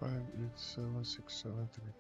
5877673.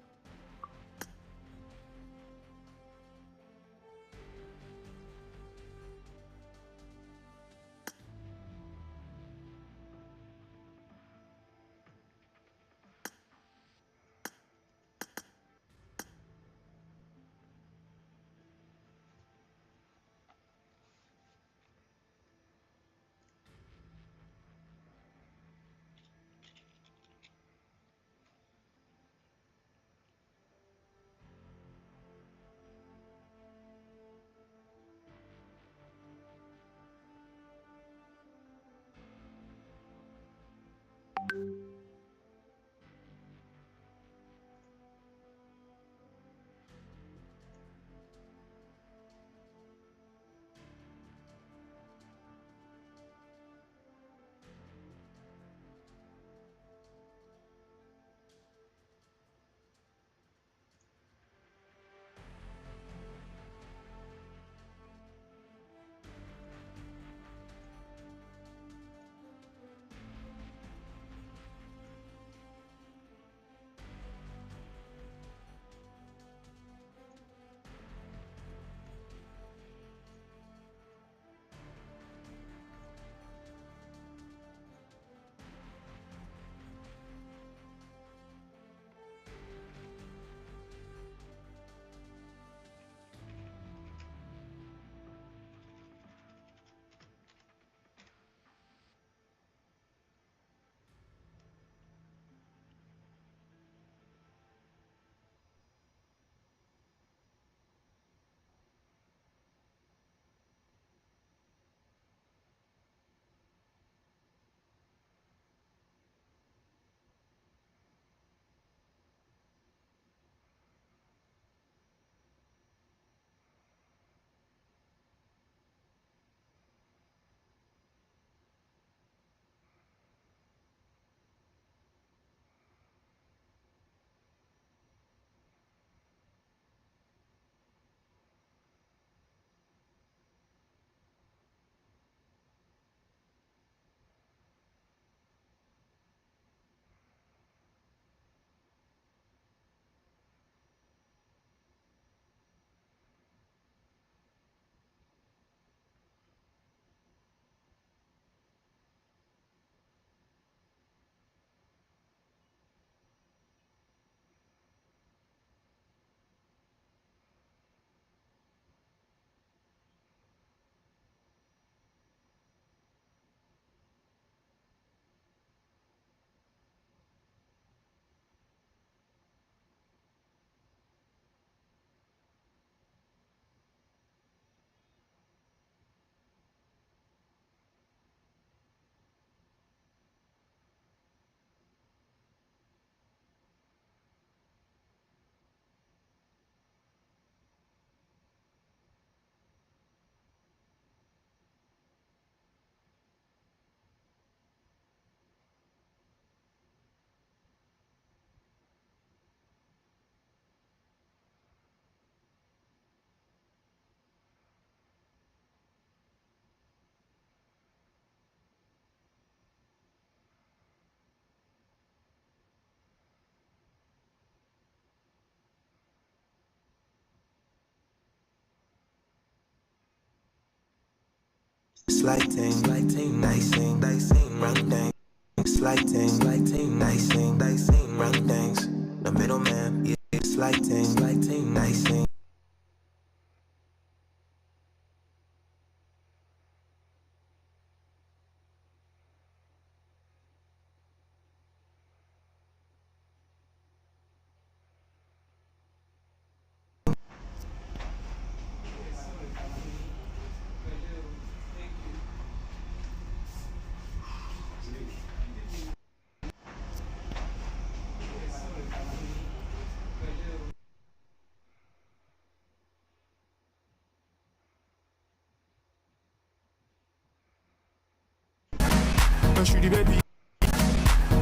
Slighting, dicing, run things. Slighting, dicing, run things. The middleman, yeah, slighting, dicing.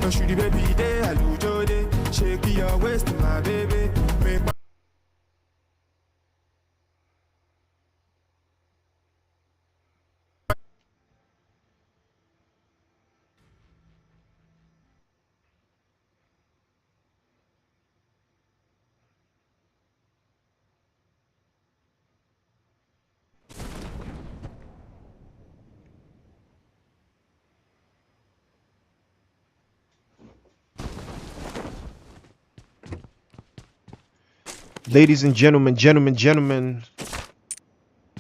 Don't shoot the baby day, I lose your day. Shake your waist, my baby. Make my Ladies and gentlemen,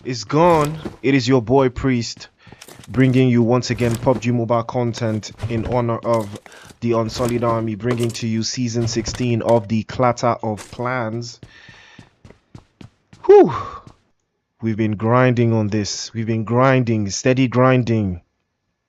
it's gone. It is your boy Priest bringing you once again PUBG Mobile content in honor of the Unsullied Army, bringing to you season 16 of the Clatter of Clans. Whew! We've been grinding on this. We've been grinding, steady grinding.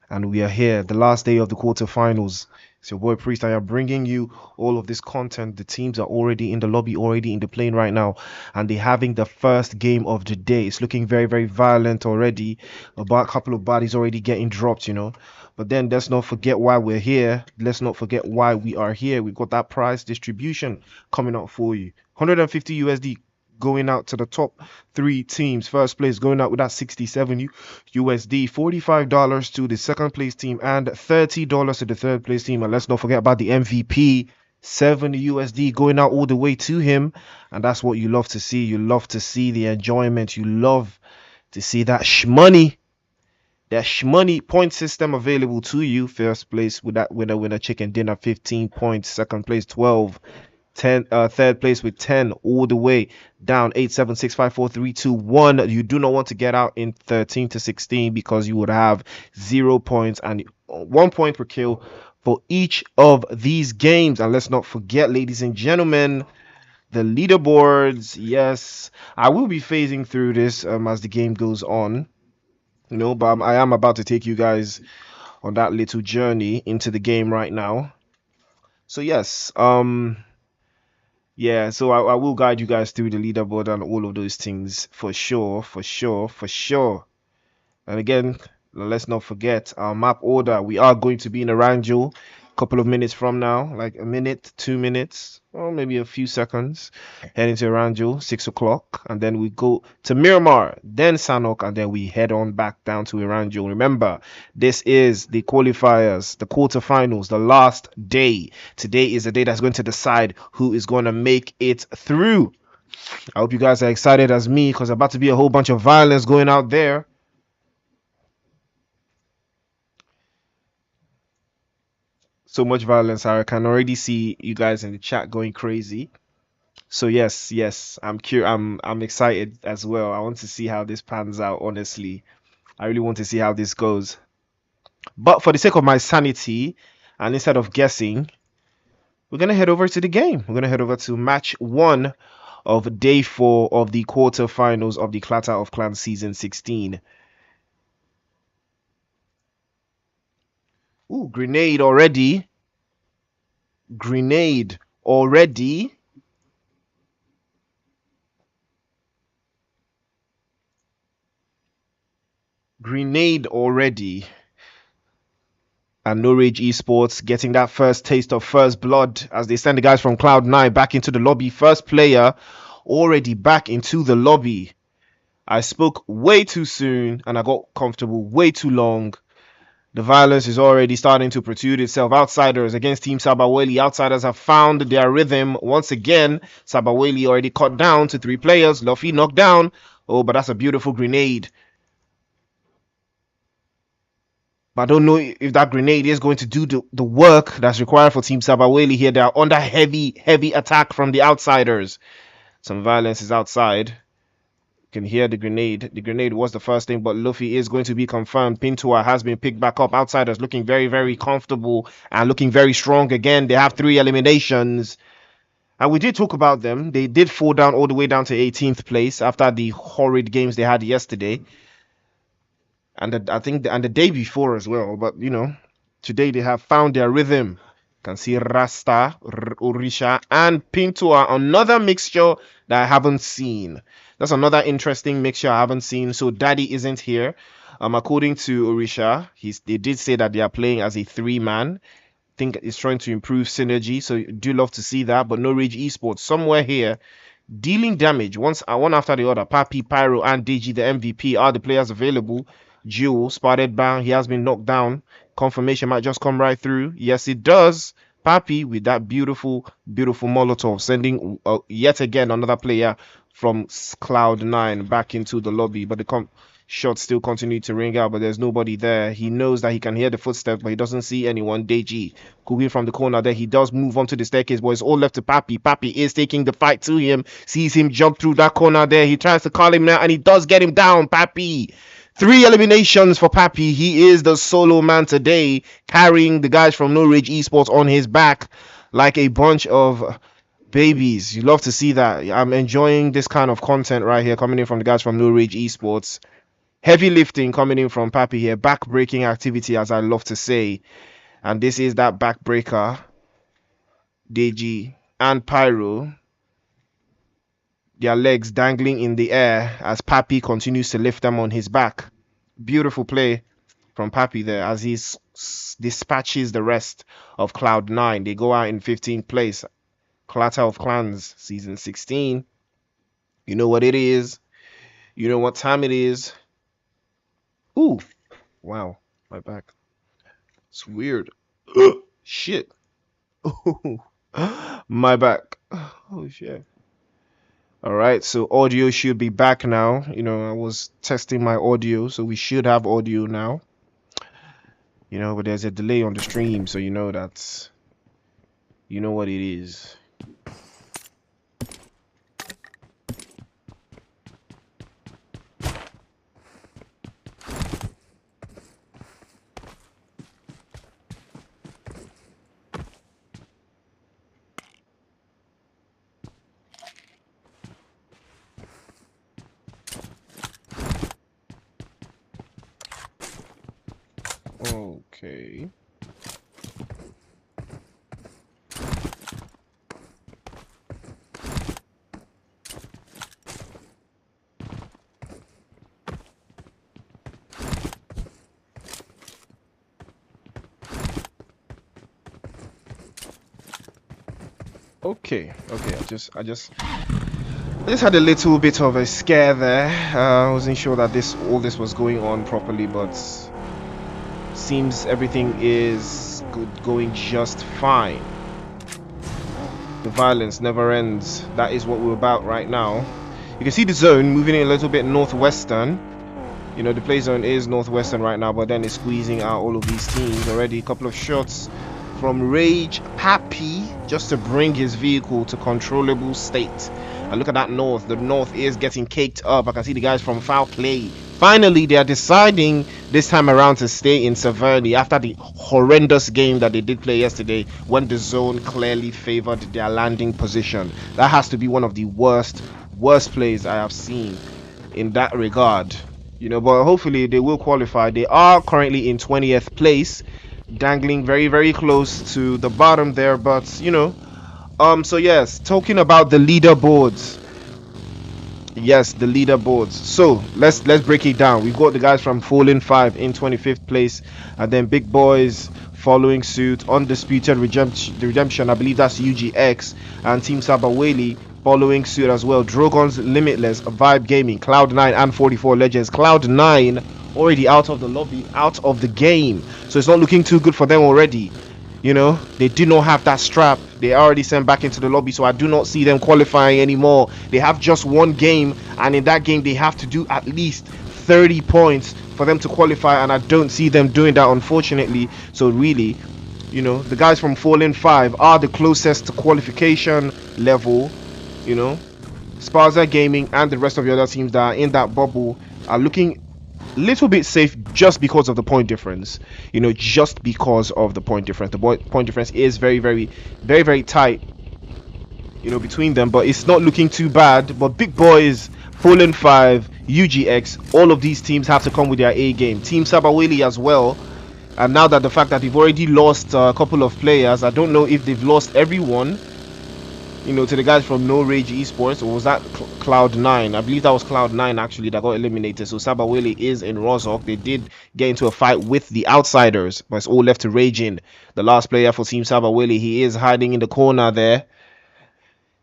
And we are here, the last day of the quarterfinals. It's your boy Priest. I am bringing you all of this content. The teams are already in the lobby, already in the plane right now, and they're having the first game of the day. It's looking very, very violent already. A couple of bodies already getting dropped, you know. But then let's not forget why we're here. Let's not forget why we are here. We've got that prize distribution coming up for you. 150 USD going out to the top 3 teams. First place going out with that 67 USD, $45 to the second place team, and $30 to the third place team. And let's not forget about the MVP, 7 USD going out all the way to him. And that's what you love to see. You love to see the enjoyment. You love to see that shmoney. That shmoney point system available to you. First place with that winner chicken dinner, 15 points. Second place, 12. 10 third place with 10, all the way down 8 7 6 5 4 3 2 1. You do not want to get out in 13 to 16 because you would have 0 points and 1 point per kill for each of these games. And let's not forget, ladies and gentlemen, the leaderboards. Yes, I will be phasing through this as the game goes on, you know, but I am about to take you guys on that little journey into the game right now. So yes, yeah, so I will guide you guys through the leaderboard and all of those things for sure. And again, let's not forget our map order. We are going to be in Aranjo a couple of minutes from now, like a minute, 2 minutes, or maybe a few seconds. Heading to Aranjo, 6 o'clock, and then we go to Miramar, then Sanok, and then we head on back down to Aranjo. Remember, this is the qualifiers, the quarterfinals, the last day. Today is the day that's going to decide who is going to make it through. I hope you guys are excited as me, because about to be a whole bunch of violence going out there. So much violence. I can already see you guys in the chat going crazy. So yes, I'm excited as well. I want to see how this pans out. Honestly, I really want to see how this goes. But for the sake of my sanity, and instead of guessing, we're gonna head over to the game. We're gonna head over to match 1 of day 4 of the quarterfinals of the Clatter of Clans season 16. Ooh, grenade already. Grenade already. Grenade already. And no Rage Esports getting that first taste of first blood as they send the guys from Cloud9 back into the lobby. First player already back into the lobby. I spoke way too soon and I got comfortable way too long. The violence is already starting to protrude itself. Outsiders against Team SABAWELI. Outsiders have found their rhythm once again. SABAWELI already cut down to 3 players. Luffy knocked down. Oh, but that's a beautiful grenade. But I don't know if that grenade is going to do the work that's required for Team SABAWELI here. They are under heavy attack from the outsiders. Some violence is outside. Can hear the grenade. The grenade was the first thing, but Luffy is going to be confirmed. Pintua has been picked back up. Outsiders looking very, very comfortable and looking very strong again. They have 3 eliminations. And we did talk about them. They did fall down all the way down to 18th place after the horrid games they had yesterday. And I think the day before as well. But, you know, today they have found their rhythm. You can see Rasta, Orisha, and Pintua. Another mixture that I haven't seen. That's another interesting mixture I haven't seen. So Daddy isn't here. According to Orisha, they did say that they are playing as a 3-man. I think it's trying to improve synergy. So do love to see that. But no Rage Esports somewhere here dealing damage one after the other. Papi, Pyro, and DG, the MVP, are the players available. Jewel spotted bang. He has been knocked down. Confirmation might just come right through. Yes, it does. Papi with that beautiful Molotov, sending yet again another player from Cloud9 back into the lobby. But Shots still continue to ring out, but there's nobody there. He knows that he can hear the footsteps, but he doesn't see anyone. Deji cooking from the corner there. He does move onto the staircase, but it's all left to Pappy. Pappy is taking the fight to him. Sees him jump through that corner there. He tries to call him now, and he does get him down. Pappy. 3 eliminations for Pappy. He is the solo man today, carrying the guys from No Rage Esports on his back like a bunch of babies. You love to see that. I'm enjoying this kind of content right here coming in from the guys from No Rage Esports. Heavy lifting coming in from Pappy here. Back-breaking activity, as I love to say. And this is that backbreaker. Deji and Pyro. Their legs dangling in the air as Pappy continues to lift them on his back. Beautiful play from Pappy there as he dispatches the rest of Cloud9. They go out in 15th place. Clatter of Clans, Season 16. You know what it is. You know what time it is. Ooh. Wow. My back. It's weird. Shit. Ooh. My back. Oh, shit. All right. So audio should be back now. You know, I was testing my audio, so we should have audio now. You know, but there's a delay on the stream, so you know that's... You know what it is. Okay. Okay. I just had a little bit of a scare there. I wasn't sure that all this was going on properly, but seems everything is going just fine. The violence never ends. That is what we're about right now. You can see the zone moving in a little bit northwestern. You know, the play zone is northwestern right now, but then it's squeezing out all of these teams already. A couple of shots from Rage Pappy just to bring his vehicle to controllable state. And look at that north. The north is getting caked up. I can see the guys from FOWLPLAY. Finally, they are deciding this time around to stay in SPAZA after the horrendous game that they did play yesterday when the zone clearly favored their landing position. That has to be one of the worst plays I have seen in that regard. You know, but hopefully they will qualify. They are currently in 20th place, dangling very, very close to the bottom there, but you know, so yes, talking about the leaderboards. Yes, the leaderboards. So let's break it down. We've got the guys from Fallen 5 in 25th place, and then Big Boys following suit. Undisputed Redemption, I believe that's UGX, and Team Sabaweli following suit as well. Drogons Limitless, Vibe Gaming, Cloud9 and 44 Legends. Cloud9 already out of the lobby, out of the game, so it's not looking too good for them already. You know, they do not have that strap. They are already sent back into the lobby, so I do not see them qualifying anymore. They have just one game, and in that game they have to do at least 30 points for them to qualify, and I don't see them doing that, unfortunately. So really, you know, the guys from Fallen 5 are the closest to qualification level. You know, SPAZA Gaming and the rest of the other teams that are in that bubble are looking little bit safe just because of the point difference. You know, just because of the point difference. The point difference is very tight, you know, between them, but it's not looking too bad. But Big Boys, Fallen 5, UGX, all of these teams have to come with their A game. Team Sabaweli as well. And now that the fact that they've already lost a couple of players, I don't know if they've lost everyone, you know, to the guys from No Rage Esports, or was that Cloud9? I believe that was Cloud9 actually that got eliminated. So Sabaweli is in Rozhok. They did get into a fight with the outsiders, but it's all left to Rage in. The last player for Team Sabaweli, he is hiding in the corner there,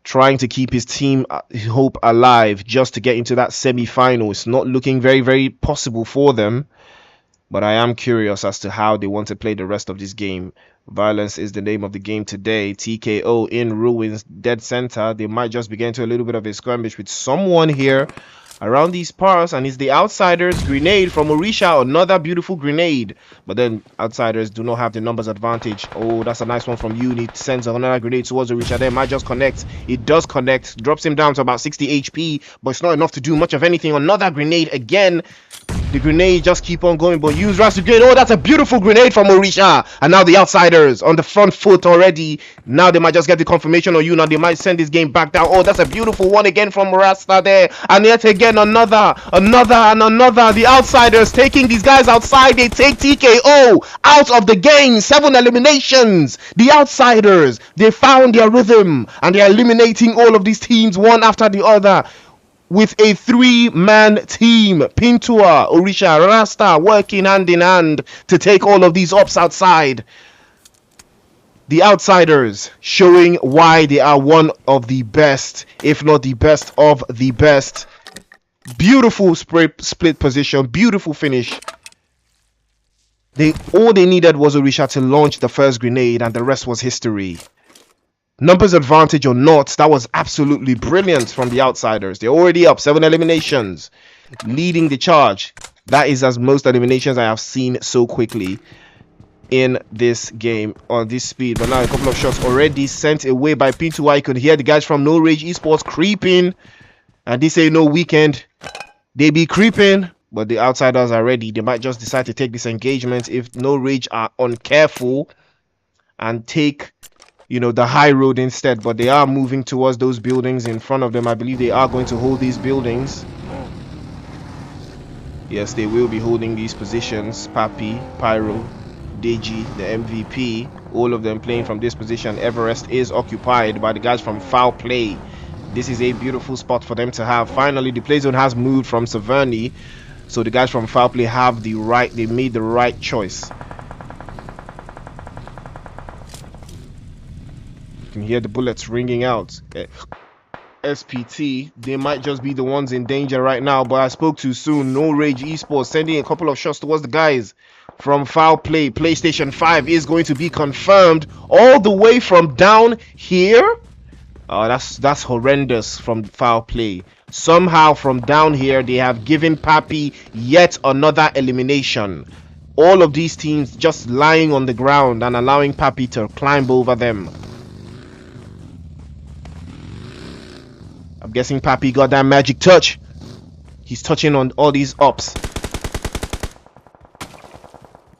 trying to keep his team hope alive just to get into that semi-final. It's not looking very possible for them, but I am curious as to how they want to play the rest of this game. Violence is the name of the game today. TKO in Ruins, dead center. They might just be getting to a little bit of a skirmish with someone here. around these parts, and it's the outsiders. Grenade from Orisha, another beautiful grenade, but then outsiders do not have the numbers advantage. Oh, that's a nice one from Uni. Sends another grenade towards Orisha. Then might just connect. It does connect, drops him down to about 60 HP, but it's not enough to do much of anything. Another grenade again. The grenade just keep on going, but use Ras to grenade. Oh, that's a beautiful grenade from Orisha. And now the outsiders on the front foot already. Now they might just get the confirmation on you. Now they might send this game back down. Oh, that's a beautiful one again from Rasta there. And yet again, another. The outsiders taking these guys outside. They take TKO out of the game. 7 eliminations. The outsiders, they found their rhythm, and they're eliminating all of these teams one after the other. With a 3-man team, Pintua, Orisha, Rasta working hand in hand to take all of these ups outside. The outsiders showing why they are one of the best, if not the best of the best. Beautiful split position, beautiful finish. All they needed was Orisha to launch the first grenade, and the rest was history. Numbers advantage or not, that was absolutely brilliant from the outsiders. They're already up 7 eliminations, leading the charge. That is as most eliminations I have seen so quickly in this game on this speed. But now a couple of shots already sent away by Pintua. You could hear the guys from No Rage Esports creeping, and this ain't no weekend. They be creeping, but the outsiders are ready. They might just decide to take this engagement if No Rage are uncareful and take, you know, the high road instead. But they are moving towards those buildings in front of them. I believe they are going to hold these buildings. Yes, they will be holding these positions. Papi, Pyro, Deji, the MVP, all of them playing from this position. Everest is occupied by the guys from FOWLPLAY. This is a beautiful spot for them to have. Finally, the play zone has moved from Saverny, so the guys from FOWLPLAY have the right, they made the right choice. You can hear the bullets ringing out. SPT, they might just be the ones in danger right now, but I spoke too soon. No Rage Esports sending a couple of shots towards the guys from FOWLPLAY. PlayStation 5 is going to be confirmed all the way from down here. That's horrendous from FOWLPLAY. Somehow from down here they have given Papi yet another elimination. All of these teams just lying on the ground and allowing Papi to climb over them. I'm guessing Papi got that magic touch. He's touching on all these ups.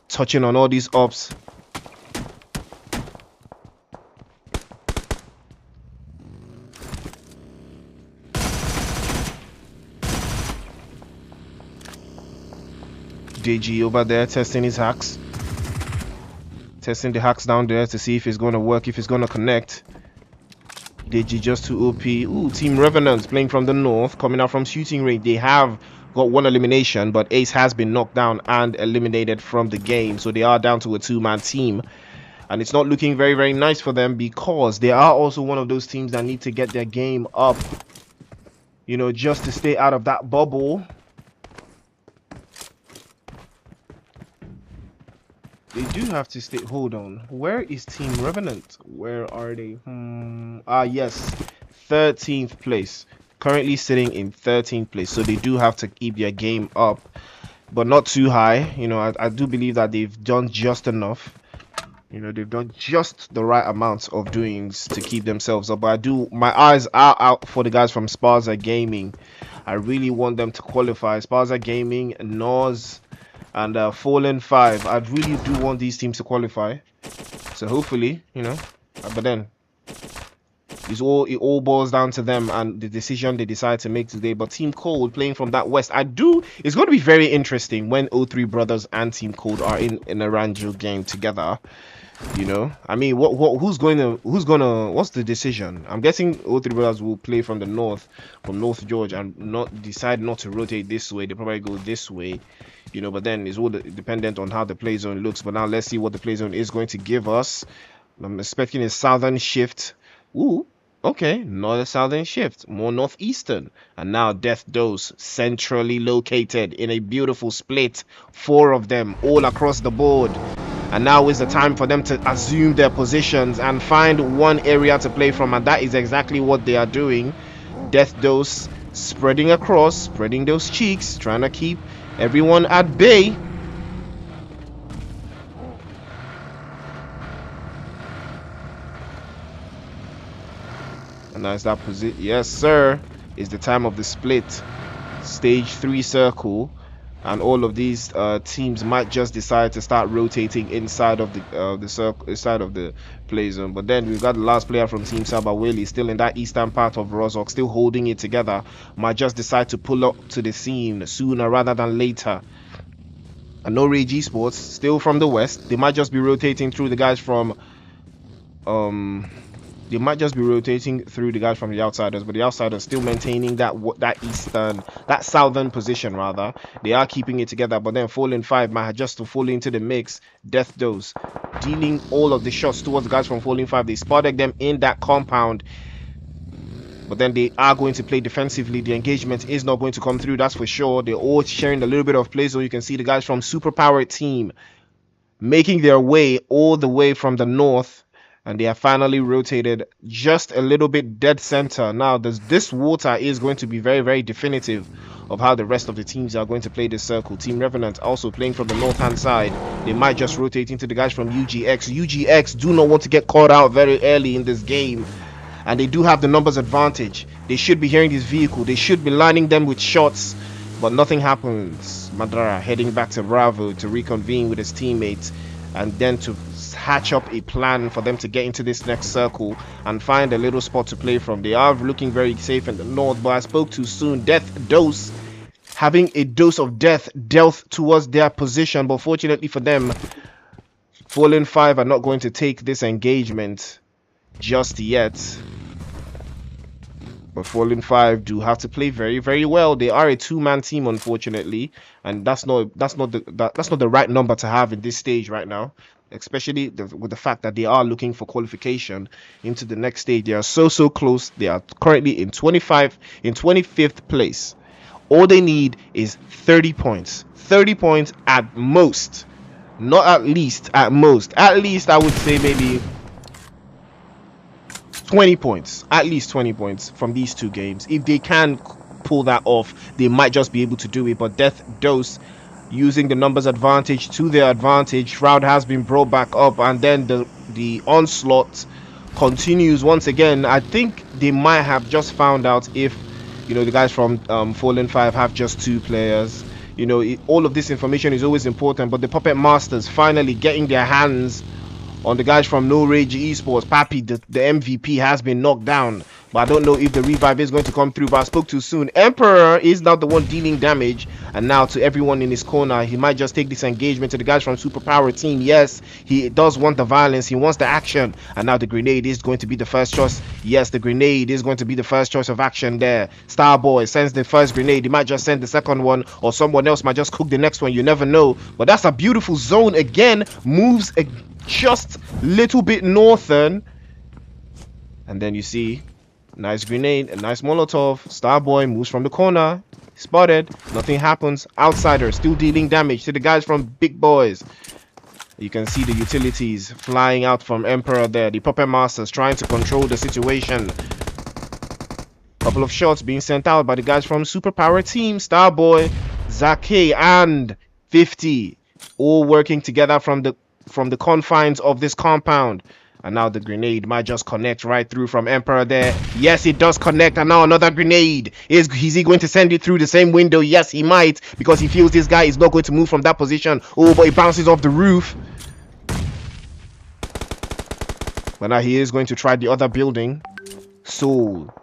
Touching on all these ups. DG over there testing his hacks. Testing the hacks down there to see if it's going to work, if it's going to connect. DG just too OP. Ooh, Team Revenants playing from the north, coming out from shooting range. They have got 1 elimination, but Ace has been knocked down and eliminated from the game, so they are down to a 2-man team, and it's not looking very, very nice for them, because they are also one of those teams that need to get their game up, you know, just to stay out of that bubble. They do have to stay. Hold on, where is Team Revenant? Where are they? Yes, 13th place, currently sitting in 13th place, so they do have to keep their game up, but not too high. You know, I do believe that they've done just enough. You know, they've done just the right amount of doings to keep themselves up. But my eyes are out for the guys from SPAZA Gaming. I really want them to qualify. SPAZA Gaming, Nors, and Fallen 5. I really do want these teams to qualify. So hopefully, you know, but then it all boils down to them and the decision they decide to make today. But Team Cold playing from that west, it's going to be very interesting when O3 Brothers and Team Cold are in a Ranjo game together. You know, I mean, what's the decision? I'm guessing O3 Brothers will play from the north, from North George, and decide not to rotate this way. They probably go this way, you know, but then it's all dependent on how the play zone looks. But now let's see what the play zone is going to give us. I'm expecting a southern shift. Ooh, okay, not a southern shift, more northeastern. And now Death Dose centrally located in a beautiful split, 4 of them all across the board. And now is the time for them to assume their positions and find one area to play from, and that is exactly what they are doing. Death Dose spreading across, spreading those cheeks, trying to keep everyone at bay. And as that position, yes sir, is the time of the split. Stage 3 circle, and all of these teams might just decide to start rotating inside of the circle, inside of the play zone. But then we've got the last player from Team SABAWELI still in that eastern part of Rozok, still holding it together. Might just decide to pull up to the scene sooner rather than later. And no RAGE Esports still from the west. They might just be rotating through the guys from they might just be rotating through the guys from the outsiders, but the outsiders still maintaining that southern position rather. They are keeping it together, but then Fallen 5 might have just to fall into the mix. Death Dose dealing all of the shots towards the guys from Fallen 5. They spotted them in that compound, but then they are going to play defensively. The engagement is not going to come through, that's for sure. They're all sharing a little bit of play, so you can see the guys from Superpowered team making their way all the way from the north, and they are finally rotated just a little bit dead center. Now this water is going to be very, very definitive of how the rest of the teams are going to play this circle. Team Revenant also playing from the north hand side. They might just rotate into the guys from UGX. UGX do not want to get caught out very early in this game, and they do have the numbers advantage. They should be hearing this vehicle, they should be lining them with shots, but nothing happens. Madara heading back to Bravo to reconvene with his teammates, and then to hatch up a plan for them to get into this next circle and find a little spot to play from. They are looking very safe in the north, but I spoke too soon. Death Dose having a dose of death dealt towards their position, but fortunately for them, Fallen 5 are not going to take this engagement just yet. But Fallen 5 do have to play very, very well. They are a two-man team, unfortunately, and that's not the right number to have in this stage right now, especially with the fact that they are looking for qualification into the next stage. They are so close. They are currently in 25th place. All they need is 30 points. 30 points at most, not at least. At most, at least I would say maybe 20 points, at least 20 points from these two games. If they can pull that off, they might just be able to do it. But Death Dose using the numbers advantage to their advantage. Shroud has been brought back up, and then the onslaught continues once again. I think they might have just found out if, you know, the guys from Fallen 5 have just two players. You know, all of this information is always important, but the Puppet Masters finally getting their hands on the guys from No Rage Esports. Papi, the MVP, has been knocked down, but I don't know if the revive is going to come through. But I spoke too soon. Emperor is now the one dealing damage, and now to everyone in his corner, he might just take this engagement to the guys from Superpower team. Yes, he does want the violence, he wants the action, and now the grenade is going to be the first choice. Yes, the grenade is going to be the first choice of action there. Starboy sends the first grenade, he might just send the second one, or someone else might just cook the next one, you never know. But that's a beautiful zone again, moves just little bit northern, and then you see nice grenade, a nice Molotov. Starboy moves from the corner, spotted, nothing happens. Outsider still dealing damage to the guys from Big Boys. You can see the utilities flying out from Emperor there. The Puppet Masters trying to control the situation. Couple of shots being sent out by the guys from Superpower team. Starboy, Zake, and 50 all working together from the confines of this compound. And now the grenade might just connect right through from Emperor there. Yes, it does connect, and now another grenade. Is he going to send it through the same window? Yes, he might, because he feels this guy is not going to move from that position. Oh, but it bounces off the roof. But now he is going to try the other building. Soul,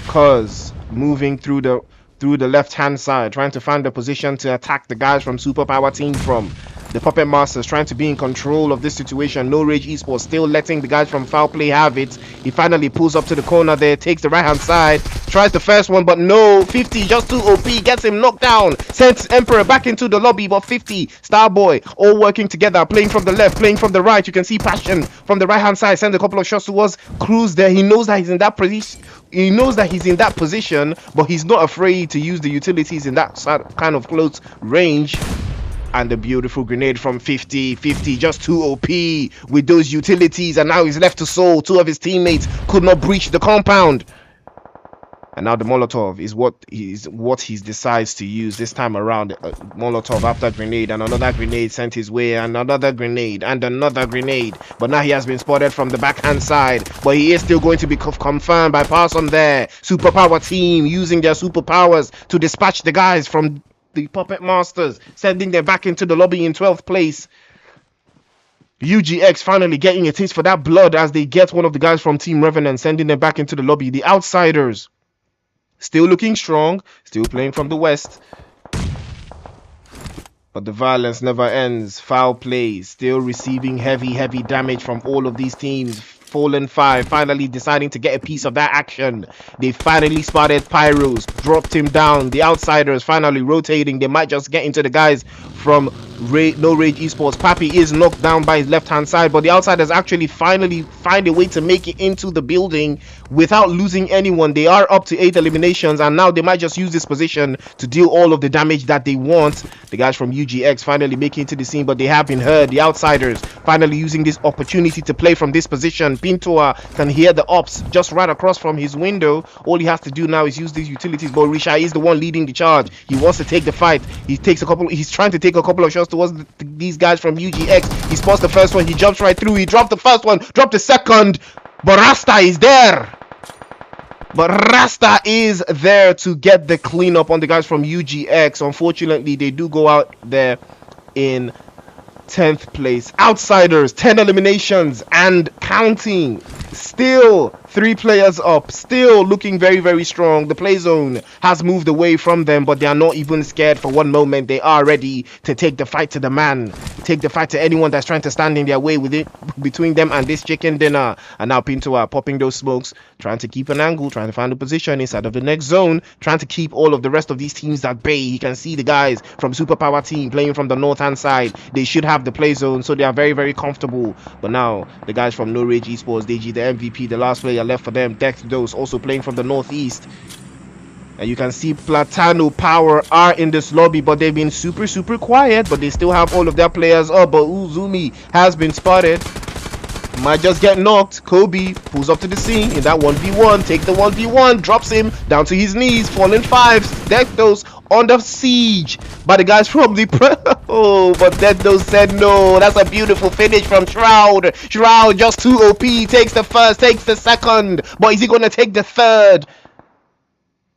cuz moving through the left hand side, trying to find a position to attack the guys from Superpower team from. The Puppet Masters trying to be in control of this situation. No Rage Esports still letting the guys from FOWLPLAY have it. He finally pulls up to the corner there, takes the right hand side, tries the first one, but no. 50 just too OP, gets him knocked down, sends Emperor back into the lobby. But 50, Starboy, all working together, playing from the left, playing from the right. You can see Passion from the right hand side, send a couple of shots towards Cruz there. He knows that he's in that position. He knows that he's in that position, but he's not afraid to use the utilities in that kind of close range. And the beautiful grenade from 50 just too OP with those utilities, and now he's left to Soul. Two of his teammates could not breach the compound, And now the Molotov is what he decides to use this time around. Molotov after grenade, and another grenade sent his way, and another grenade, and another grenade. But now he has been spotted from the backhand side, but he is still going to be confirmed by Parson there. Superpower team using their superpowers to dispatch the guys from the Puppet Masters, sending them back into the lobby in 12th place. UGX finally getting a taste for that blood as they get one of the guys from Team Revenant, sending them back into the lobby. The Outsiders still looking strong, still playing from the west. But the violence never ends. Foul play, still receiving heavy damage from all of these teams. Fallen 5 finally deciding to get a piece of that action. They finally spotted Pyros, dropped him down. The Outsiders finally rotating. They might just get into the guys from No Rage Esports. Papi is knocked down by his left hand side, but the Outsiders actually finally find a way to make it into the building without losing anyone. They are up to 8 eliminations, and now they might just use this position to deal all of the damage that they want. The guys from UGX finally making it to the scene, but they have been heard. The Outsiders finally using this opportunity to play from this position. Pintoa can hear the ops just right across from his window. All he has to do now is use these utilities, but Risha is the one leading the charge. He wants to take the fight. He's trying to take a couple of shots towards these guys from UGX. He spots the first one, he jumps right through, he dropped the first one, dropped the second, but Rasta is there. To get the cleanup on the guys from UGX. Unfortunately, they do go out there in 10th place. Outsiders, 10 eliminations and counting. Still 3 players up, still looking very strong. The play zone has moved away from them, but they are not even scared for one moment. They are ready to take the fight to the man, take the fight to anyone that's trying to stand in their way with it, between them and this chicken dinner. And now Pinto are popping those smokes, trying to keep an angle, trying to find a position inside of the next zone, trying to keep all of the rest of these teams at bay. You can see the guys from Superpower team playing from the north hand side. They should have the play zone, so they are very comfortable. But now the guys from No Rage Esports, DG the MVP, the last player left for them, Death Dose, also playing from the northeast. And you can see Platano Power are in this lobby, but they've been super quiet, but they still have all of their players up. But Uzumi has been spotted, might just get knocked. Kobe pulls up to the scene in that 1v1, take the 1v1, drops him down to his knees. Fallen 5, Death Dose under siege by the guys from the but Death Dose said no. That's a beautiful finish from Shroud. Shroud just too OP, takes the first, takes the second, but is he gonna take the third?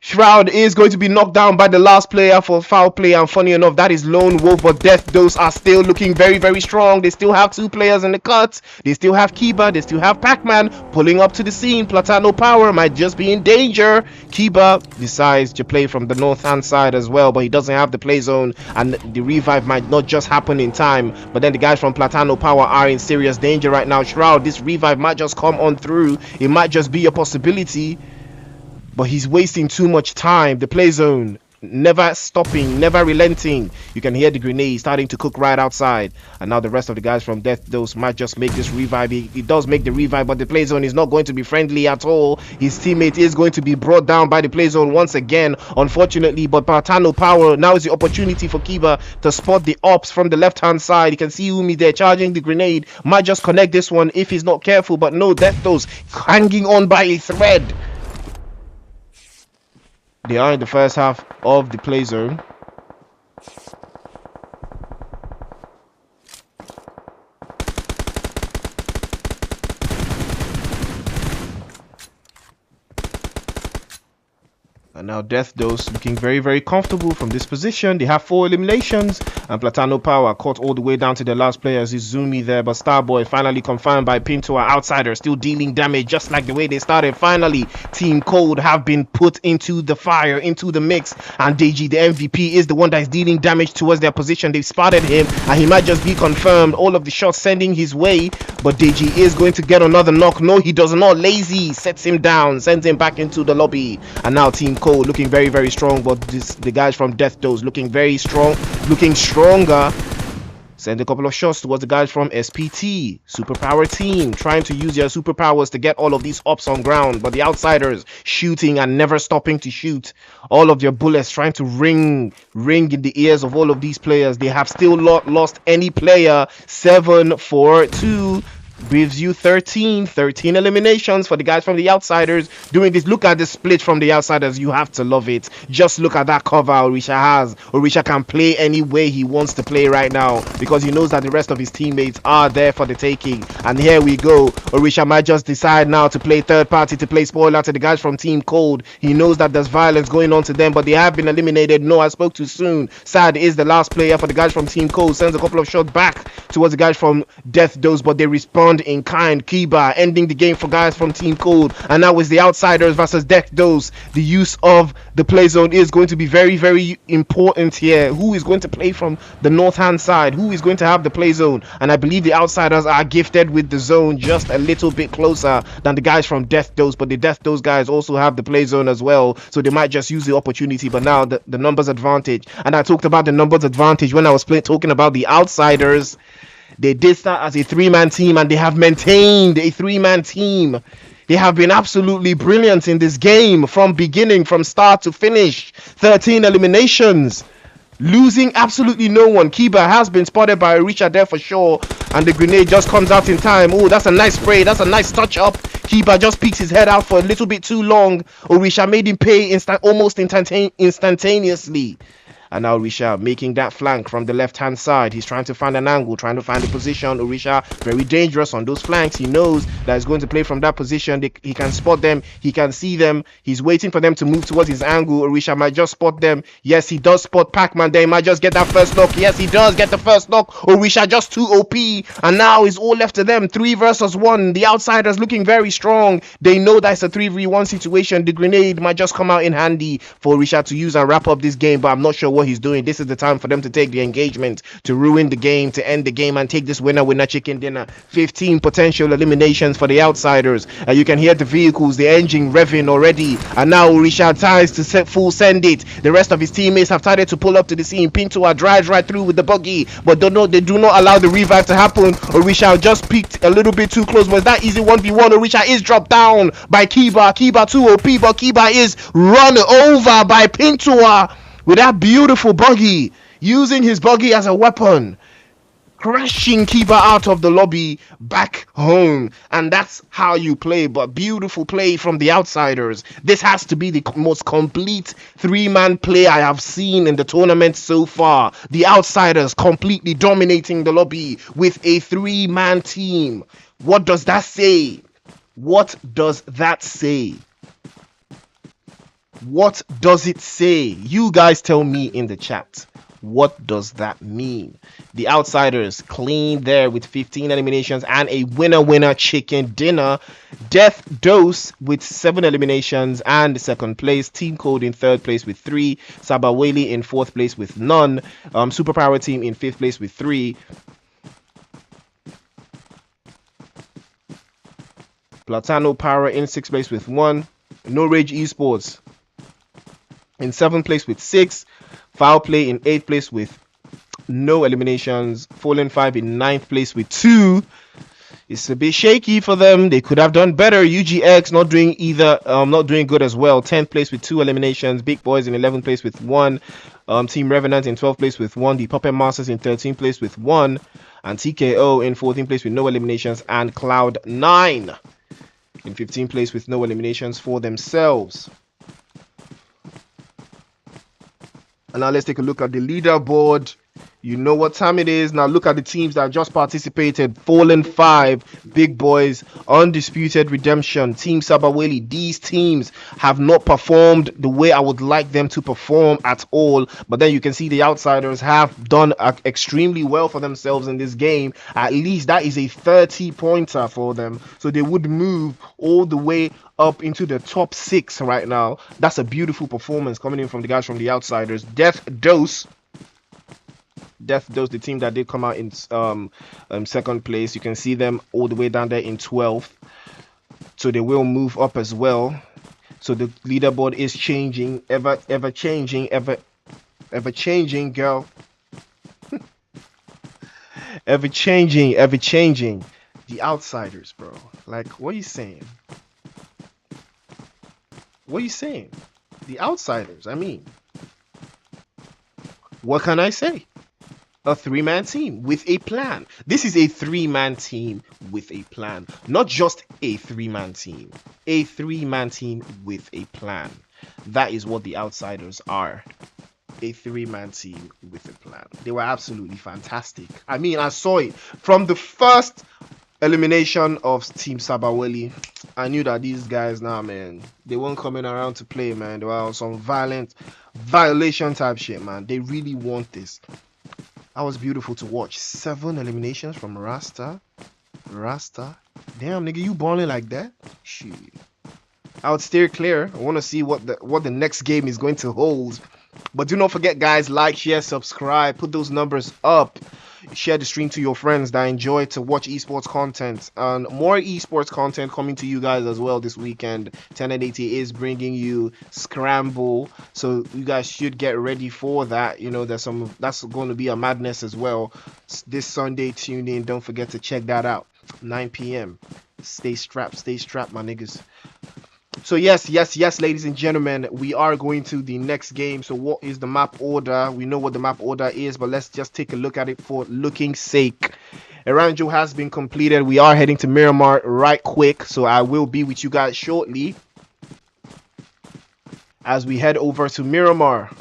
Shroud is going to be knocked down by the last player for foul play, and funny enough, that is Lone Wolf. But Death Dose are still looking very strong. They still have 2 players in the cut. They still have Kiba, they still have Pac-Man pulling up to the scene. Platano Power might just be in danger. Kiba decides to play from the north hand side as well, but he doesn't have the play zone, and the revive might not just happen in time. But then the guys from Platano Power are in serious danger right now. Shroud, this revive might just come on through. It might just be a possibility, but he's wasting too much time. The play zone never stopping, never relenting. You can hear the grenade starting to cook right outside. And now the rest of the guys from Death Dose might just make this revive. He does make the revive, but the play zone is not going to be friendly at all. His teammate is going to be brought down by the play zone once again, unfortunately. But Platano Power, now is the opportunity for Kiba to spot the ops from the left hand side. You can see Umi there charging the grenade, might just connect this one if he's not careful. But no, Death Dose hanging on by a thread. They are in the first half of the play zone. And now Death Dose looking very comfortable from this position. They have 4 eliminations, and Platano Power caught all the way down to the last players. Izumi there, but Starboy finally confirmed by Pinto. Outsider still dealing damage just like the way they started. Finally, Team Cold have been put into the fire, into the mix, and Deji, the MVP, is the one that is dealing damage towards their position. They've spotted him, and he might just be confirmed. All of the shots sending his way, but Deji is going to get another knock. No, he does not. Lazy sets him down, sends him back into the lobby. And now Team Cold looking very strong, but the guys from Death Dose looking very strong, looking stronger. Send a couple of shots towards the guys from SPT, Superpower team, trying to use their superpowers to get all of these ops on ground. But the Outsiders shooting and never stopping to shoot. All of their bullets trying to ring in the ears of all of these players. They have still not lost any player. 7-4-2. gives you 13 eliminations for the guys from the outsiders doing this. Look at the split from the outsiders. You have to love it. Just look at that cover Orisha has. Orisha can play any way he wants to play right now because he knows that the rest of his teammates are there for the taking. And here we go. Orisha might just decide now to play third party, to play spoiler to the guys from Team Cold. He knows that there's violence going on to them, but they have been eliminated. No, I spoke too soon. Sad is the last player for the guys from Team Cold. Sends a couple of shots back towards the guys from Death Dose, but they respond in kind. Kiba ending the game for guys from Team Cold, and now it's the outsiders versus Death Dose. The use of the play zone is going to be very, very important here. Who is going to play from the north hand side? Who is going to have the play zone? And I believe the outsiders are gifted with the zone just a little bit closer than the guys from Death Dose, but the Death Dose guys also have the play zone as well, so they might just use the opportunity. But now the numbers advantage, and I talked about the numbers advantage when I was talking about the outsiders. They did start as a three-man team, and they have maintained a three-man team. They have been absolutely brilliant in this game from beginning, from start to finish. 13 eliminations, losing absolutely no one. Kiba has been spotted by Richard there for sure, and the grenade just comes out in time. Oh, that's a nice spray. That's a nice touch up. Kiba just peeks his head out for a little bit too long. Orisha made him pay almost instantaneously. And now Orisha making that flank from the left hand side. He's trying to find an angle, trying to find a position. Orisha very dangerous on those flanks. He knows that he's going to play from that position. He can spot them, he can see them. He's waiting for them to move towards his angle. Orisha might just spot them. Yes, he does spot Pac-Man there. He might just get that first knock. Yes, he does get the first knock. Orisha just too OP, and now it's all left to them. 3 versus 1. The outsiders looking very strong. They know that it's a 3v1 situation. The grenade might just come out in handy for Orisha to use and wrap up this game, but I'm not sure what he's doing. This is the time for them to take the engagement, to ruin the game, to end the game, and take this winner chicken dinner. 15 potential eliminations for the outsiders, and you can hear the vehicles, the engine revving already. And now Orisha tries to send it. The rest of his teammates have started to pull up to the scene. Pintua drives right through with the buggy, but they do not allow the revive to happen. Orisha just peeked a little bit too close. Was that easy 1v1? Orisha is dropped down by Kiba. Kiba too OP, but Kiba is run over by Pintua with that beautiful buggy, using his buggy as a weapon, crashing Kiba out of the lobby back home. And that's how you play. But beautiful play from the outsiders. This has to be the most complete 3-man play I have seen in the tournament so far. The outsiders completely dominating the lobby with a 3-man team. What does that say? What does that say? What does it say? You guys tell me in the chat. What does that mean? The outsiders clean there with 15 eliminations and a winner chicken dinner. Death Dose with 7 eliminations and second place. Team Code in third place with 3. Sabaweli in fourth place with none. Superpower Team in fifth place with 3. Platano Power in sixth place with 1. No Rage Esports in 7th place with 6. FOWLPLAY in 8th place with no eliminations. Fallen 5 in 9th place with 2. It's a bit shaky for them. They could have done better. UGX not doing either, not doing good as well. 10th place with 2 eliminations. Big Boys in 11th place with 1. Team Revenant in 12th place with 1. The Puppet Masters in 13th place with 1. And TKO in 14th place with no eliminations. And Cloud9 in 15th place with no eliminations for themselves. And now let's take a look at the leaderboard. You know what time it is. Now look at the teams that just participated. Fallen 5, Big Boys, Undisputed Redemption, Team Sabaweli. These teams have not performed the way I would like them to perform at all. But then you can see the outsiders have done extremely well for themselves in this game. At least that is a 30-pointer for them. So they would move all the way up into the top 6 right now. That's a beautiful performance coming in from the guys from the outsiders. Death Dose, the team that did come out in second place. You can see them all the way down there in 12th. So they will move up as well. So the leaderboard is changing, ever changing, ever changing, girl. ever changing. The outsiders, bro. Like, what are you saying? What are you saying? The outsiders, I mean. What can I say? A three-man team with a plan. This is a three-man team with a plan. Not just a three-man team. A three-man team with a plan. That is what the Outsiders are. A three-man team with a plan. They were absolutely fantastic. I mean, I saw it from the first elimination of Team Sabaweli. I knew that these guys now, man, they weren't coming around to play, man. They were on some violation type shit, man. They really want this. That was beautiful to watch. 7 eliminations from Rasta. Damn, nigga, you balling like that? Shit. I would steer clear. I want to see what the next game is going to hold. But do not forget, guys, like, share, subscribe, put those numbers up. Share the stream to your friends that enjoy to watch esports content, and more esports content coming to you guys as well this weekend. 1080 is bringing you Scramble, so you guys should get ready for that. You know, that's going to be a madness as well. This Sunday, tune in. Don't forget to check that out. 9 p.m. Stay strapped, my niggas. So yes, ladies and gentlemen, we are going to the next game. So what is the map order? We know what the map order is, but let's just take a look at it for looking sake. Eranjo has been completed. We are heading to Miramar right quick, so I will be with you guys shortly as we head over to Miramar.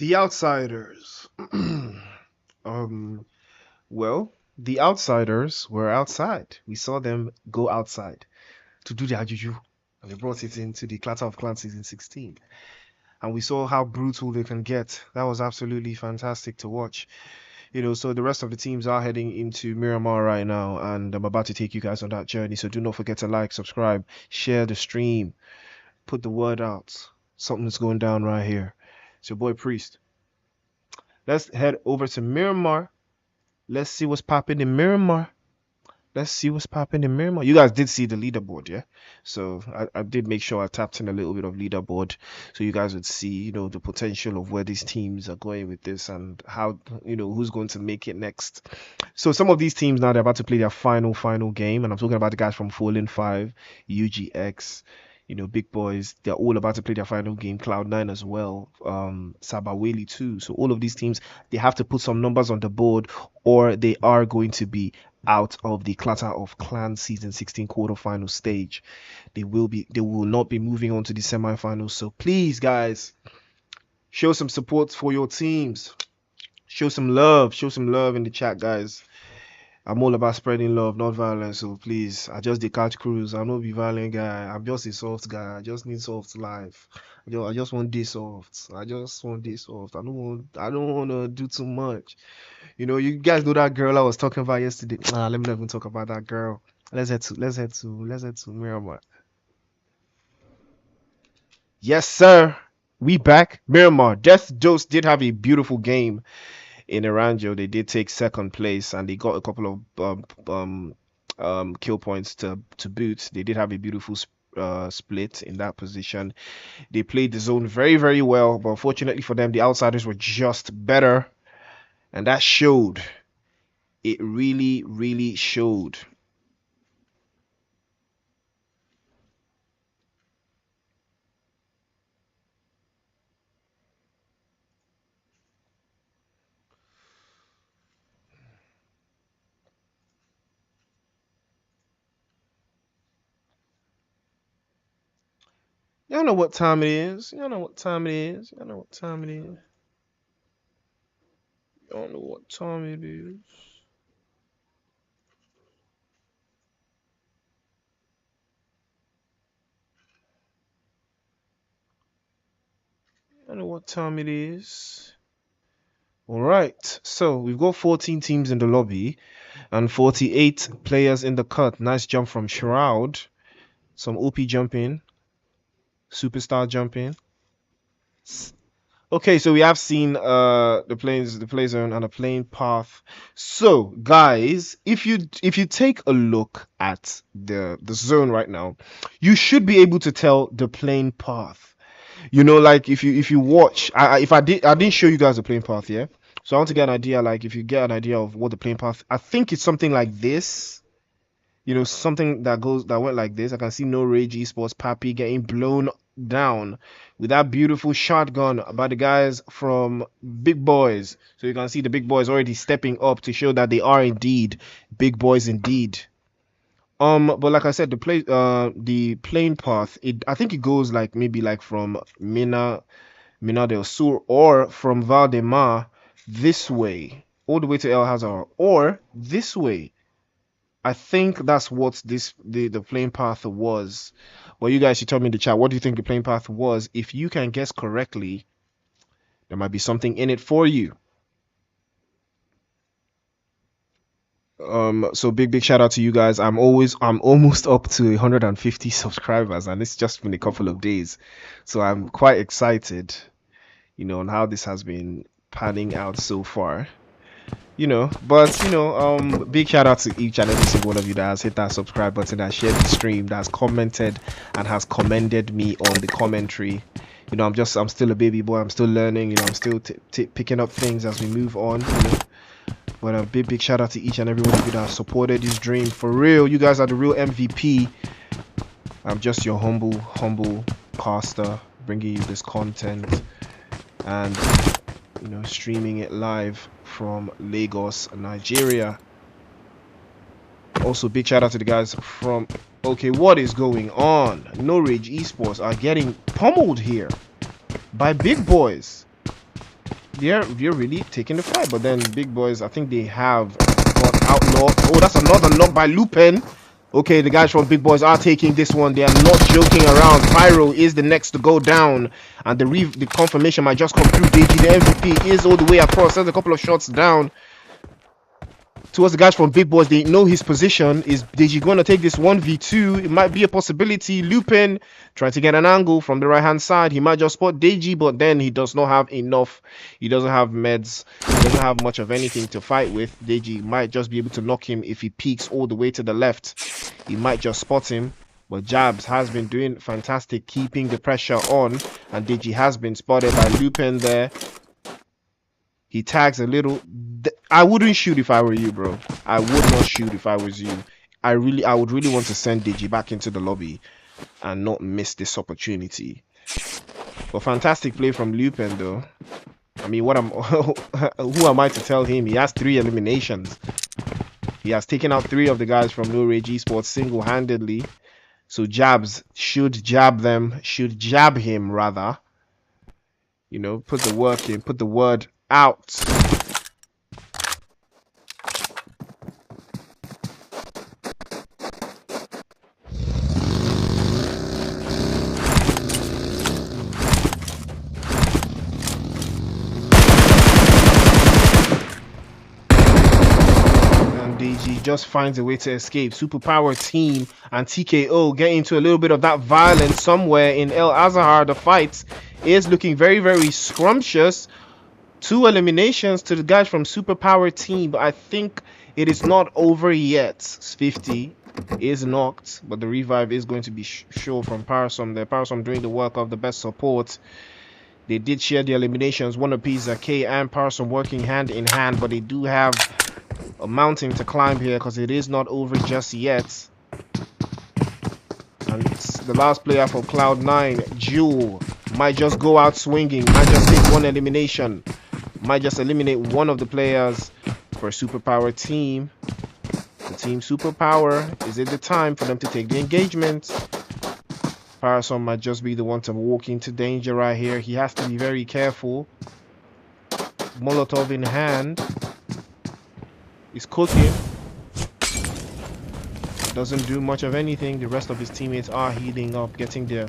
The outsiders. Well, the outsiders were outside. We saw them go outside to do their juju, and they brought it into the Clatter of Clans season 16. And we saw how brutal they can get. That was absolutely fantastic to watch. So the rest of the teams are heading into Miramar right now, and I'm about to take you guys on that journey. So do not forget to like, subscribe, share the stream, put the word out. Something's going down right here. It's your boy Priest. Let's head over to Miramar. Let's see what's popping in Miramar. Let's see what's popping in Miramar. You guys did see the leaderboard, yeah? So I did make sure I tapped in a little bit of leaderboard so you guys would see, the potential of where these teams are going with this and how, who's going to make it next. So some of these teams now, they're about to play their final game. And I'm talking about the guys from Fallen 5, UGX, big boys. They're all about to play their final game. Cloud9 as well. Sabaweli too. So all of these teams, they have to put some numbers on the board or they are going to be out of the Clatter of Clans season 16 quarterfinal stage. They will not be moving on to the semifinals. So please, guys, show some support for your teams. Show some love in the chat, guys. I'm all about spreading love, not violence. So please, I just the catch cruise. I'm not be violent guy. I'm just a soft guy. I just need soft life. I just want this soft. I just want this soft. I don't want to do too much. You guys know that girl I was talking about yesterday. Let me not even talk about that girl. Let's head to Miramar. Yes, sir. We back. Miramar. Death Dose did have a beautiful game in Eranjo. They did take second place and they got a couple of kill points to boot. They did have a beautiful split in that position. They played the zone very, very well, but unfortunately for them, the outsiders were just better. And that showed. It really, really showed. Y'all know what time it is. Y'all know what time it is. Y'all know what time it is. Y'all know what time it is. I know what time it is. All right, so we've got 14 teams in the lobby and 48 players in the cut. Nice jump from Shroud. Some OP jumping. Superstar jumping. Okay, so we have seen the play zone and the playing path. So guys, if you take a look at the zone right now, you should be able to tell the playing path. Like if you watch, I didn't show you guys the playing path, yeah. So I want to get an idea, like if you get an idea of what the playing path, I think it's something like this. Something that went like this. I can see no Rage Esports Pappy getting blown down with that beautiful shotgun by the guys from Big Boys. So you can see the Big Boys already stepping up to show that they are indeed big boys indeed. But like I said, the playing path, I think it goes like maybe like from Mina del Sur or from Valdemar this way all the way to El Hazard or this way. I think that's what the playing path was. Well, you guys should tell me in the chat, what do you think the playing path was? If you can guess correctly, there might be something in it for you. So big shout out to you guys. I'm almost up to 150 subscribers and it's just been a couple of days. So I'm quite excited, on how this has been panning out so far. But big shout out to each and every single one of you that has hit that subscribe button, that shared the stream, that has commented and has commended me on the commentary. I'm still a baby boy. I'm still learning. I'm still picking up things as we move on. But a big shout out to each and every one of you that has supported this dream. For real, you guys are the real MVP. I'm just your humble caster, bringing you this content and streaming it live from Lagos, Nigeria. Also, big shout out to the guys from what is going on? No Rage Esports are getting pummeled here by big boys. they're really taking the fight. But then big boys, I think they have got outlawed. Oh, that's another knock by Lupin. Okay, the guys from Big Boys are taking this one. They are not joking around. Pyro is the next to go down. And the confirmation might just come through. Deji, the MVP, is all the way across. There's a couple of shots down towards the guys from Big Boys. They know his position. Is Deji going to take this 1v2? It might be a possibility. Lupin trying to get an angle from the right hand side. He might just spot Deji, but then he does not have enough. He doesn't have meds. He doesn't have much of anything to fight with. Deji might just be able to knock him if he peeks all the way to the left. He might just spot him. But Jabs has been doing fantastic, keeping the pressure on. And Deji has been spotted by Lupin there. He tags a little. I wouldn't shoot if I were you, bro. I would not shoot if I was you. I would really want to send Deji back into the lobby and not miss this opportunity. But fantastic play from Lupin, though. I mean, who am I to tell him? He has 3 eliminations. He has taken out 3 of the guys from RAGE ESPORTS single-handedly. So Jabs should jab him rather. You know, put the work in, put the word out. And DG just finds a way to escape. Superpower team and TKO get into a little bit of that violence somewhere in El Azahar. The fight is looking very, very scrumptious. 2 eliminations to the guys from Superpower team, but I think it is not over yet. 50 is knocked, but the revive is going to be sure from Parasom there. Parasom doing the work of the best support. They did share the eliminations, one apiece. K and Parasom working hand in hand, but they do have a mountain to climb here because it is not over just yet. And it's the last player for Cloud9, Jewel, might just go out swinging, might just take 1 elimination. Might just eliminate one of the players for a Superpower team. The team Superpower, is it the time for them to take the engagement? Parasom might just be the one to walk into danger right here. He has to be very careful. Molotov in hand. He's cooking. Doesn't do much of anything. The rest of his teammates are healing up, getting their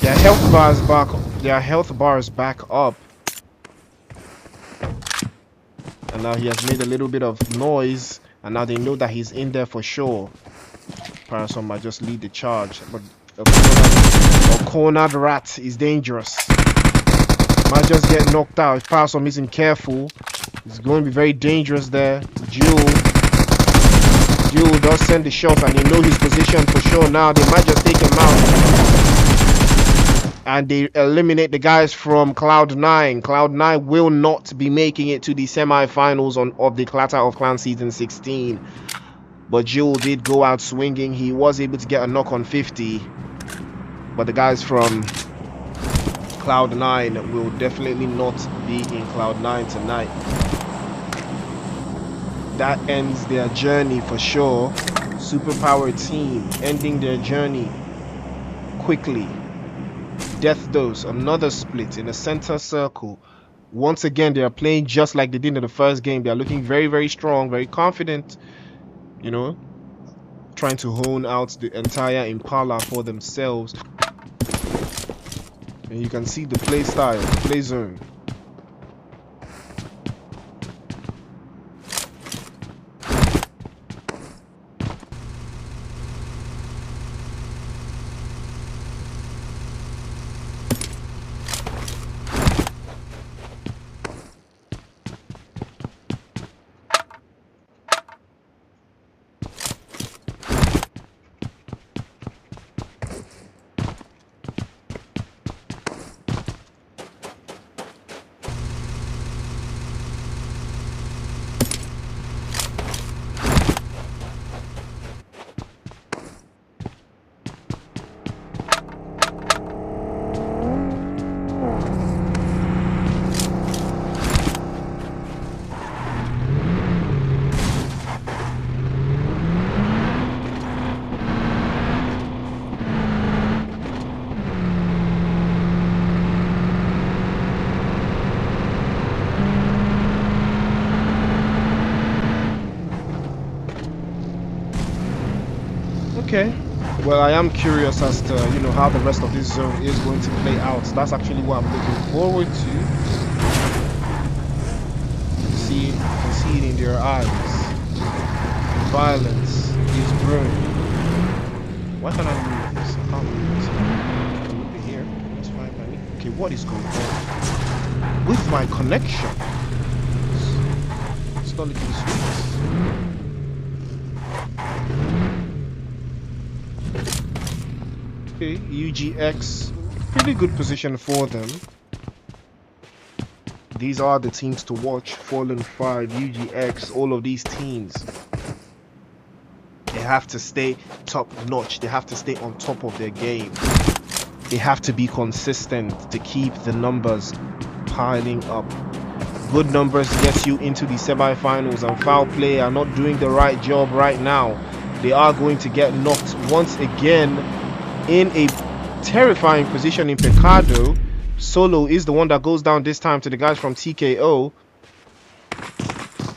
health bars back. Their health bars back up. And now he has made a little bit of noise, and now they know that he's in there for sure. Parasom might just lead the charge, but a cornered rat is dangerous. Might just get knocked out if Parasom isn't careful. It's going to be very dangerous there. Jewel does send the shots, and they know his position for sure now. They might just take him out. And they eliminate the guys from Cloud9. Cloud9 will not be making it to the semi-finals of the Clatter of Clans Season 16. But Jewel did go out swinging. He was able to get a knock on 50. But the guys from Cloud9 will definitely not be in Cloud9 tonight. That ends their journey for sure. Superpower team ending their journey quickly. Death Dose, another split in the center circle. Once again, they are playing just like they did in the first game. They are looking very, very strong, very confident. You know, trying to hone out the entire Impala for themselves. And you can see the play style, the play zone. Okay. Well, I am curious as to, you know, how the rest of this zone is going to play out. That's actually what I'm looking forward to. See, you can see it in their eyes. Violence is brewing. Why can't I move this? I can't move this. I can move it here. That's fine by me. Okay, what is going on with my connection? It's not looking sweet. Okay, UGX, pretty good position for them. These are the teams to watch. Fallen 5, UGX, all of these teams. They have to stay top notch. They have to stay on top of their game. They have to be consistent to keep the numbers piling up. Good numbers gets you into the semi-finals, and FOWLPLAY are not doing the right job right now. They are going to get knocked once again in a terrifying position in Pecado. Solo is the one that goes down this time to the guys from TKO,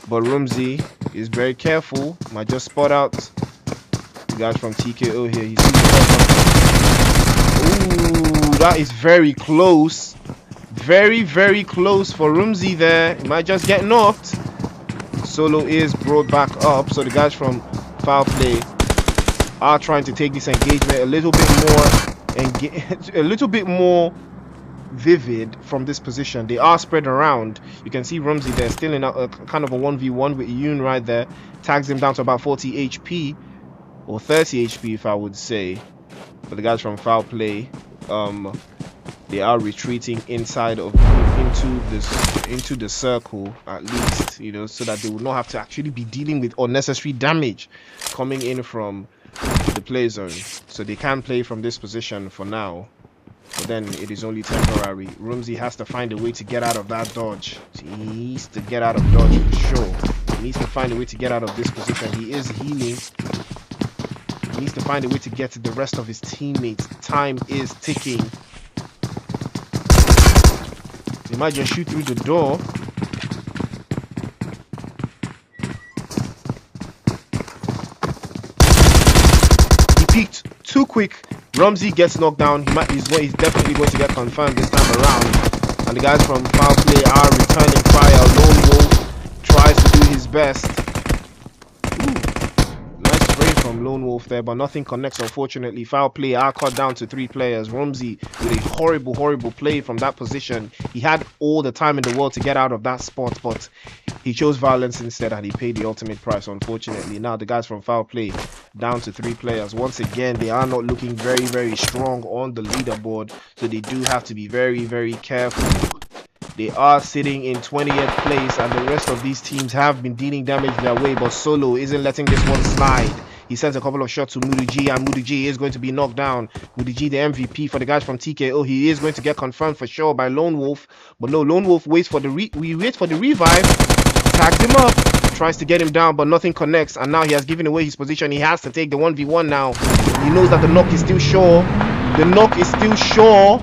but Rumsey is very careful. Might just spot out the guys from TKO here. He sees ooh, that is very close. Very close for Rumsey there. He might just get knocked. Solo is brought back up, so the guys from FOWLPLAY are trying to take this engagement a little bit more vivid from this position. They are spread around. You can see Rumsey there still in a kind of a 1v1 with Yoon right there. Tags him down to about 40 HP or 30 HP if I would say. But the guys from FOWLPLAY, they are retreating inside of into the circle at least, you know, so that they will not have to actually be dealing with unnecessary damage coming in from the play zone. So they can play from this position for now, but then it is only temporary. Rumsey has to find a way to get out of that dodge. He needs to get out of dodge for sure. He needs to find a way to get out of this position. He is healing. He needs to find a way to get to the rest of his teammates. Time is ticking. He might just shoot through the door. He peeked too quick. Rumsey gets knocked down. He's definitely going to get confirmed this time around. And the guys from FOWLPLAY are returning fire. Lone Wolf tries to do his best. Ooh, nice spray from Lone Wolf there, but nothing connects unfortunately. FOWLPLAY are cut down to 3 players. Rumsey with a horrible play from that position. He had all the time in the world to get out of that spot, but he chose violence instead, and he paid the ultimate price unfortunately. Now the guys from FOWLPLAY down to 3 players. Once again, they are not looking very strong on the leaderboard, so they do have to be very careful. They are sitting in 20th place, and the rest of these teams have been dealing damage their way, but Solo isn't letting this one slide. He sends a couple of shots to Muduji, and Muduji is going to be knocked down. Muduji, the MVP for the guys from TKO. He is going to get confirmed for sure by Lone Wolf, but no, Lone Wolf waits for the revive, tags him up, tries to get him down, but nothing connects, and now he has given away his position. He has to take the 1v1 now. He knows that the knock is still sure. The knock is still sure.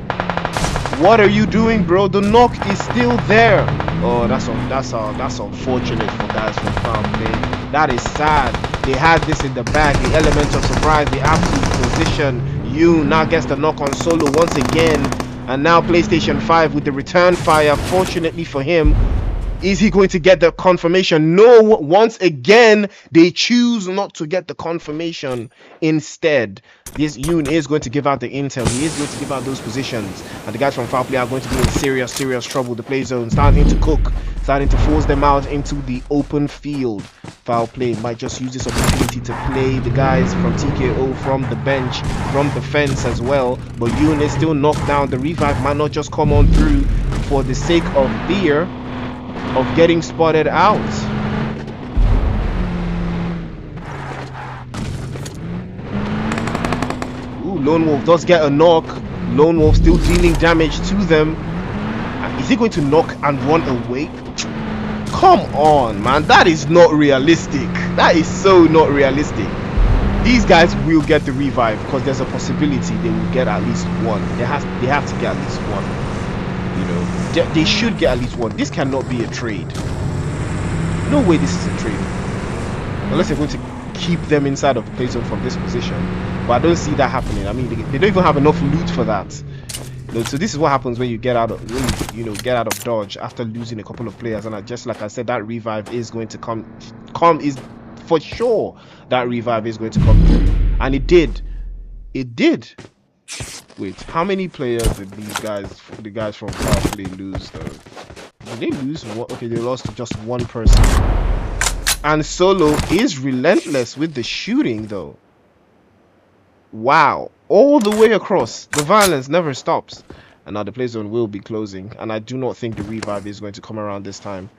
What are you doing, bro? The knock is still there. Oh, that's unfortunate for guys from FOWLPLAY. That is sad. They had this in the bag. The element of surprise, the absolute position. You now gets the knock on Solo once again, and now PlayStation 5 with the return fire. Fortunately for him, is he going to get the confirmation? No, once again, they choose not to get the confirmation. Instead, this Yoon is going to give out the intel. He is going to give out those positions. And the guys from FOWLPLAY are going to be in serious trouble. The play zone starting to cook, starting to force them out into the open field. FOWLPLAY might just use this opportunity to play the guys from TKO from the bench, from the fence as well. But Yoon is still knocked down. The revive might not just come on through for the sake of fear of getting spotted out. Ooh, Lone Wolf does get a knock. Lone Wolf still dealing damage to them. Is he going to knock and run away? Come on, man. That is not realistic. That is so not realistic. These guys will get the revive because there's a possibility they will get at least one. They have to get at least one. You know, they should get at least one. This cannot be a trade. No way this is a trade. Unless they're going to keep them inside of the play zone from this position. But I don't see that happening. I mean, they don't even have enough loot for that. So this is what happens when you get out of get out of dodge after losing a couple of players. And just like I said, that revive is going to come is for sure. That revive is going to come through, and it did. Wait, how many players did the guys from FOWLPLAY lose though? Did they lose? Okay, they lost to just one person. And Solo is relentless with the shooting though. Wow, all the way across. The violence never stops. And now the play zone will be closing, and I do not think the revive is going to come around this time.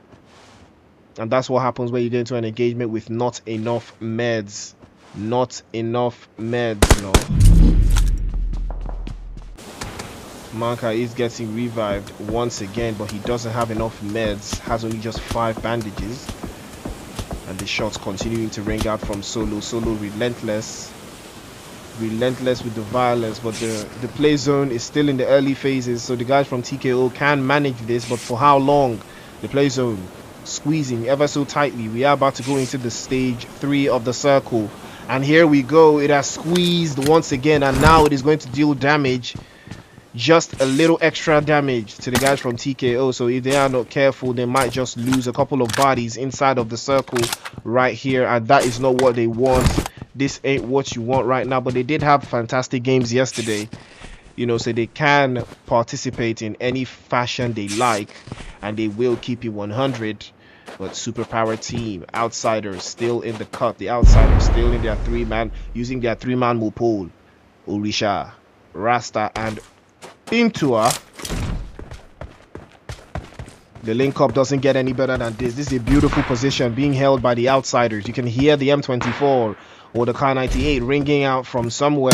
And that's what happens when you get into an engagement with not enough meds. Not enough meds, you know. Manka is getting revived once again, but he doesn't have enough meds. Has only just 5 bandages. And the shots continuing to ring out from Solo. Solo relentless with the violence, but the play zone is still in the early phases, so the guys from TKO can manage this, but for how long? The play zone squeezing ever so tightly. We are about to go into the stage 3 of the circle, and here we go. It has squeezed once again, and now it is going to deal damage, just a little extra damage to the guys from TKO. So if they are not careful, they might just lose a couple of bodies inside of the circle right here, and that is not what they want. This ain't what you want right now. But they did have fantastic games yesterday, you know, so they can participate in any fashion they like, and they will keep it 100. But superpower team, outsiders still in the cut. The outsiders still in their 3-man, using their 3-man Mopol, Orisha, Rasta, and Intua. The link up doesn't get any better than this. This is a beautiful position being held by the outsiders. You can hear the M24 or the Car 98 ringing out from somewhere.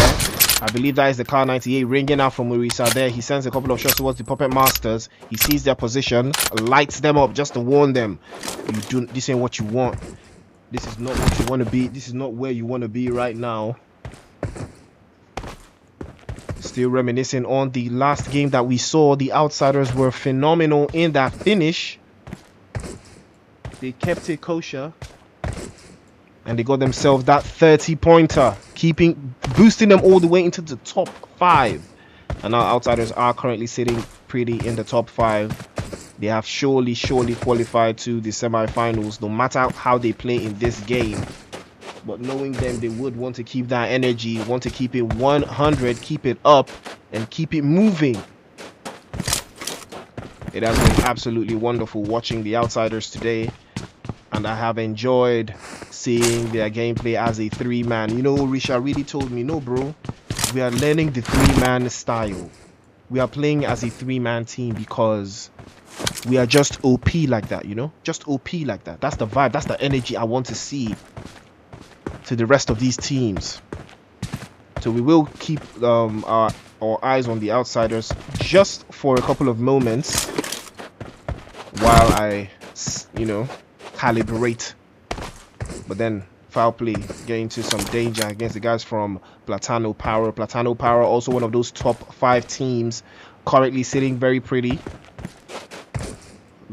I believe that is the Car 98 ringing out from Urisa there. He sends a couple of shots towards the Puppet Masters. He sees their position, lights them up just to warn them. This ain't what you want. This is not what you want to be. This is not where you want to be right now. Still reminiscing on the last game that we saw. The outsiders were phenomenal in that finish. They kept it kosher, and they got themselves that 30-pointer, boosting them all the way into the top 5. And now outsiders are currently sitting pretty in the top 5. They have surely qualified to the semi-finals, no matter how they play in this game. But knowing them, they would want to keep that energy, want to keep it 100, keep it up, and keep it moving. It has been absolutely wonderful watching the outsiders today, and I have enjoyed seeing their gameplay as a 3-man. You know, Risha really told me, no bro, we are learning the 3-man style. We are playing as a 3-man team because we are just OP like that, you know, just OP like that. That's the vibe, that's the energy I want to see to the rest of these teams. So we will keep our eyes on the outsiders just for a couple of moments while I, you know, calibrate. But then FOWLPLAY get into some danger against the guys from PLATANO Power. PLATANO Power, also one of those top 5 teams, currently sitting very pretty.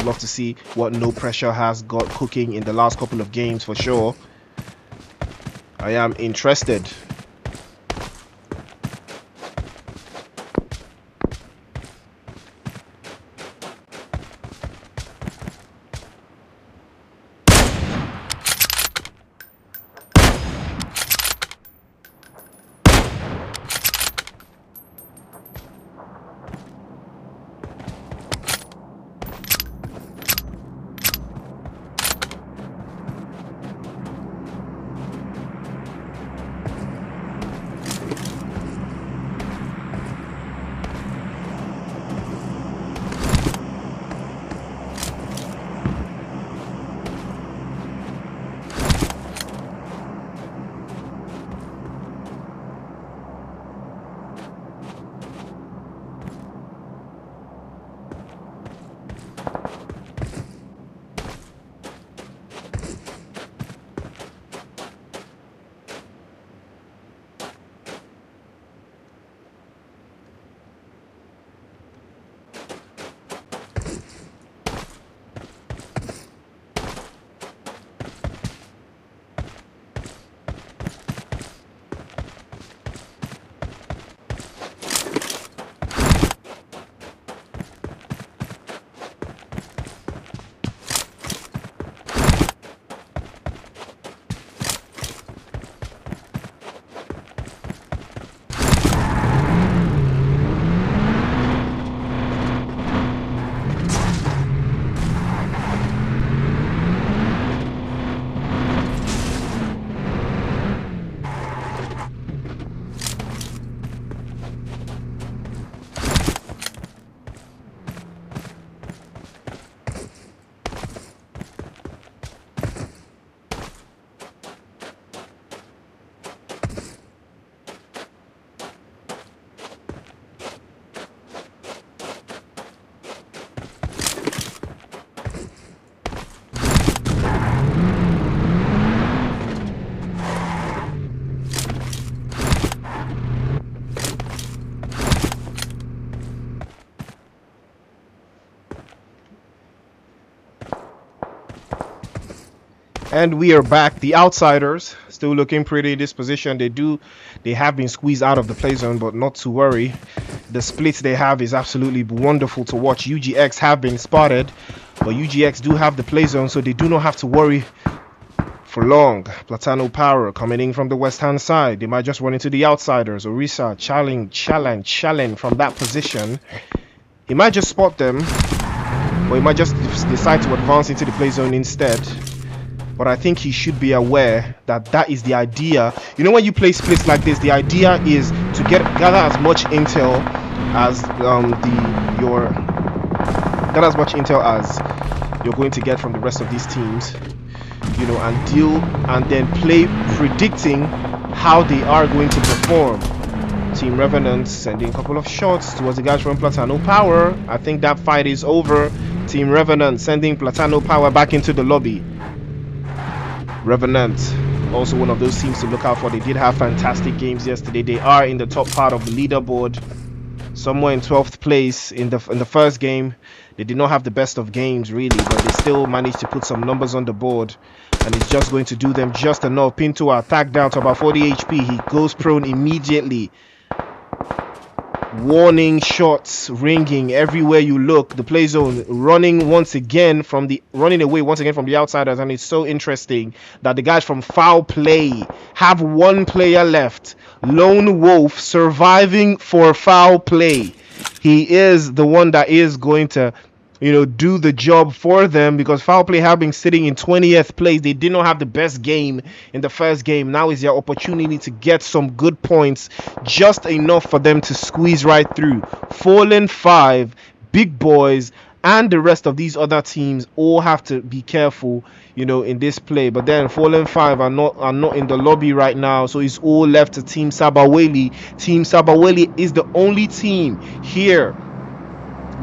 Love to see what No Pressure has got cooking in the last couple of games for sure. I am interested. And we are back. The outsiders still looking pretty in this position. They have been squeezed out of the play zone, but not to worry. The splits they have is absolutely wonderful to watch. UGX have been spotted, but UGX do have the play zone, so they do not have to worry for long. Platano Power coming in from the west hand side. They might just run into the outsiders. Orisa challenge from that position. He might just spot them, or he might just decide to advance into the play zone instead. But I think he should be aware that that is the idea. You know, when you play splits like this, the idea is to gather as much intel as you're going to get from the rest of these teams, you know, and then play predicting how they are going to perform. Team Revenants sending a couple of shots towards the guys from Platano Power. I think that fight is over. Team Revenant sending Platano Power back into the lobby. Revenant, also one of those teams to look out for. They did have fantastic games yesterday. They are in the top part of the leaderboard, somewhere in 12th place in the first game. They did not have the best of games really, but they still managed to put some numbers on the board, and it's just going to do them just enough. Pinto attack down to about 40 HP. He goes prone immediately. Warning shots ringing everywhere you look. The play zone running away once again from the outsiders, and it's so interesting that the guys from FOWLPLAY have one player left. Lone Wolf surviving for FOWLPLAY. He is the one that is going to, you know, do the job for them, because FOWLPLAY have been sitting in 20th place. They did not have the best game in the first game. Now is their opportunity to get some good points, just enough for them to squeeze right through. Fallen 5, Big Boys, and the rest of these other teams all have to be careful, you know, in this play. But then Fallen 5 are not in the lobby right now, so it's all left to Team Sabaweli. Team Sabaweli is the only team here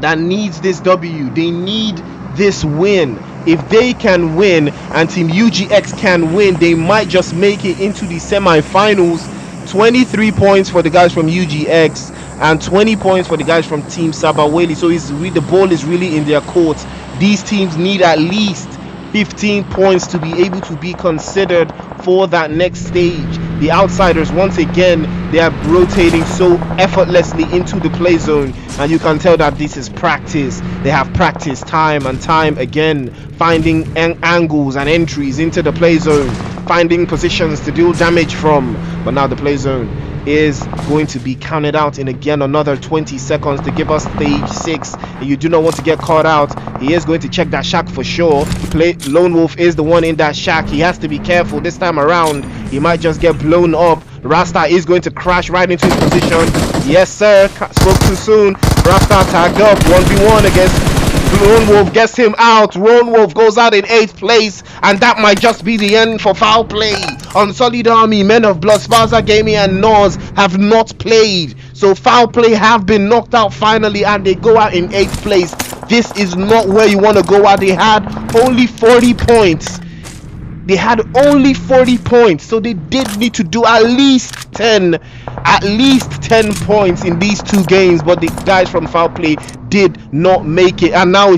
that needs this W. They need this win. If they can win and Team UGX can win, they might just make it into the semi-finals. 23 points for the guys from UGX and 20 points for the guys from Team Sabaweli. So the ball is really in their court. These teams need at least 15 points to be able to be considered for that next stage. The outsiders, once again, they are rotating so effortlessly into the play zone, and you can tell that this is practice. They have practiced time and time again, finding angles and entries into the play zone, finding positions to deal damage from. But now the play zone is going to be counted out in again another 20 seconds to give us stage 6. You do not want to get caught out. He is going to check that shack for sure. Lone Wolf is the one in that shack. He has to be careful this time around. He might just get blown up. Rasta is going to crash right into his position. Yes sir, spoke too soon. Rasta tagged up 1v1 against Lone Wolf, gets him out. Lone Wolf goes out in 8th place, and that might just be the end for FOWLPLAY. Unsullied Army, Men of Blood, SPAZA Gaming, and NOS have not played. So FOWLPLAY have been knocked out finally, and they go out in 8th place. This is not where you want to go out. They had only 40 points. They had only 40 points, so they did need to do at least 10 points in these two games, but the guys from FOWLPLAY did not make it. And now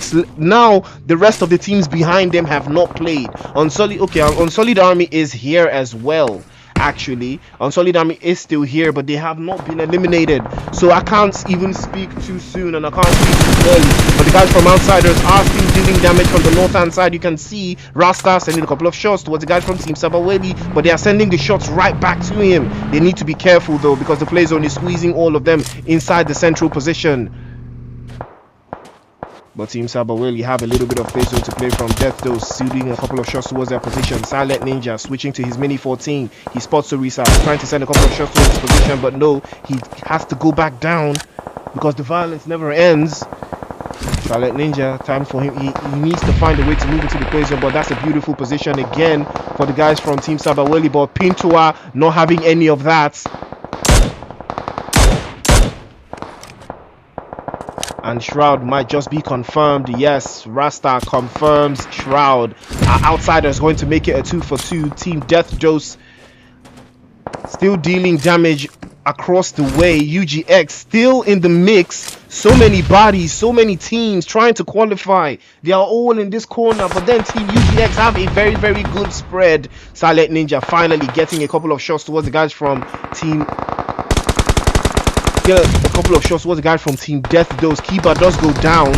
the rest of the teams behind them have not played. Unsullied Army is here as well. Actually, Unsullied Army is still here, but they have not been eliminated, so I can't even speak too soon and I can't speak too early. But the guys from outsiders are still dealing damage from the north hand side. You can see Rasta sending a couple of shots towards the guys from Team Sabaweli, but they are sending the shots right back to him. They need to be careful though, because the play zone is squeezing all of them inside the central position. But Team Sabaweli have a little bit of play zone to play from. Death Dose shooting a couple of shots towards their position. Silent Ninja switching to his Mini 14. He spots Orisa, trying to send a couple of shots towards his position, but no, he has to go back down because the violence never ends. Silent Ninja, time for him. He needs to find a way to move into the play zone, but that's a beautiful position again for the guys from Team Sabaweli. But Pintoa not having any of that. And Shroud might just be confirmed. Yes, Rasta confirms Shroud. Our outsiders going to make it a 2-for-2. Team Death Dose still dealing damage across the way. UGX still in the mix, So many bodies, so many teams trying to qualify. They are all in this corner, but then Team UGX have a very, very good spread. Silent Ninja finally getting a couple of shots towards the guys from Team Death Dose. Kiba does go down.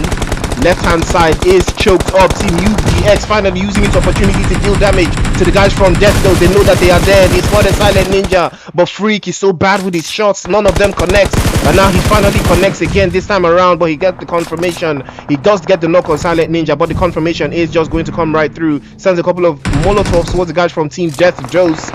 Left hand side is choked up. Team UGX finally using its opportunity to deal damage to the guys from Death Dose. They know that they are there. They spotted Silent Ninja, but Freak is so bad with his shots. None of them connects, and now he finally connects again this time around, but he gets the confirmation. He does get the knock on Silent Ninja, but the confirmation is just going to come right through. Sends a couple of Molotovs towards the guys from Team Death Dose.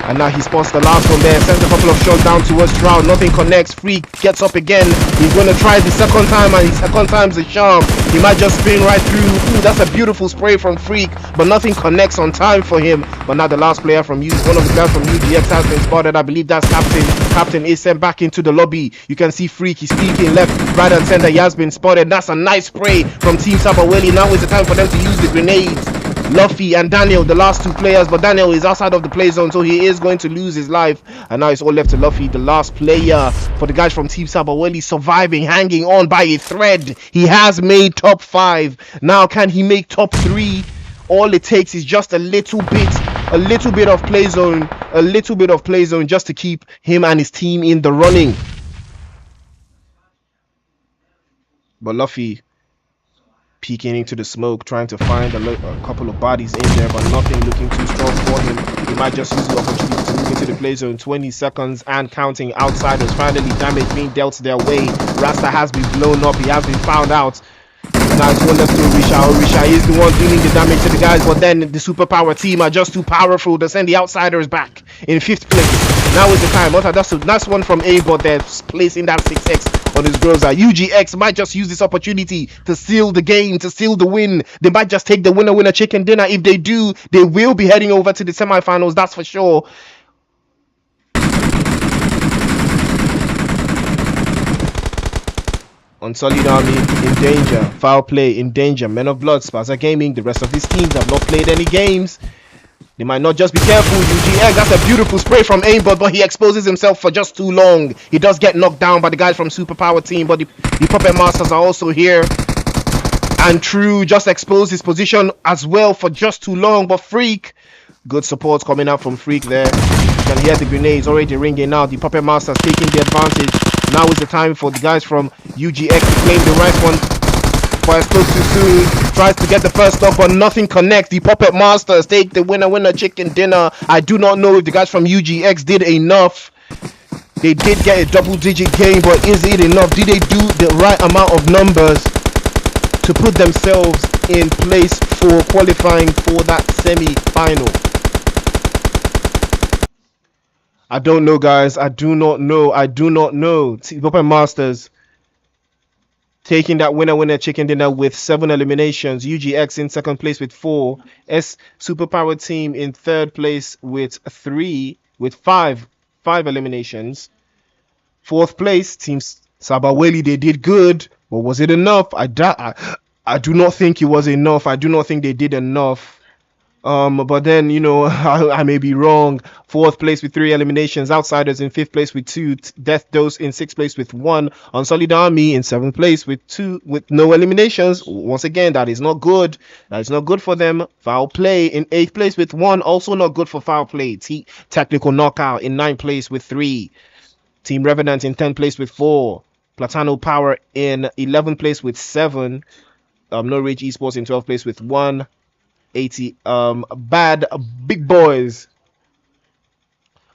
And now he spots the last one there. Sends a couple of shots down towards Shroud. Nothing connects. Freak gets up again. He's going to try the second time, and the second time's a charm. He might just spin right through. Ooh, that's a beautiful spray from Freak, but nothing connects on time for him. But now the last player from one of the guys from UGX has been spotted. I believe that's Captain. Captain is sent back into the lobby. You can see Freak. He's peeking left, right, and center. He has been spotted. That's a nice spray from Team Sabaweli. Now is the time for them to use the grenades. Luffy and Daniel, the last two players, but Daniel is outside of the play zone, so he is going to lose his life. And now it's all left to Luffy, the last player for the guys from Team Sabaweli, surviving, hanging on by a thread. He has made top 5. Now can he make top 3? All it takes is just a little bit of play zone, just to keep him and his team in the running. But Luffy peeking into the smoke, trying to find a couple of bodies in there, but nothing looking too strong for him. He might just use the opportunity to move into the play zone. 20 seconds and counting. Outsiders finally damage being dealt their way. Rasta has been blown up. He has been found out. Now it's one left to Orisha. Orisha is the one dealing the damage to the guys, but then the superpower team are just too powerful to send the outsiders back in 5th place. Now is the time. That's one from A, but they're placing that 6x on his Groza. UGX might just use this opportunity to seal the game, to seal the win. They might just take the winner chicken dinner. If they do, they will be heading over to the semifinals, that's for sure. Unsullied Army in danger. Foul play in danger. Men of Blood, SPAZA Gaming. The rest of these teams have not played any games. They might not just be careful. UGX, that's a beautiful spray from Aimbot, but he exposes himself for just too long. He does get knocked down by the guys from Superpower team, but the Puppet Masters are also here. And True just exposed his position as well for just too long, but Freak, good support coming out from Freak there. You can hear the grenades already ringing out. The Puppet Masters taking the advantage. Now is the time for the guys from UGX to claim the right one. But exposed too soon. Tries to get the first stop, but nothing connects. The Puppet Masters take the winner chicken dinner. I do not know if the guys from UGX did enough. They did get a double-digit game, but is it enough? Did they do the right amount of numbers to put themselves in place for qualifying for that semi-final? I don't know, guys. I do not know. Puppet Masters taking that winner chicken dinner with 7 eliminations. UGX in 2nd place with 4. Superpower team in 3rd place with 5 eliminations. 4th place, Team Sabaweli, they did good, but was it enough? I do not think it was enough. I do not think they did enough. But then, you know, I may be wrong. 4th place with 3 eliminations. Outsiders in 5th place with 2. Death Dose in 6th place with 1. Unsullied Army in 7th place with 2, with no eliminations. Once again, that is not good. That is not good for them. Foul Play in 8th place with 1. Also not good for Foul Play. Technical Knockout in 9th place with 3. Team Revenant in 10th place with 4. Platano Power in 11th place with 7. No Rage Esports in 12th place with 1. 80 Bad Big Boys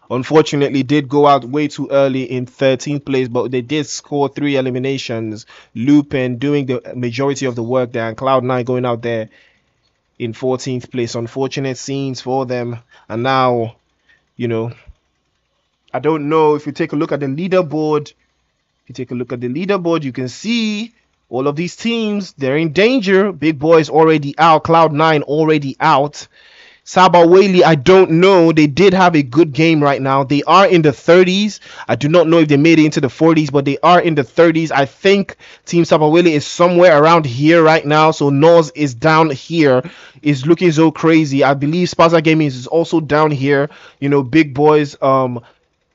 unfortunately did go out way too early in 13th place, but they did score 3 eliminations. Lupin doing the majority of the work there, and Cloud9 going out there in 14th place. Unfortunate scenes for them. And now, you know, I don't know, if you take a look at the leaderboard, you can see all of these teams, they're in danger. Big Boys already out. Cloud9 already out. Sabaweli, I don't know. They did have a good game right now. They are in the 30s. I do not know if they made it into the 40s, but they are in the 30s. I think Team Sabaweli is somewhere around here right now. So Noz is down here. Is looking so crazy. I believe SPAZA Gaming is also down here. You know, Big Boys,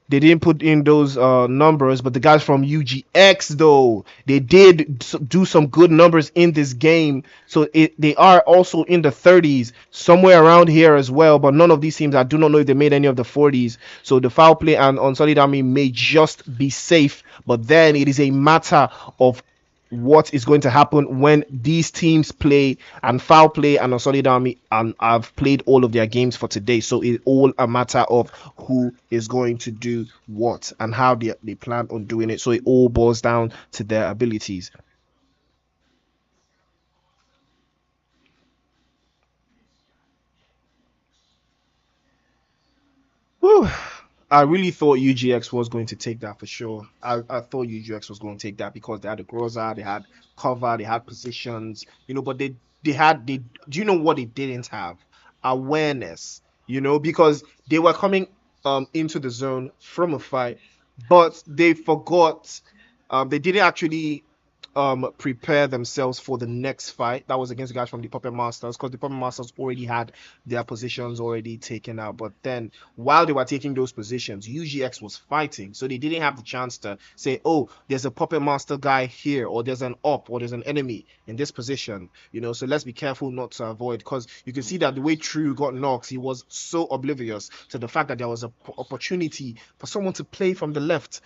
They didn't put in those numbers, but the guys from UGX though they did do some good numbers in this game. So they are also in the 30s, somewhere around here as well. But none of these teams, I do not know if they made any of the 40s. So the foul play and Unsullied Army may just be safe, but then it is a matter of what is going to happen when these teams play, and foul play and Unsullied Army and I've played all of their games for today, so it's all a matter of who is going to do what and how they plan on doing it. So it all boils down to their abilities. Whew. I really thought UGX was going to take that for sure. I thought UGX was going to take that because they had a Groza, they had cover, they had positions, but they do you know what they didn't have? Awareness, because they were coming into the zone from a fight, but they forgot they didn't actually prepare themselves for the next fight that was against the guys from the Puppet Masters, because the Puppet Masters already had their positions already taken out. But then while they were taking those positions, UGX was fighting, so they didn't have the chance to say, oh, there's a Puppet Master guy here, or there's an op, or there's an enemy in this position. So let's be careful not to avoid, because you can see that the way True got knocked, he was so oblivious to the fact that there was an opportunity for someone to play from the left.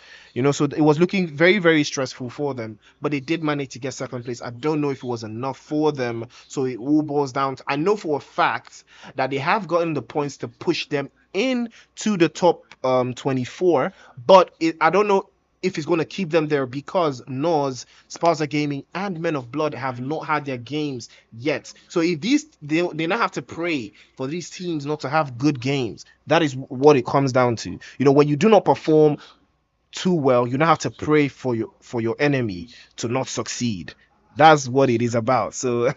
So it was looking very, very stressful for them, but they did manage to get second place. I don't know if it was enough for them. So it all boils down to, I know for a fact that they have gotten the points to push them into the top 24, but I don't know if it's going to keep them there, because Nos, SPAZA Gaming, and Men of Blood have not had their games yet. So if they now have to pray for these teams not to have good games. That is what it comes down to. When you do not perform too well, you now have to pray for your enemy to not succeed. That's what it is about. So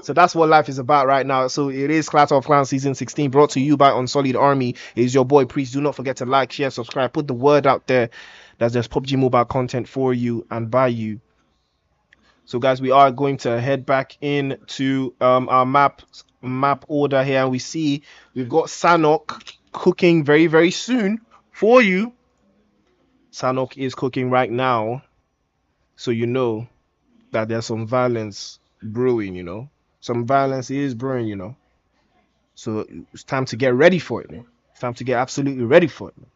so that's what life is about right now. So it is Clatter of Clans season 16, brought to you by Unsullied Army. It is your boy Priest. Do not forget to like, share, subscribe, put the word out there that there's PUBG mobile content for you and by you. So guys, we are going to head back into our map order here, and we see we've got Sanok cooking very, very soon for you. Sanok is cooking right now, so you know that there's some violence brewing. Some violence is brewing. So it's time to get ready for it, man. It's time to get absolutely ready for it, man.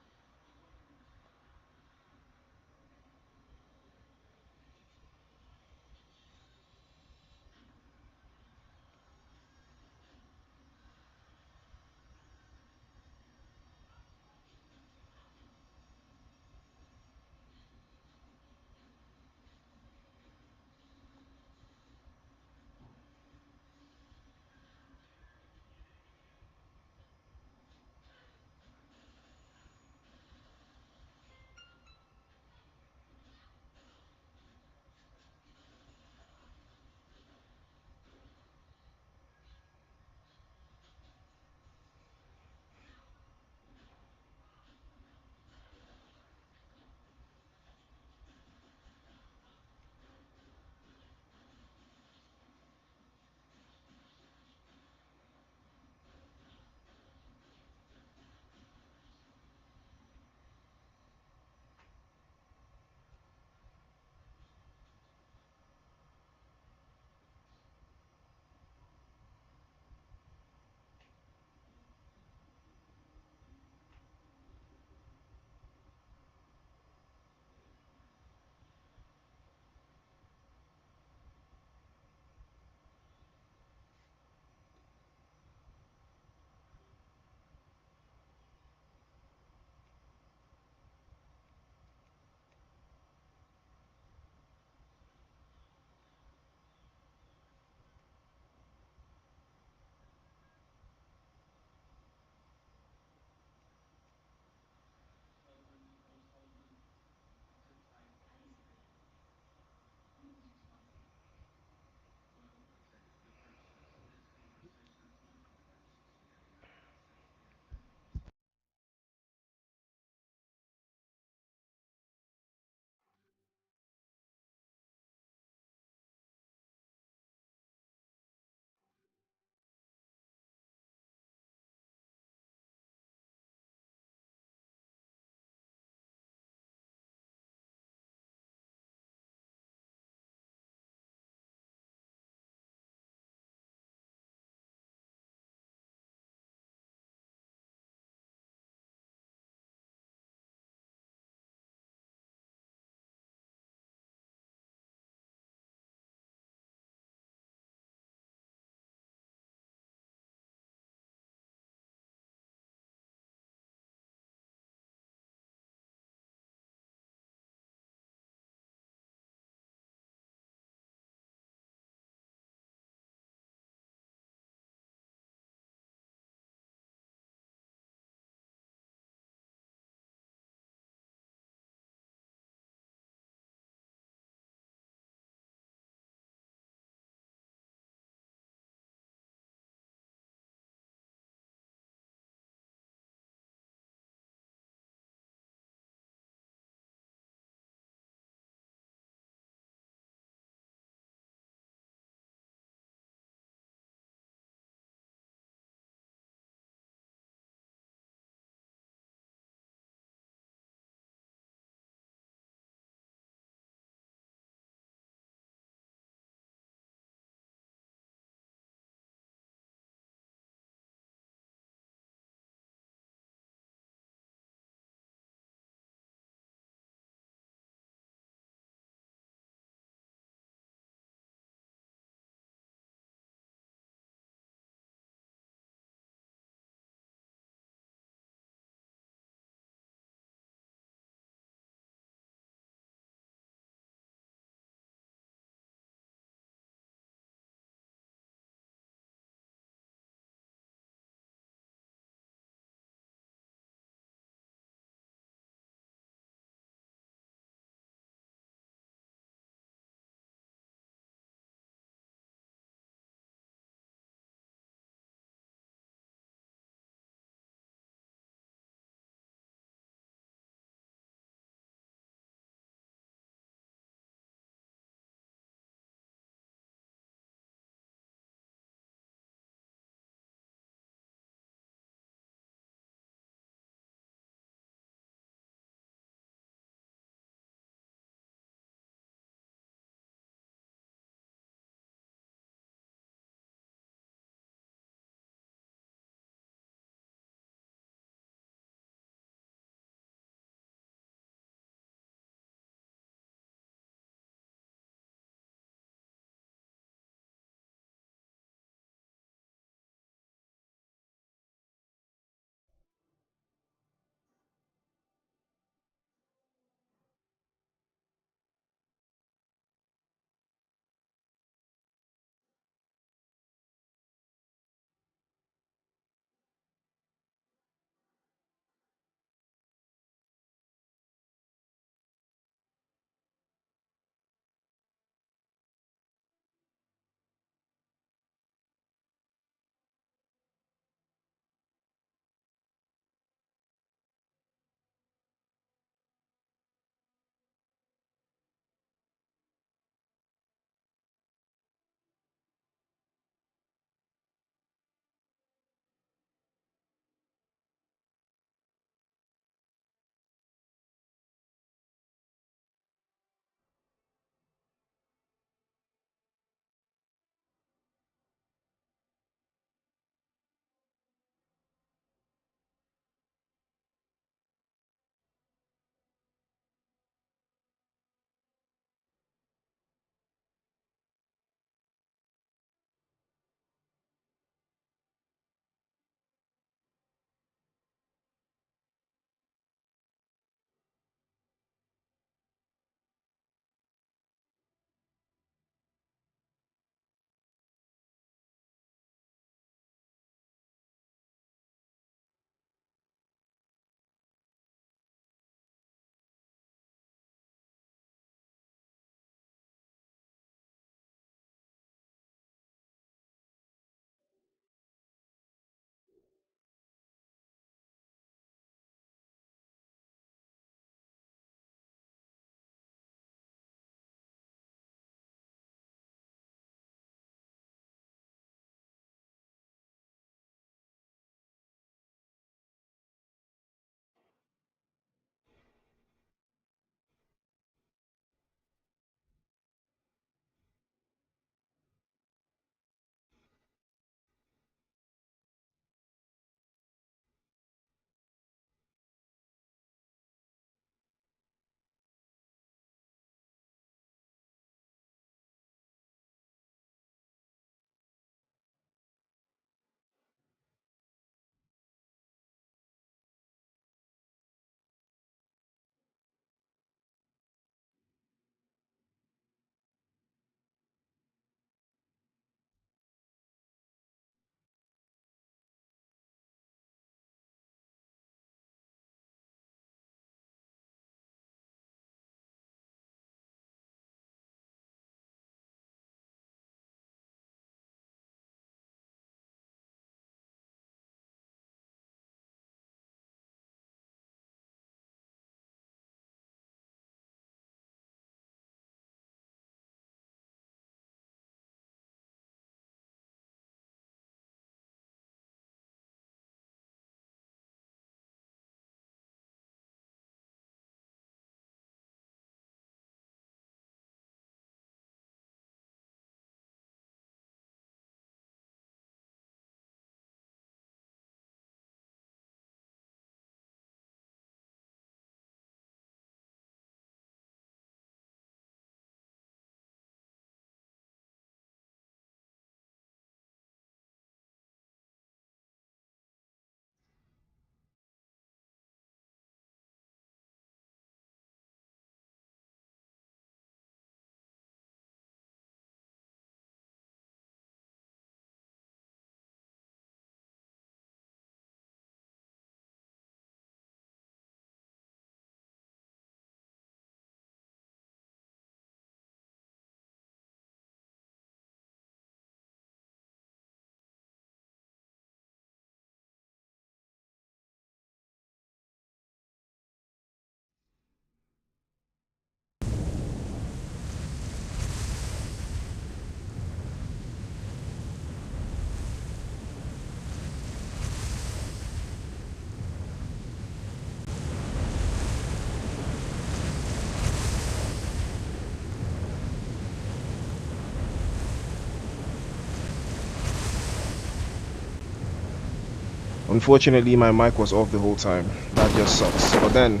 Unfortunately, my mic was off the whole time. That just sucks. But then,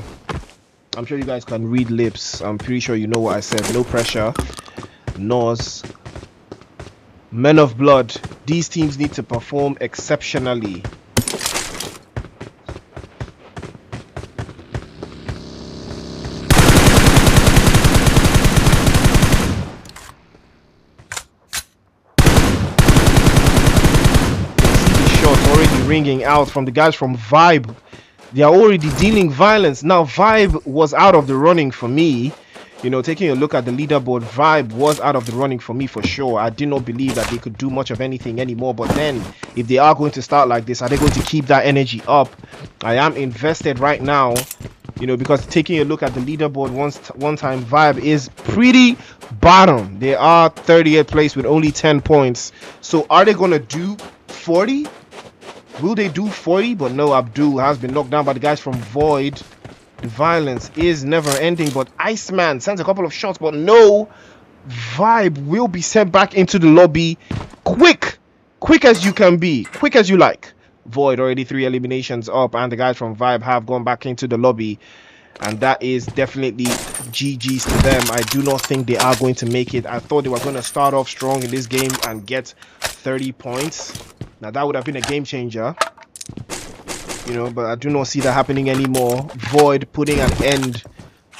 I'm sure you guys can read lips. I'm pretty sure you know what I said. No pressure. Nose. Men of blood. These teams need to perform exceptionally. Already ringing out from the guys from Vibe. They are already dealing violence. Now Vibe was out of the running for me. You know, taking a look at the leaderboard, Vibe was out of the running for me for sure. I did not believe that they could do much of anything anymore. But then, if they are going to start like this, are they going to keep that energy up? I am invested right now, you know, because taking a look at the leaderboard one time, Vibe is pretty bottom. They are 30th place with only 10 points. So are they going to do 40? Will they do 40? But no, Abdul has been knocked down by the guys from Void. The violence is never ending, but Iceman sends a couple of shots, but no. Vibe will be sent back into the lobby. Quick as you can be, quick as you like. Void already 3 eliminations up, and the guys from Vibe have gone back into the lobby. And that is definitely GG's to them. I do not think they are going to make it. I thought they were going to start off strong in this game and get 30 points. Now that would have been a game changer, you know, but I do not see that happening anymore. Void putting an end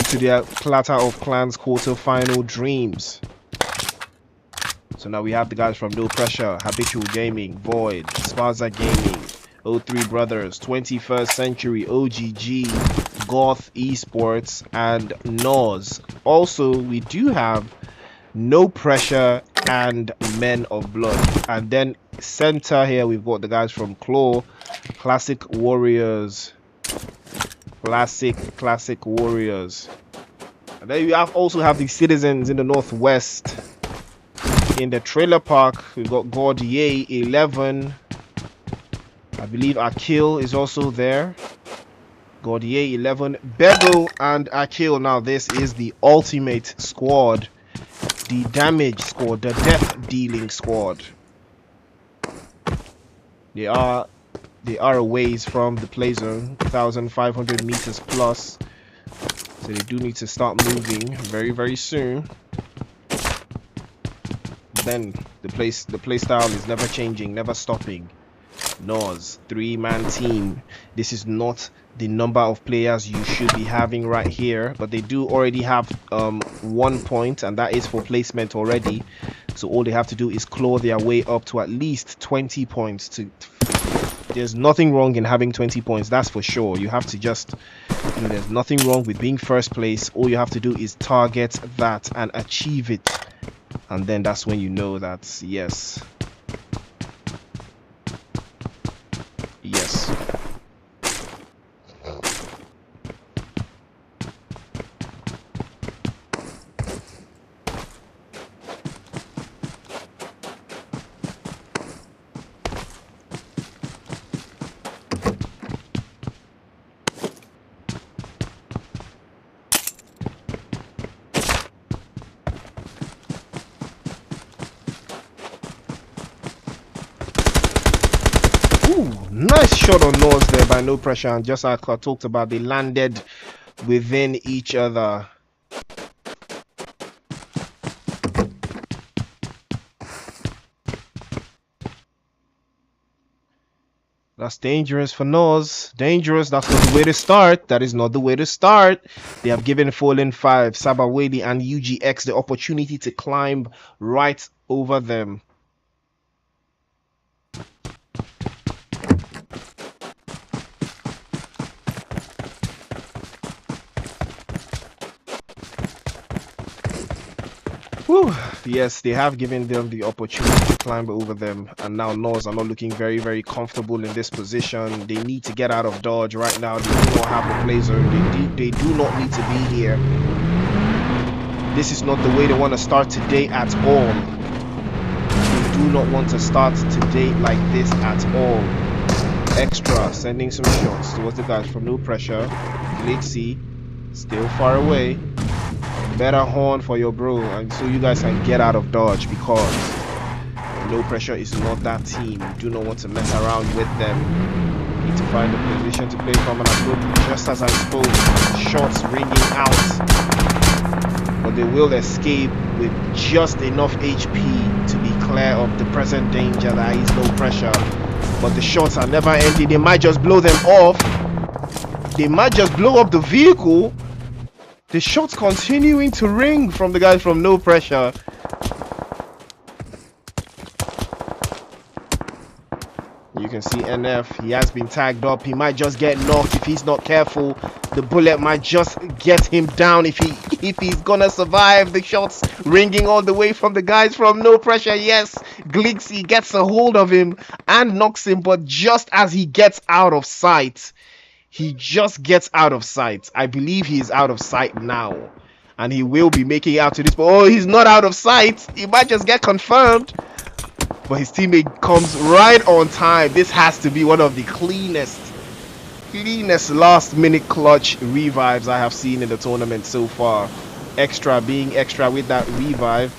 to their Clatter of Clans quarter-final dreams. So now we have the guys from No Pressure, Habitual Gaming, Void, SPAZA Gaming, O3 Brothers, 21st Century, OGG, GOTH Esports, and NOS. Also, we do have No Pressure and Men of Blood. And then center here, we've got the guys from Claw, Classic Warriors. Classic Warriors. And then you also have the Citizens in the Northwest. In the trailer park, we've got Gordier 11. I believe Akil is also there. Gordier 11, Bego and Akil. Now this is the ultimate squad, the damage squad, the death dealing squad. They are a ways from the play zone, 1,500 meters plus. So they do need to start moving very soon. Then the play style is never changing, never stopping. NOS 3-man team. This is not the number of players you should be having right here, but they do already have 1 point, and that is for placement already. So all they have to do is claw their way up to at least 20 points. There's nothing wrong in having 20 points, that's for sure. You have to just, you know, there's nothing wrong with being first place. All you have to do is target that and achieve it, and then that's when you know that yes. Nice shot on Nose there by No Pressure, and just like I talked about, they landed within each other. That's dangerous for Nose. Dangerous. That's not the way to start. That is not the way to start. They have given Fallen 5, Sabaweli, and UGX the opportunity to climb right over them. Whew. Yes, they have given them the opportunity to climb over them, and now NOS are not looking very comfortable in this position. They need to get out of dodge right now. They do not have the play zone. They do not need to be here. This is not the way they want to start today at all. They do not want to start today like this at all. Extra, sending some shots towards the guys from No Pressure. Late C, still far away. Better horn for your bro, and so you guys can get out of dodge, because No Pressure is not that team. You do not want to mess around with them. Need to find a position to play from, and I look just as I spoke, shots ringing out. But they will escape with just enough HP to be clear of the present danger. There is no pressure. But the shots are never ending. They might just blow them off. They might just blow up the vehicle. The shots continuing to ring from the guys from No Pressure. You can see NF, he has been tagged up. He might just get knocked if he's not careful. The bullet might just get him down if he's gonna survive. The shots ringing all the way from the guys from No Pressure. Yes, Glixie gets a hold of him and knocks him, but just as he gets out of sight, he just gets out of sight. I believe he is out of sight now, and he will be making it out to this. But oh, he's not out of sight. He might just get confirmed. But his teammate comes right on time. This has to be one of the cleanest last minute clutch revives I have seen in the tournament so far. Extra being extra with that revive.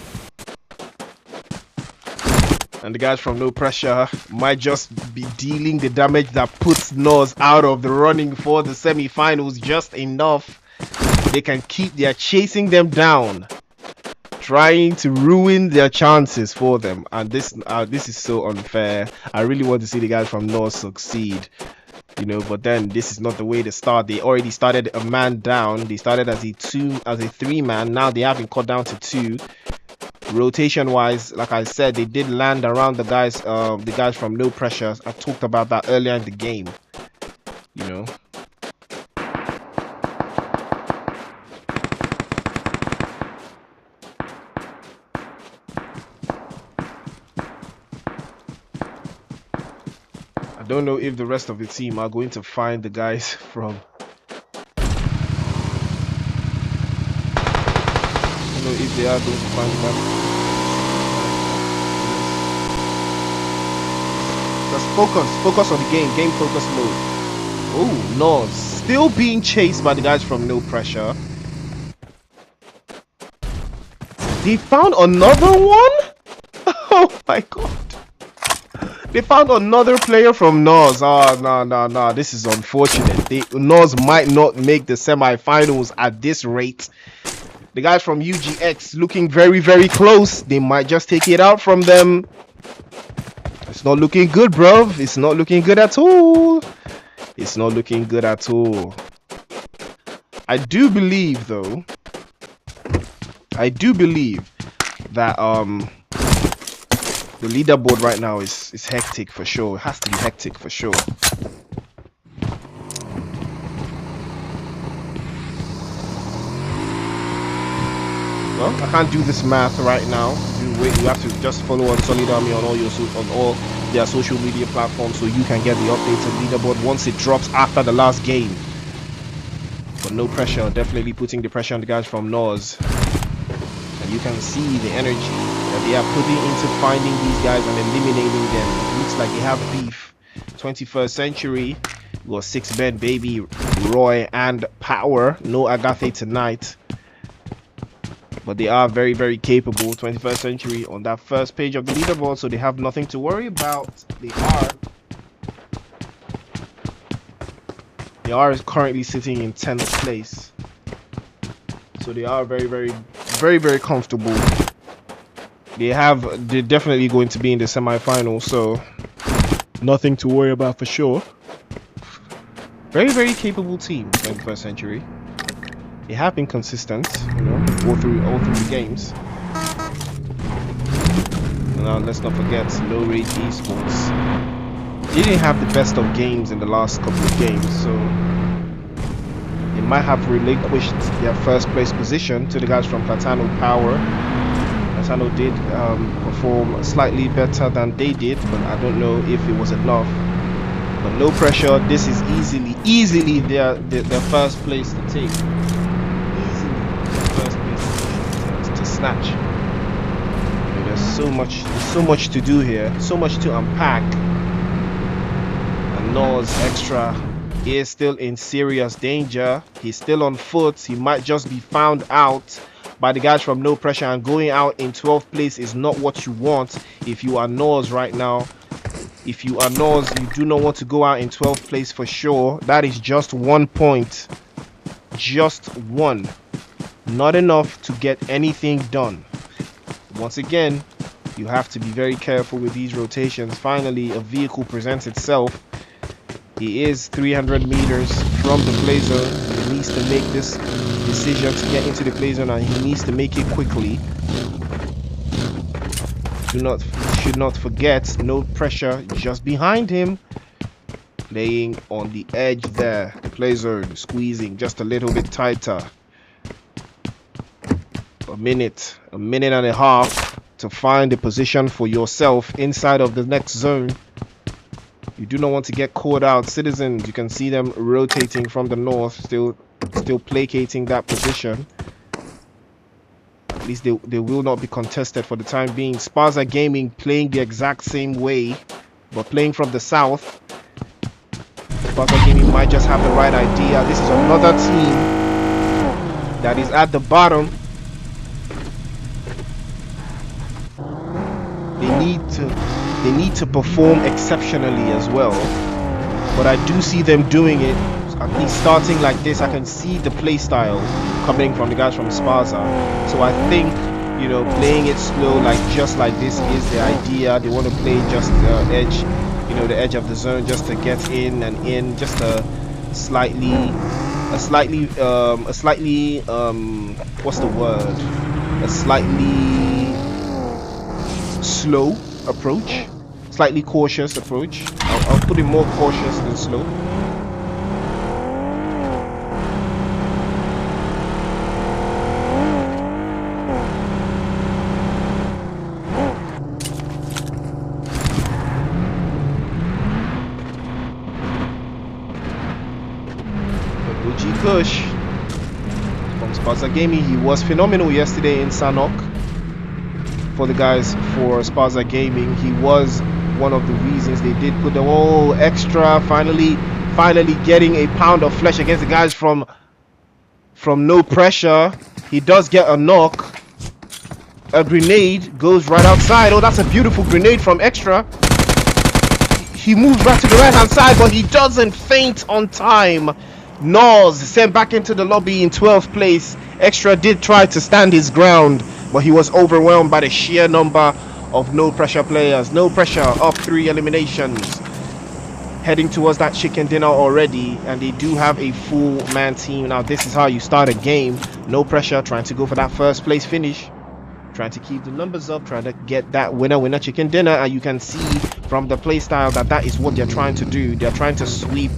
And the guys from No Pressure might just be dealing the damage that puts Nos out of the running for the semi-finals just enough. They can keep, they're chasing them down, trying to ruin their chances for them, and this is so unfair. I really want to see the guys from North succeed, you know, but then this is not the way to start. They already started a man down. They started as a 3-man. Now they have been cut down to 2. Rotation wise, like I said, they did land around the guys from No Pressure. I talked about that earlier in the game, you know. I don't know if the rest of the team are going to find the guys from. I don't know if they are going to find the guys. Just focus on the game focus mode. Oh no, still being chased by the guys from No Pressure. They found another one? Oh my god. They found another player from Nos. Oh, no. This is unfortunate. Nos might not make the semi-finals at this rate. The guys from UGX looking very, very close. They might just take it out from them. It's not looking good, bro. It's not looking good at all. It's not looking good at all. I do believe, though. I do believe that the leaderboard right now is hectic for sure. It has to be hectic for sure. Well, I can't do this math right now. You have to just follow Unsullied Army on all their social media platforms so you can get the updated leaderboard once it drops after the last game. But No Pressure, definitely putting the pressure on the guys from Nos. And you can see the energy that they are putting into finding these guys and eliminating them. It looks like they have beef. 21st Century, we got 6-Ben, Baby, Roy, and Power. No Agathe tonight. But they are very, very capable. 21st Century on that first page of the leaderboard, so they have nothing to worry about. They are currently sitting in 10th place. So they are very, very, very, very comfortable. They're definitely going to be in the semi-finals, so nothing to worry about for sure. Very, very capable team, 21st Century. They have been consistent, you know, all through the games. Now let's not forget RAGE Esports. They didn't have the best of games in the last couple of games, so they might have relinquished their first place position to the guys from PLATANO Power. PLATANO did perform slightly better than they did, but I don't know if it was enough. But No Pressure, this is easily their first place to take. To snatch. There's so much to do here, so much to unpack. And Nos Extra is still in serious danger. He's still on foot. He might just be found out by the guys from No Pressure, and going out in 12th place is not what you want if you are Nos right now. If you are Nos, you do not want to go out in 12th place for sure. That is just 1 point. Just one. Not enough to get anything done. Once again, you have to be very careful with these rotations. Finally, a vehicle presents itself. He is 300 meters from the play zone. He needs to make this decision to get into the play zone, and he needs to make it quickly. Should not forget, no pressure just behind him. Playing on the edge there. The play zone squeezing just a little bit tighter. A minute and a half to find a position for yourself inside of the next zone. You do not want to get caught out. Citizens, you can see them rotating from the north, still placating that position. At least they will not be contested for the time being. SPAZA Gaming playing the exact same way, but playing from the south. SPAZA Gaming might just have the right idea. This is another team that is at the bottom. They need to perform exceptionally as well, but I do see them doing it. At least starting like this, I can see the play style coming from the guys from SPAZA. So I think, you know, playing it slow, like just like this is the idea. They want to play just the edge, you know, the edge of the zone, just to get in and in, just a slightly what's the word? A slightly slow approach, slightly cautious approach. I'll put it more cautious than slow. OG Kush from SPAZA Gaming. He was phenomenal yesterday in Sanok. For the guys for SPAZA Gaming, he was one of the reasons they did put the whole extra. Finally getting a pound of flesh against the guys from no pressure. He does get a knock. A grenade goes right outside. Oh, that's a beautiful grenade from Extra. He moves right to the right hand side, but he doesn't faint on time. Nos sent back into the lobby in 12th place. Extra did try to stand his ground, but he was overwhelmed by the sheer number of no pressure players. No pressure, up 3 eliminations. Heading towards that chicken dinner already, and they do have a full man team. Now this is how you start a game. No pressure, trying to go for that first place finish. Trying to keep the numbers up, trying to get that winner chicken dinner, and you can see from the play style that is what they're trying to do. They're trying to sweep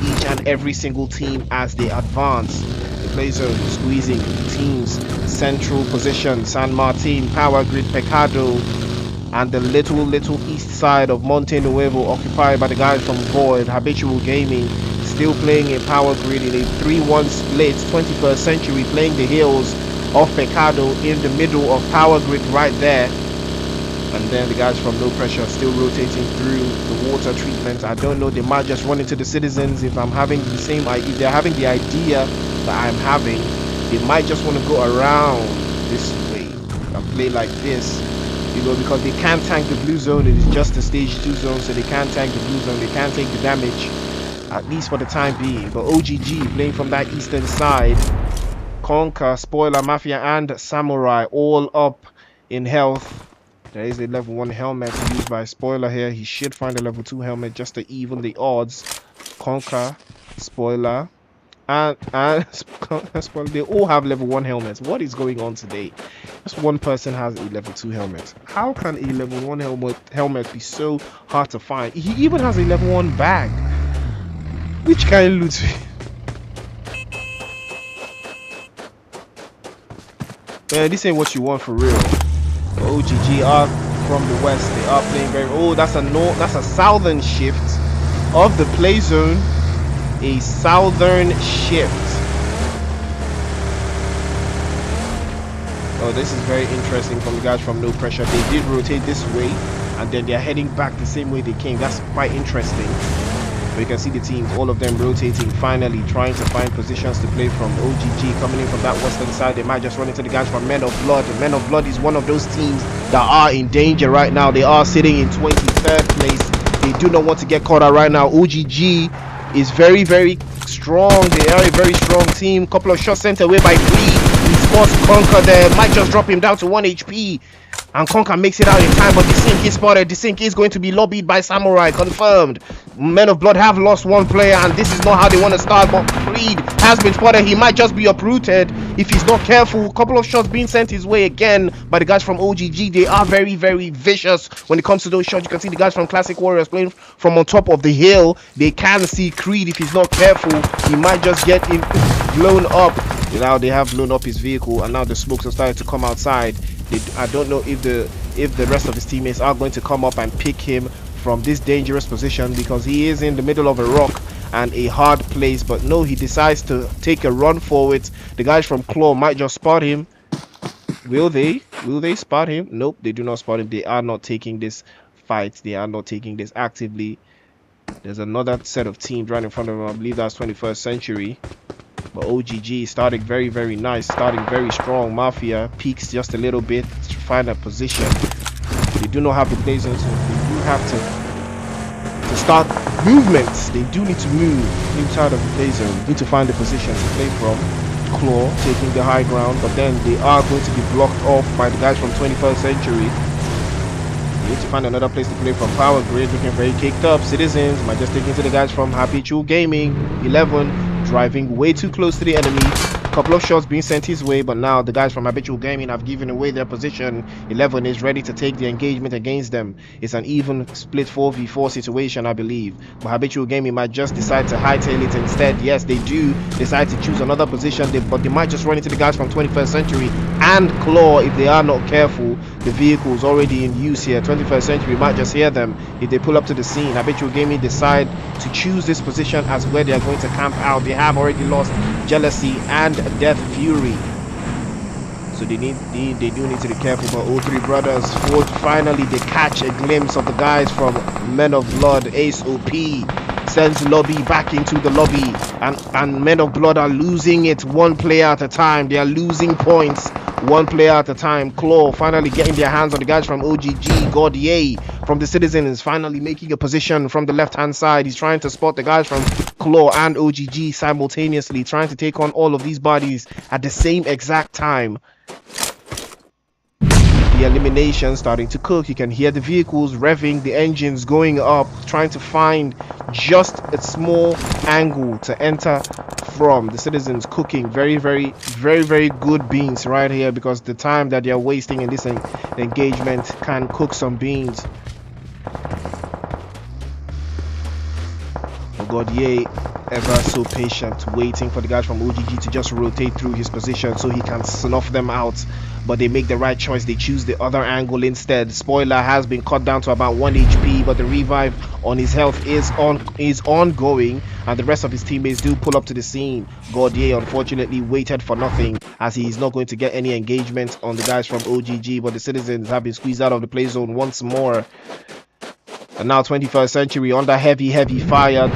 each and every single team as they advance. The play zone squeezing teams, central position, San Martin, Power Grid, Pecado, and the little east side of Monte Nuevo occupied by the guys from Void. Habitual Gaming still playing a Power Grid in a 3-1 split, 21st century, playing the hills of Pecado in the middle of Power Grid right there. And then the guys from No Pressure still rotating through the water treatment. I don't know, they might just run into the citizens. If I'm having the same idea, if they're having the idea that I'm having, they might just want to go around this way and play like this, you know, because they can't tank the blue zone. It is just a stage 2 zone, so they can't tank the blue zone. They can't take the damage, at least for the time being. But OGG playing from that eastern side, Conquer, Spoiler, Mafia, and Samurai all up in health. There is a level 1 helmet used by Spoiler here. He should find a level 2 helmet just to even the odds. Conquer, Spoiler, and Spoiler, they all have level 1 helmets. What is going on today? Just one person has a level 2 helmet. How can a level 1 helmet be so hard to find? He even has a level 1 bag. Which kind of loot? Man, this ain't what you want for real. OGG are from the west. They are playing very. Oh, that's a southern shift of the play zone. A southern shift. Oh, this is very interesting from the guys from No Pressure. They did rotate this way, and then they're heading back the same way they came. That's quite interesting. But you can see the teams, all of them rotating, finally trying to find positions to play from. OGG coming in from that western side. They might just run into the guys from Men of Blood. Men of Blood is one of those teams that are in danger right now. They are sitting in 23rd place They do not want to get caught out right now. OGG is very, very strong. They are a very strong team. Couple of shots sent away by Free. He spots Conker there. Might just drop him down to 1 HP. And Conker makes it out in time, but the Sink is spotted. The Sink is going to be lobbied by Samurai. Confirmed. Men of Blood have lost one player, and this is not how they want to start. But Creed has been spotted. He might just be uprooted if he's not careful. Couple of shots being sent his way again by the guys from OGG. They are very, very vicious when it comes to those shots. You can see the guys from Classic Warriors playing from on top of the hill. They can see Creed if he's not careful. He might just get him blown up. Now they have blown up his vehicle, and now the smokes are starting to come outside. I don't know if the rest of his teammates are going to come up and pick him from this dangerous position, because he is in the middle of a rock and a hard place. But no, he decides to take a run forward. The guys from Claw might just spot him. Will they spot him? Nope, they do not spot him. They are not taking this fight. They are not taking this actively. There's another set of teams right in front of him. I believe that's 21st Century. But OGG starting very, very nice, starting very strong. Mafia peaks just a little bit to find a position. They do not have the play zone, so they do have to start movements. They do need to move inside of the play zone. They need to find the position to play from. Claw taking the high ground, but then they are going to be blocked off by the guys from 21st Century. They need to find another place to play from. Power Grid looking very kicked up. Citizens might just take into the guys from Habitual Gaming. 11 driving way too close to the enemy. Couple of shots being sent his way, but now the guys from Habitual Gaming have given away their position. 11 is ready to take the engagement against them. It's an even split 4v4 situation, I believe, but Habitual Gaming might just decide to hightail it instead. Yes, they do decide to choose another position, but they might just run into the guys from 21st Century and Claw if they are not careful. The vehicle's already in use here. 21st Century might just hear them if they pull up to the scene. Habitual Gaming decide to choose this position as where they are going to camp out. They have already lost Jealousy and Death Fury, so they do need to be careful. But all three brothers finally they catch a glimpse of the guys from Men of Blood. Ace OP sends Lobby back into the lobby, and Men of Blood are losing it one player at a time. They are losing points one player at a time. Claw finally getting their hands on the guys from OGG. Gordier from the Citizens finally making a position from the left hand side. He's trying to spot the guys from Claw and OGG simultaneously, trying to take on all of these bodies at the same exact time. The elimination starting to cook. You can hear the vehicles revving, the engines going up, trying to find just a small angle to enter from. The Citizens cooking very, very good beans right here, because the time that they are wasting in this engagement can cook some beans. Gordier ever so patient, waiting for the guys from OGG to just rotate through his position so he can snuff them out, but they make the right choice. They choose the other angle instead. Spoiler has been cut down to about 1 HP, but the revive on his health is ongoing, and the rest of his teammates do pull up to the scene. Gordier unfortunately waited for nothing, as he is not going to get any engagement on the guys from OGG, but the Citizens have been squeezed out of the play zone once more. And now 21st Century under heavy fire.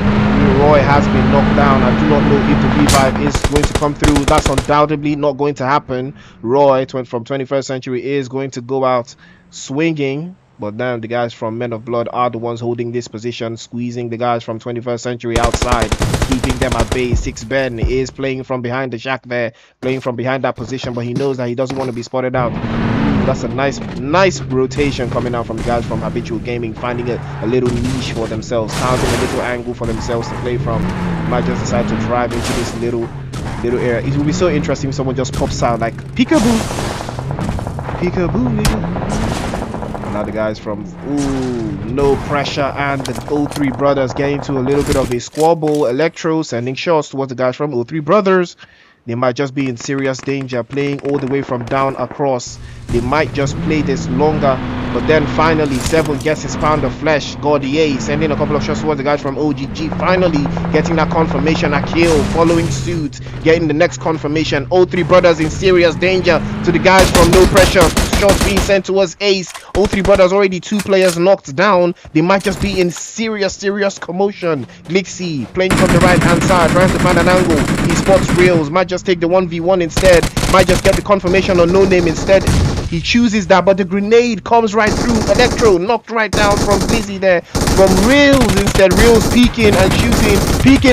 Roy has been knocked down. I do not know if the revive is going to come through. That's undoubtedly not going to happen. Roy from 21st Century is going to go out swinging, but then the guys from Men of Blood are the ones holding this position, squeezing the guys from 21st Century outside, keeping them at bay. 6Ben is playing from behind the shack there, playing from behind that position, but he knows that he doesn't want to be spotted out. That's a nice rotation coming out from the guys from Habitual Gaming, finding a little niche for themselves, finding a little angle for themselves to play from. Might just decide to drive into this little area. It will be so interesting if someone just pops out like peekaboo, nigga. Now the guys from no pressure, and the O3 brothers getting into a little bit of a squabble. Electro sending shots towards the guys from O3 brothers. They might just be in serious danger, playing all the way from down across. They might just play this longer, but then finally 7 gets his pound of flesh. Gordier sending a couple of shots towards the guys from OGG, finally getting that confirmation. Akil following suit, getting the next confirmation. O3 brothers in serious danger to the guys from No Pressure. Shots being sent towards Ace. O3 brothers already 2 players knocked down. They might just be in serious commotion. Glixie playing from the right hand side, trying to find an angle. He spots Reels, might just take the 1v1 instead, might just get the confirmation on No Name instead. He chooses that, but the grenade comes right through. Electro knocked right down from Glizzy there. from Reels instead. Reels peeking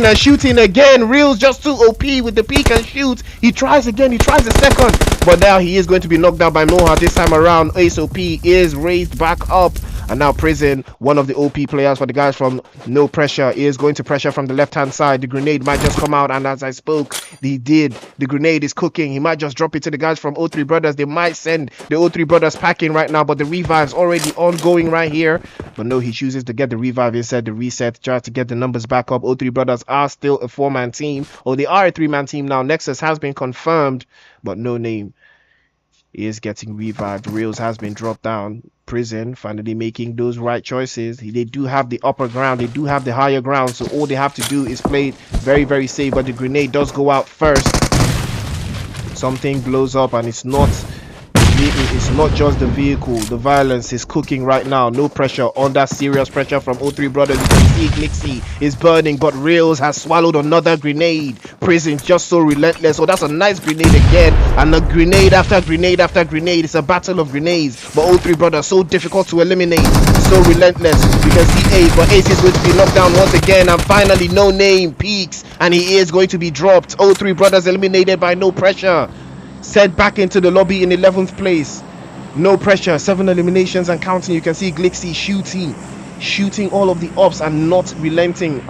and shooting again. Reels just too OP with the peek and shoot. He tries again, he tries a second, but now he is going to be knocked down by Noha. This time around, Ace OP is raised back up. And now Prison, one of the OP players for the guys from No Pressure, is going to pressure from the left-hand side. The grenade might just come out, and as I spoke, he did. The grenade is cooking. He might just drop it to the guys from O3 Brothers. They might send the O3 Brothers packing right now, but the revive's already ongoing right here. But no, he chooses to get the revive instead. The reset, tries to get the numbers back up. O3 Brothers are still a 4-man team, or they are a 3-man team now. Nexus has been confirmed, but No Name is getting revived. Reels has been dropped down. Prison finally making those right choices. They do have the upper ground, they do have the higher ground, so all they have to do is play very, very safe. But the grenade does go out first. Something blows up, and it's not just the vehicle. The violence is cooking right now. No pressure, under serious pressure from O3 Brothers. You can see Nixie is burning, but Reels has swallowed another grenade. Prison just so relentless. Oh, that's a nice grenade again, and a grenade after grenade after grenade. It's a battle of grenades, but O3 Brothers so difficult to eliminate, so relentless. You can see Ace, but Ace is going to be knocked down once again, and finally No Name peaks, and he is going to be dropped. O3 Brothers eliminated by No Pressure, sent back into the lobby in 11th place. No Pressure, 7 eliminations and counting. You can see Glixie shooting all of the ops and not relenting.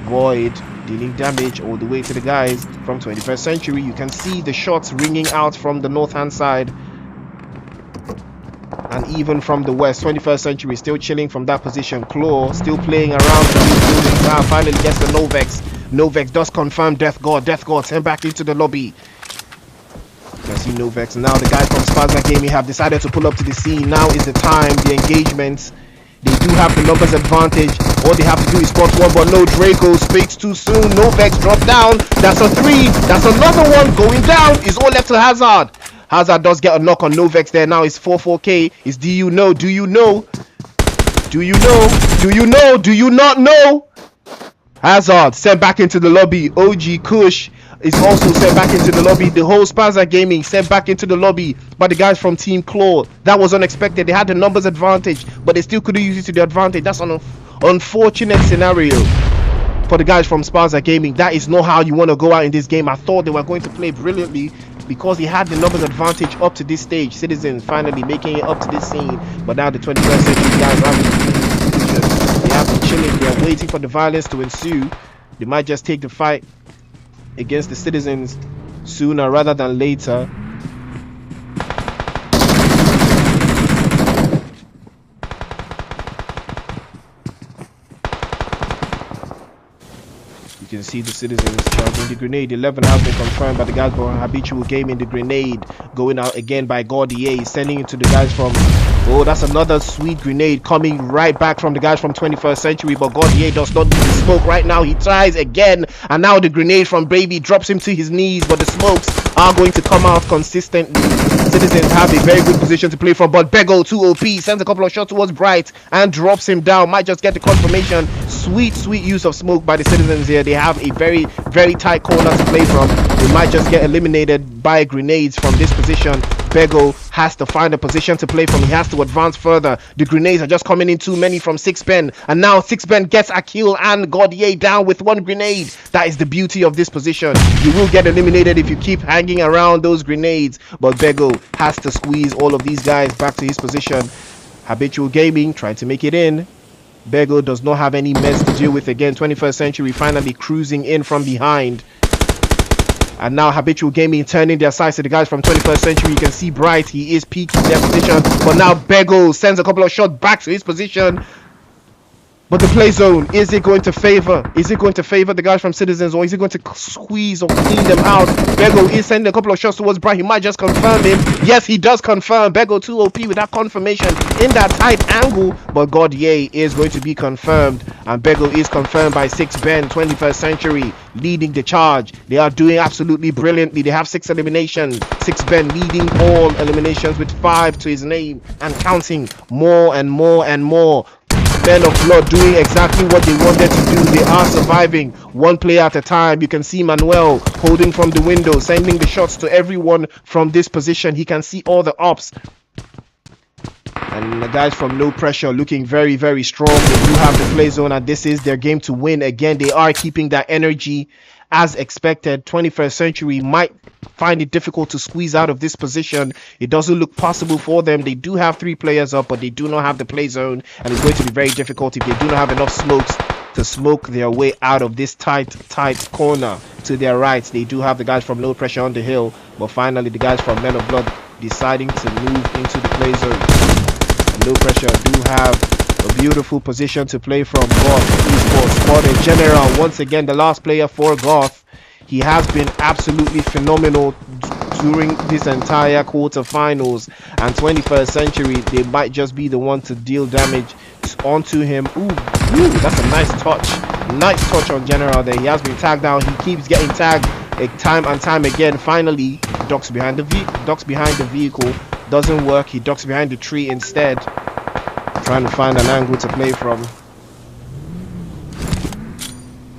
Void dealing damage all the way to the guys from 21st Century. You can see the shots ringing out from the north hand side, and even from the west. 21st Century still chilling from that position. Claw still playing around the buildings. Now finally gets the Novex. Novex does confirm Death God sent back into the lobby. You can see Novex. Now the guys from SPAZA Gaming have decided to pull up to the scene. Now is the time. The engagements, they do have the numbers advantage. All they have to do is spot one, but no, Draco speaks too soon. Novex dropped down. That's a 3. That's another one going down. Is all left to Hazard. Hazard does get a knock on Novex there. Now it's 4-4K. It's do you know? Do you know? Do you know? Do you know? Do you not know? Hazard sent back into the lobby. OG Kush is also sent back into the lobby. The whole SPAZA Gaming sent back into the lobby by the guys from Team Claw. That was unexpected. They had the numbers advantage, but they still couldn't use it to their advantage. That's an unfortunate scenario for the guys from SPAZA Gaming. That is not how you want to go out in this game. I thought they were going to play brilliantly because he had the numbers advantage up to this stage. Citizens finally making it up to this scene, but now the 21st Century guys have they have been chilling. They are waiting for the violence to ensue. They might just take the fight against the Citizens sooner rather than later. You can see the Citizens charging the grenade. 11 has been confirmed by the guys from Habitual Gaming. The grenade going out again by Gordier, sending it to the guys from... Oh, that's another sweet grenade coming right back from the guys from 21st Century, but Gordier does not do the smoke right now. He tries again, and now the grenade from Baby drops him to his knees, but the smokes are going to come out consistently. Citizens have a very good position to play from, but Bego 2 OP sends a couple of shots towards Bright and drops him down. Might just get the confirmation. Sweet use of smoke by the Citizens here. They have a very, very tight corner to play from. They might just get eliminated by grenades from this position. Bego has to find a position to play from. He has to advance further. The grenades are just coming in too many from Sixpen, and now Sixpen gets Akil and Gordier down with one grenade. That is the beauty of this position. You will get eliminated if you keep hanging around those grenades, but Bego has to squeeze all of these guys back to his position. Habitual Gaming trying to make it in. Bego does not have any mess to deal with again. 21st Century finally cruising in from behind. And now Habitual Gaming turning their sights to the guys from 21st Century. You can see Bright, he is peaking their position, but now Bego sends a couple of shots back to his position. But the play zone, is it going to favor the guys from Citizens, or is it going to squeeze or clean them out? Bego is sending a couple of shots towards Bright. He might just confirm him. Yes, he does confirm. Bego 2 OP with that confirmation in that tight angle, but Gordier is going to be confirmed, and Bego is confirmed by 6Ben. 21st Century leading the charge. They are doing absolutely brilliantly. They have 6 eliminations. 6Ben leading all eliminations with 5 to his name and counting. More and more and more. Men of Blood doing exactly what they wanted to do. They are surviving one player at a time. You can see Manuel holding from the window, sending the shots to everyone from this position. He can see all the ops. And the guys from No Pressure looking very, very strong. They do have the play zone, and this is their game to win. Again, they are keeping that energy as expected. 21st Century might find it difficult to squeeze out of this position. It doesn't look possible for them. They do have 3 players up, but they do not have the play zone, and it's going to be very difficult if they do not have enough smokes to smoke their way out of this tight corner. To their right, they do have the guys from No Pressure on the hill, but finally the guys from Men of Blood deciding to move into the play zone. No Pressure do have a beautiful position to play from. GOTH Esports spotted General once again, the last player for GOTH. He has been absolutely phenomenal during this entire quarterfinals, and 21st Century, they might just be the one to deal damage onto him. Ooh, that's a nice touch on General there. He has been tagged down. He keeps getting tagged time and time again. Finally, ducks behind the vehicle. Doesn't work. He ducks behind the tree instead, trying to find an angle to play from.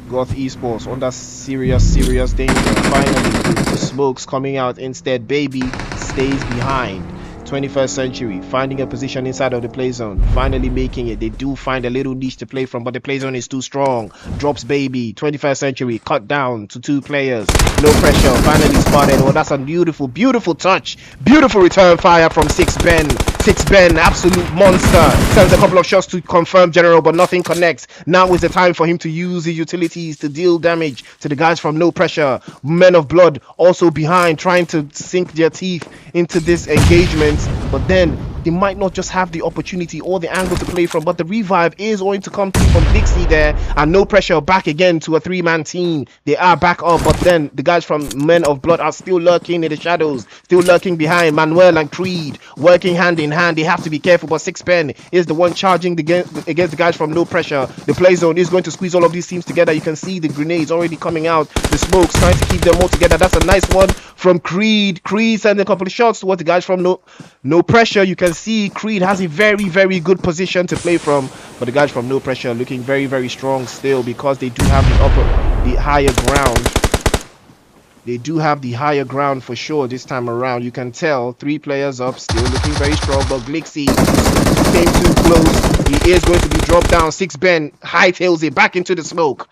GOTH Esports under serious danger. Finally, the smokes coming out instead. Baby stays behind. 21st Century finding a position inside of the play zone, finally making it. They do find a little niche to play from, but the play zone is too strong. Drops Baby. 21st Century cut down to 2 players. No Pressure finally spotted. Oh, that's a beautiful touch. Beautiful return fire from 6Ben. 6Ben, absolute monster, sends a couple of shots to confirm General, but nothing connects. Now is the time for him to use his utilities to deal damage to the guys from No Pressure. Men of Blood also behind, trying to sink their teeth into this engagement, but then they might not just have the opportunity or the angle to play from, but the revive is going to come through from Dixie there, and No Pressure back again to a 3-man team. They are back up, but then the guys from Men of Blood are still lurking in the shadows, still lurking behind. Manuel and Creed working hand in hand. They have to be careful, but 6Ben is the one charging against the guys from No Pressure. The play zone is going to squeeze all of these teams together. You can see the grenades already coming out, the smokes trying to keep them all together. That's a nice one from Creed. Creed sending a couple of shots towards the guys from No Pressure. You can see Creed has a very good position to play from, but the guys from No Pressure looking very strong still, because they do have the higher ground. They do have the higher ground for sure this time around. You can tell 3 players up, still looking very strong, but Glixie came too close. He is going to be dropped down. 6Ben hightails it back into the smoke,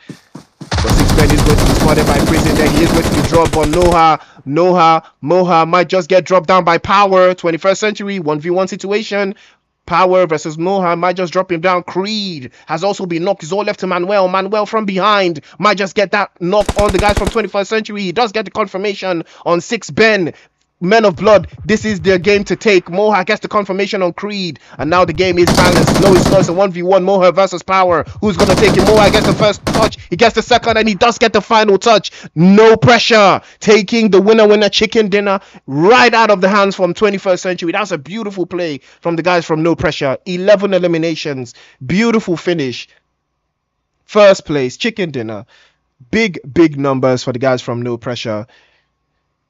but 6Ben is going to be spotted by Prison there. He is going to be dropped, but Moha might just get dropped down by Power. 21st Century 1v1 situation. Power versus Moha might just drop him down. Creed has also been knocked. He's all left to Manuel. Manuel from behind might just get that knock on the guys from 21st Century. He does get the confirmation on 6Ben. Men of Blood, this is their game to take. Moha gets the confirmation on Creed, and now the game is balanced. No, it's not. It's a 1v1. Moha versus Power. Who's going to take it? Moha gets the first touch. He gets the second, and he does get the final touch. No Pressure taking the winner chicken dinner right out of the hands from 21st Century. That's a beautiful play from the guys from No Pressure. 11 eliminations. Beautiful finish. First place, chicken dinner. Big numbers for the guys from No Pressure.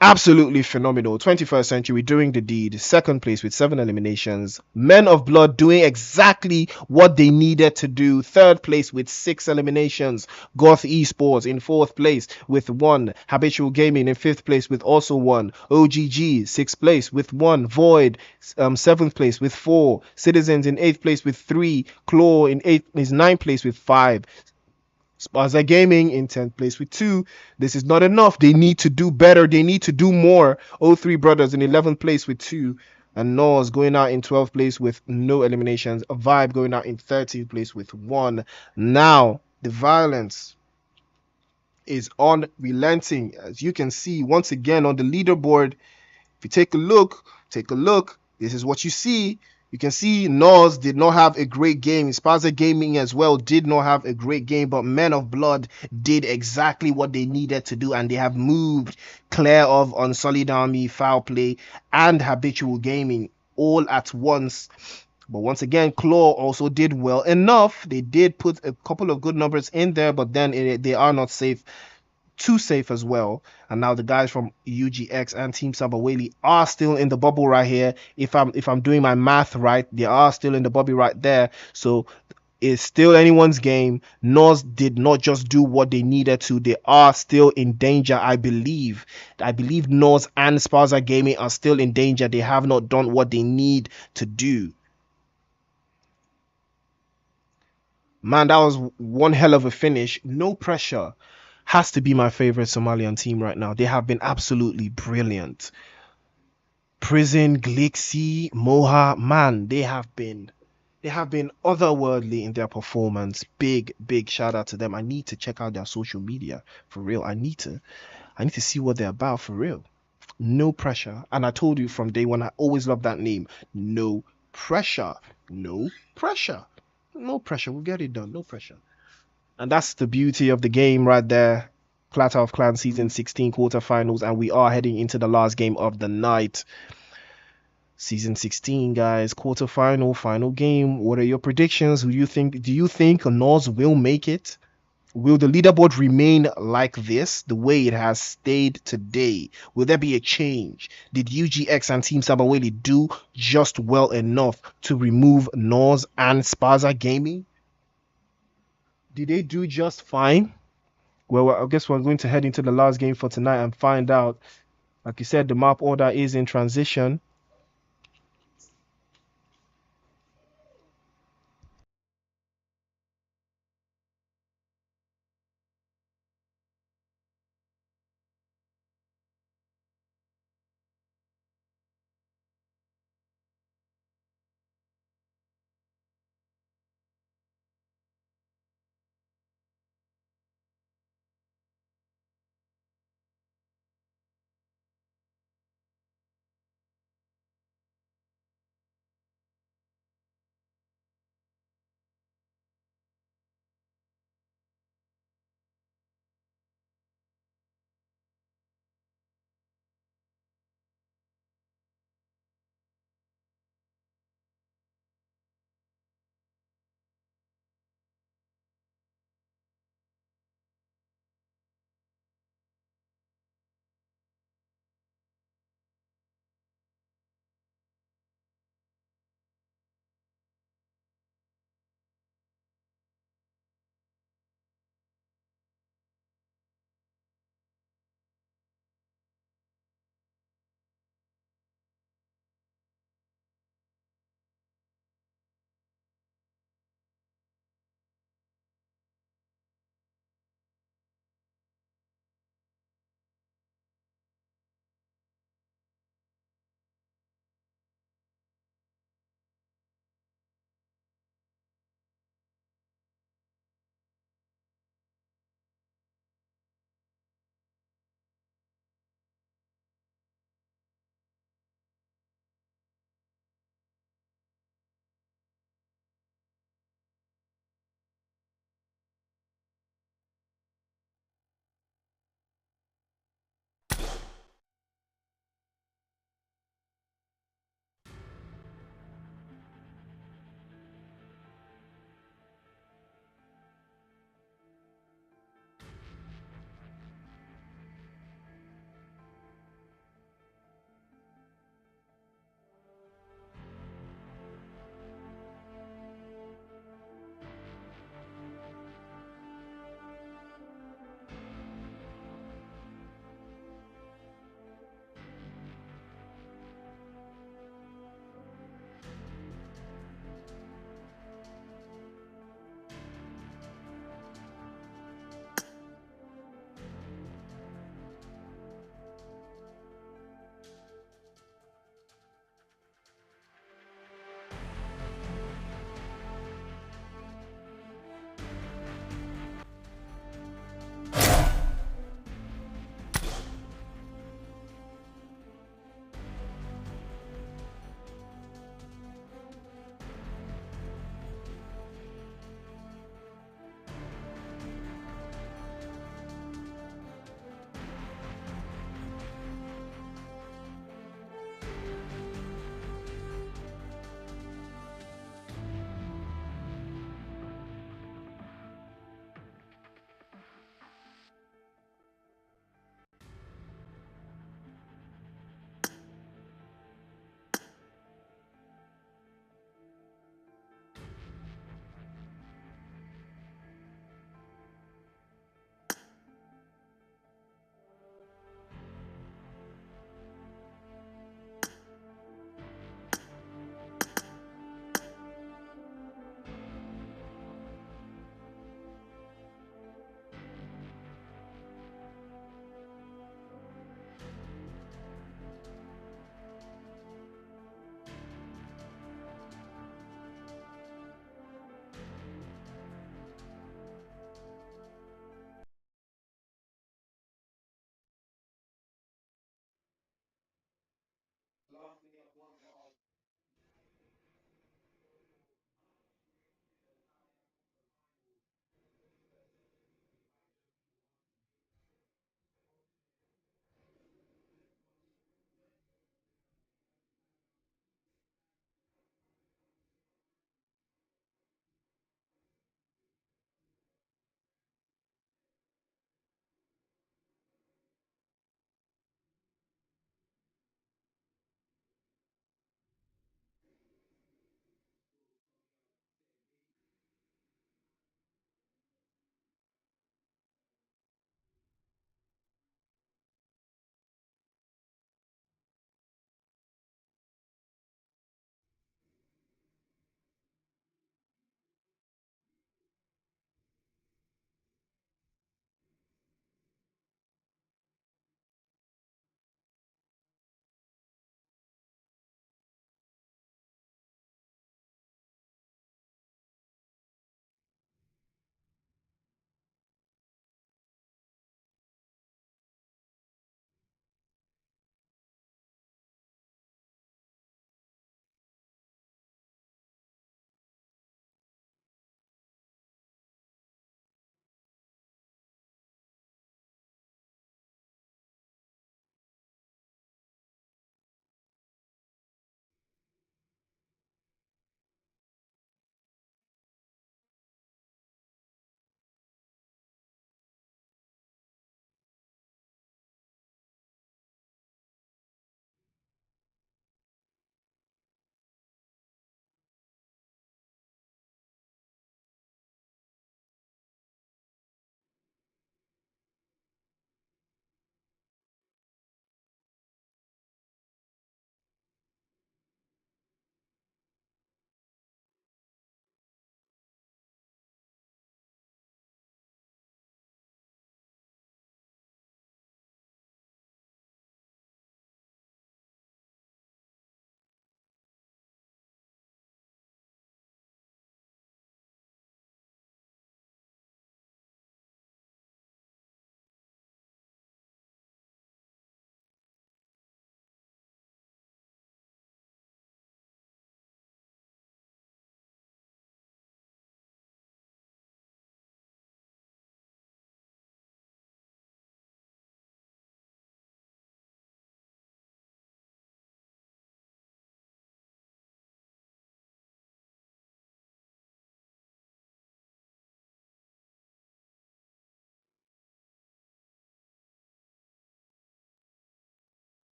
Absolutely phenomenal. 21st Century doing the deed. Second place with 7 eliminations. Men of Blood doing exactly what they needed to do. Third place with 6 eliminations. GOTH Esports in 4th place with 1. Habitual Gaming in 5th place with also 1. OGG 6th place with 1. Void 7th place with 4. Citizens in 8th place with 3. Claw in 9th place with 5. SPAZA Gaming in 10th place with 2. This is not enough. They need to do better. They need to do more. O3 Brothers in 11th place with 2. And Nors going out in 12th place with no eliminations. A Vibe going out in 13th place with 1. Now, the violence is unrelenting. As you can see, once again on the leaderboard, if you take a look, this is what you see. You can see Nors did not have a great game. SPAZA Gaming as well did not have a great game, but Men of Blood did exactly what they needed to do, and they have moved clear of Unsullied Army, FOWLPLAY, and Habitual Gaming all at once. But once again, Claw also did well enough. They did put a couple of good numbers in there, but then they are not safe. Too safe as well. And now the guys from UGX and Team SABAWELI are still in the bubble right here. If I'm doing my math right, they are still in the bubble right there. So it's still anyone's game. Nors did not just do what they needed to. They are still in danger. I believe Nors and SPAZA Gaming are still in danger. They have not done what they need to do. Man, that was one hell of a finish. No pressure. Has to be my favorite Somalian team right now. They have been absolutely brilliant. Prison, Glixi, Moha, man, they have been otherworldly in their performance. Big shout out to them. I need to check out their social media for real. I need to see what they're about for real. No pressure. And I told you from day one, I always love that name. No pressure. No pressure. No pressure. We'll get it done. No pressure. And that's the beauty of the game right there. Clatter of Clans Season 16 quarterfinals, and we are heading into the last game of the night. Season 16, guys, quarterfinal, final game. What are your predictions? Who do you think Norse will make it? Will the leaderboard remain like this, the way it has stayed today? Will there be a change? Did UGX and Team Sabaweli do just well enough to remove Norse and SPAZA Gaming? Did they do just fine? Well, I guess we're going to head into the last game for tonight and find out. Like you said, the map order is in transition.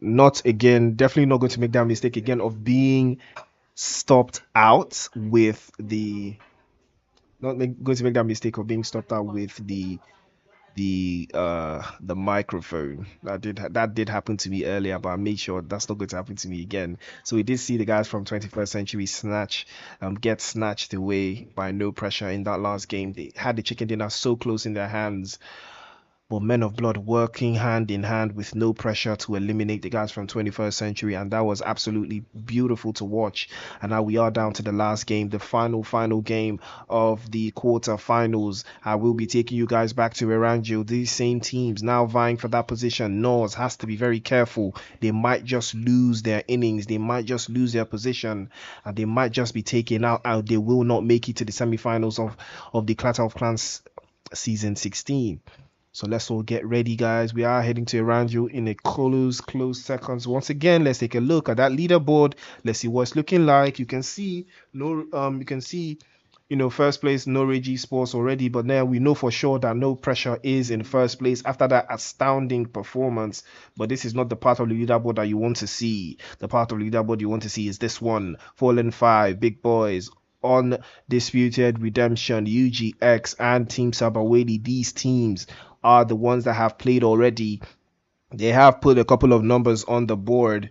Not again, definitely not going to make that mistake again of being stopped out with the going to make that mistake of being stopped out with the microphone. That did happen to me earlier, but I made sure that's not going to happen to me again. So we did see the guys from 21st Century get snatched away by No Pressure in that last game. They had the chicken dinner so close in their hands, but Men of Blood working hand in hand with No Pressure to eliminate the guys from 21st Century, and that was absolutely beautiful to watch. And now we are down to the last game, the final game of the quarterfinals. I will be taking you guys back to Erangel. These same teams now vying for that position. Norse has to be very careful. They might just lose their innings, they might just lose their position, and they might just be taken out. They will not make it to the semi-finals of the Clatter of Clans season 16. So let's all get ready, guys. We are heading to around you in a close seconds. Once again, let's take a look at that leaderboard. Let's see what it's looking like. You can see first place, no Rage Esports already, but now we know for sure that No Pressure is in first place after that astounding performance. But this is not the part of the leaderboard that you want to see. The part of the leaderboard you want to see is this one: Fallen 5, Big Boys, Undisputed Redemption, UGX, and Team Sabaweli. These teams are the ones that have played already. They have put a couple of numbers on the board.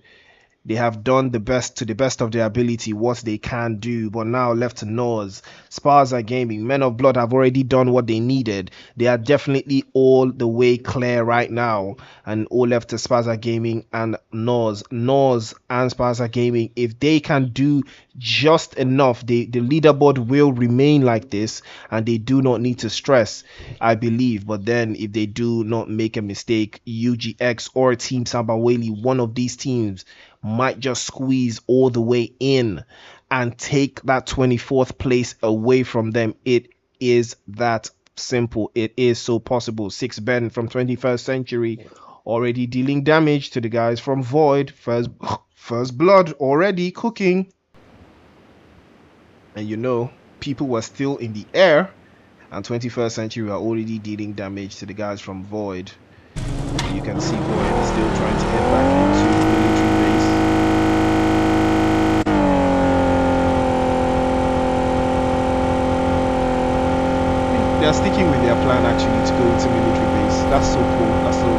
They have done the best to the best of their ability, what they can do. But now left to Norse, SPAZA Gaming, Men of Blood have already done what they needed. They are definitely all the way clear right now. And all left to SPAZA Gaming and Norse. Norse and SPAZA Gaming, if they can do just enough, the leaderboard will remain like this. And they do not need to stress, I believe. But then if they do not make a mistake, UGX or Team Sabaweli, one of these teams might just squeeze all the way in and take that 24th place away from them. It is that simple. It is so possible. 6 Ben from 21st Century already dealing damage to the guys from Void. First blood already cooking. And people were still in the air, and 21st Century are already dealing damage to the guys from Void. You can see Void is still trying to head back into military base. They are sticking with their plan actually to go into military base. That's so cool. That's so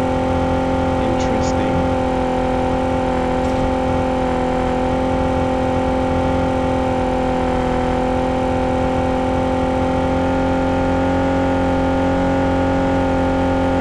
interesting.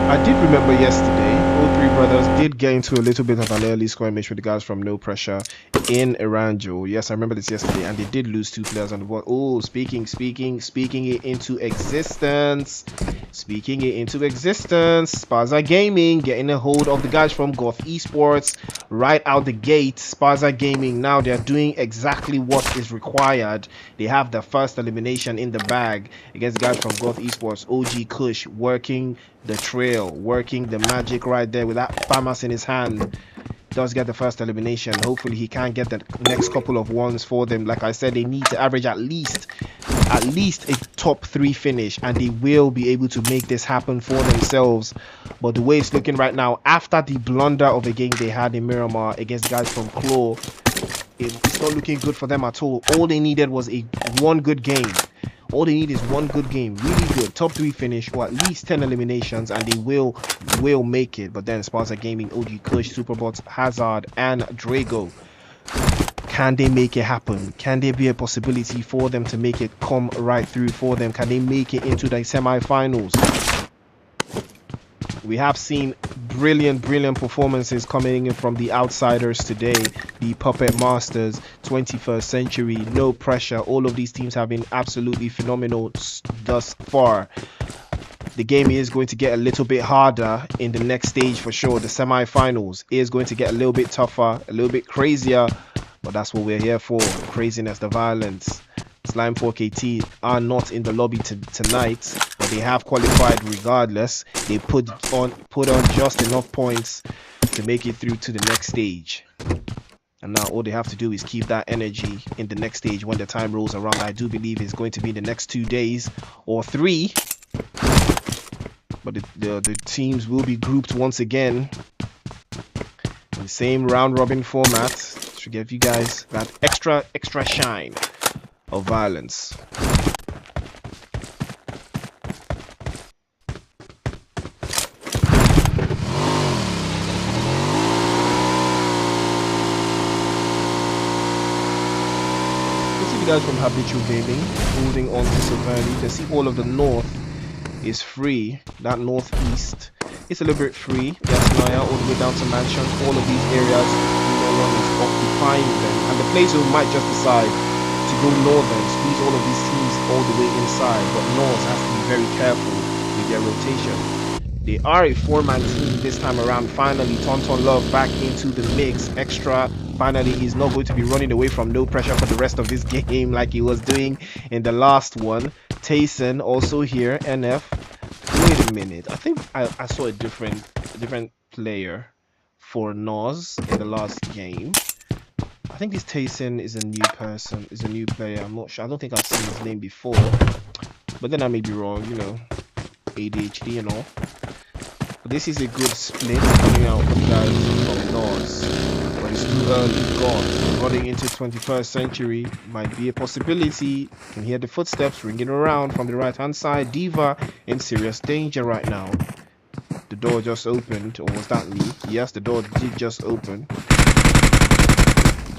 I did remember yesterday, all three brothers did get into a little bit of an early skirmish with the guys from No Pressure in Erangel. Yes, I remember this yesterday, and they did lose 2 players on the board. Oh, speaking it into existence. Speaking it into existence. SPAZA Gaming getting a hold of the guys from GOTH Esports right out the gate. SPAZA Gaming, now they're doing exactly what is required. They have the first elimination in the bag against the guys from GOTH Esports. OG Kush working the trail, working the magic right there with that FAMAS in his hand. Does get the first elimination. Hopefully he can get the next couple of ones for them. Like I said, they need to average at least a top 3 finish, and they will be able to make this happen for themselves. But the way it's looking right now, after the blunder of a game they had in Miramar against the guys from Claw, it's not looking good for them at all. All they needed was one good game. All they need is one good game, really good, top 3 finish, or at least 10 eliminations, and they will make it. But then SPAZA Gaming, OG Kush, Superbots, Hazard, and Drago, can they make it happen? Can there be a possibility for them to make it come right through for them? Can they make it into the semi-finals? We have seen brilliant performances coming in from the outsiders today. The Puppet Masters, 21st Century, No Pressure. All of these teams have been absolutely phenomenal thus far. The game is going to get a little bit harder in the next stage for sure. The semi-finals is going to get a little bit tougher, a little bit crazier. But that's what we're here for. The craziness, the violence. Slime 4KT are not in the lobby tonight, but they have qualified regardless. They put on just enough points to make it through to the next stage. And now all they have to do is keep that energy in the next stage when the time rolls around. I do believe it's going to be the next 2 days or 3. But the teams will be grouped once again. the same round robin format to give you guys that extra shine of violence. Guys from Habitual Gaming holding on to so early. You can see all of the north is free. That northeast is a little bit free. Yasnaya all the way down to mansion. All of these areas, no one is occupying them, and the players might just decide to go northern, squeeze all of these teams all the way inside. But north has to be very careful with their rotation. They are a 4-man team this time around. Finally, Tonton Love back into the mix. Extra. Finally, he's not going to be running away from no pressure for the rest of this game like he was doing in the last one. Tayson also here. NF. Wait a minute. I think I saw a different player for Nos in the last game. I think this Tayson is a new person, is a new player. I'm not sure. I don't think I've seen his name before. But then I may be wrong, you know. ADHD and all. But this is a good split coming out from guys from Nos. But it's too early. God, running into 21st century might be a possibility. You can hear the footsteps ringing around from the right hand side. Diva in serious danger right now. The door just opened, or was that me? Yes, the door did just open.